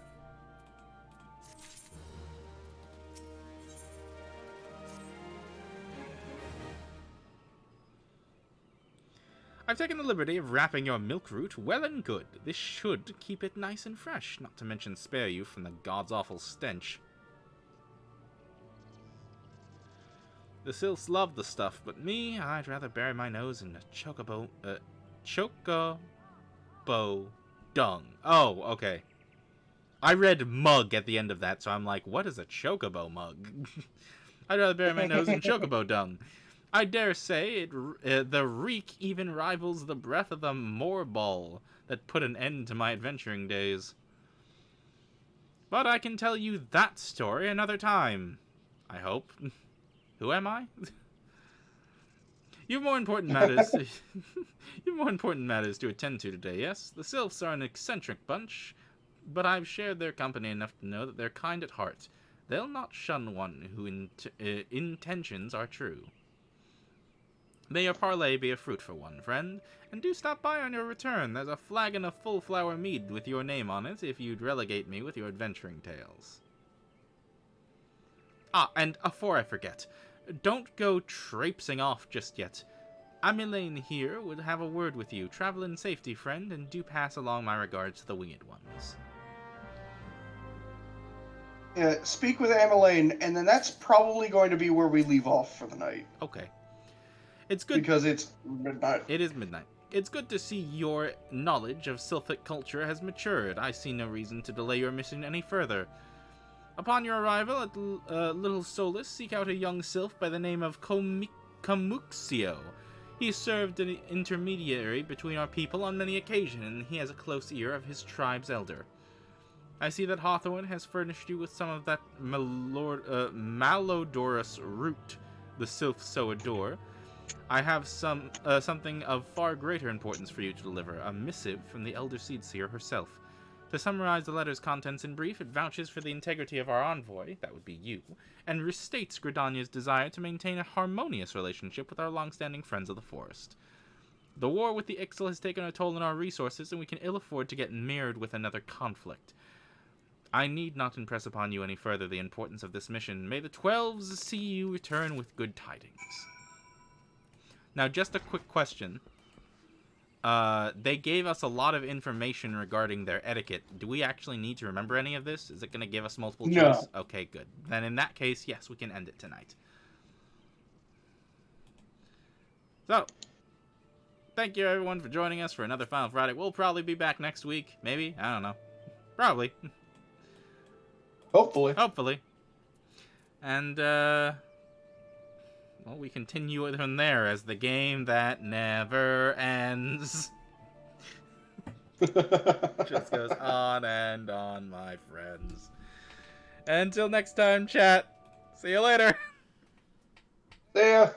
I've taken the liberty of wrapping your milk root well and good. This should keep it nice and fresh, not to mention spare you from the god's awful stench. The sylphs love the stuff, but me, I'd rather bury my nose in a chocobo dung. Oh, okay. I read mug at the end of that, so I'm like, what is a chocobo mug? I'd rather bury my nose in chocobo dung. I dare say the reek even rivals the breath of the moorball that put an end to my adventuring days. But I can tell you that story another time. I hope. Who am I? You've more important matters. You've more important matters to attend to today. Yes, the Sylphs are an eccentric bunch, but I've shared their company enough to know that they're kind at heart. They'll not shun one whose intentions are true. May your parley be a fruitful one, friend, and do stop by on your return. There's a flagon of full flower mead with your name on it if you'd relegate me with your adventuring tales. Ah, and afore I forget, don't go traipsing off just yet. Amylane here would have a word with you. Travel in safety, friend, and do pass along my regards to the winged ones. Speak with Amylane, and then that's probably going to be where we leave off for the night. Okay. It's good because it's midnight. It is midnight. It's good to see your knowledge of Sylphic culture has matured. I see no reason to delay your mission any further. Upon your arrival at Little Solus, seek out a young sylph by the name of Camuxio. He served an intermediary between our people on many occasions, and he has a close ear of his tribe's elder. I see that Hawthorne has furnished you with some of that malodorous root the sylphs so adore. I have something of far greater importance for you to deliver, a missive from the Elder Seedseer herself. To summarize the letter's contents in brief, it vouches for the integrity of our envoy, that would be you, and restates Gridania's desire to maintain a harmonious relationship with our long-standing friends of the forest. The war with the Ixal has taken a toll on our resources, and we can ill afford to get mirrored with another conflict. I need not impress upon you any further the importance of this mission. May the 12s see you return with good tidings. Now, just a quick question. They gave us a lot of information regarding their etiquette. Do we actually need to remember any of this? Is it going to give us multiple choice? No. Okay, good. Then in that case, yes, we can end it tonight. So, thank you everyone for joining us for another Final Friday. We'll probably be back next week. Maybe? I don't know. Probably. Hopefully. Hopefully. And, well, we continue it from there as the game that never ends. Just goes on and on, my friends. Until next time, chat. See you later. See ya.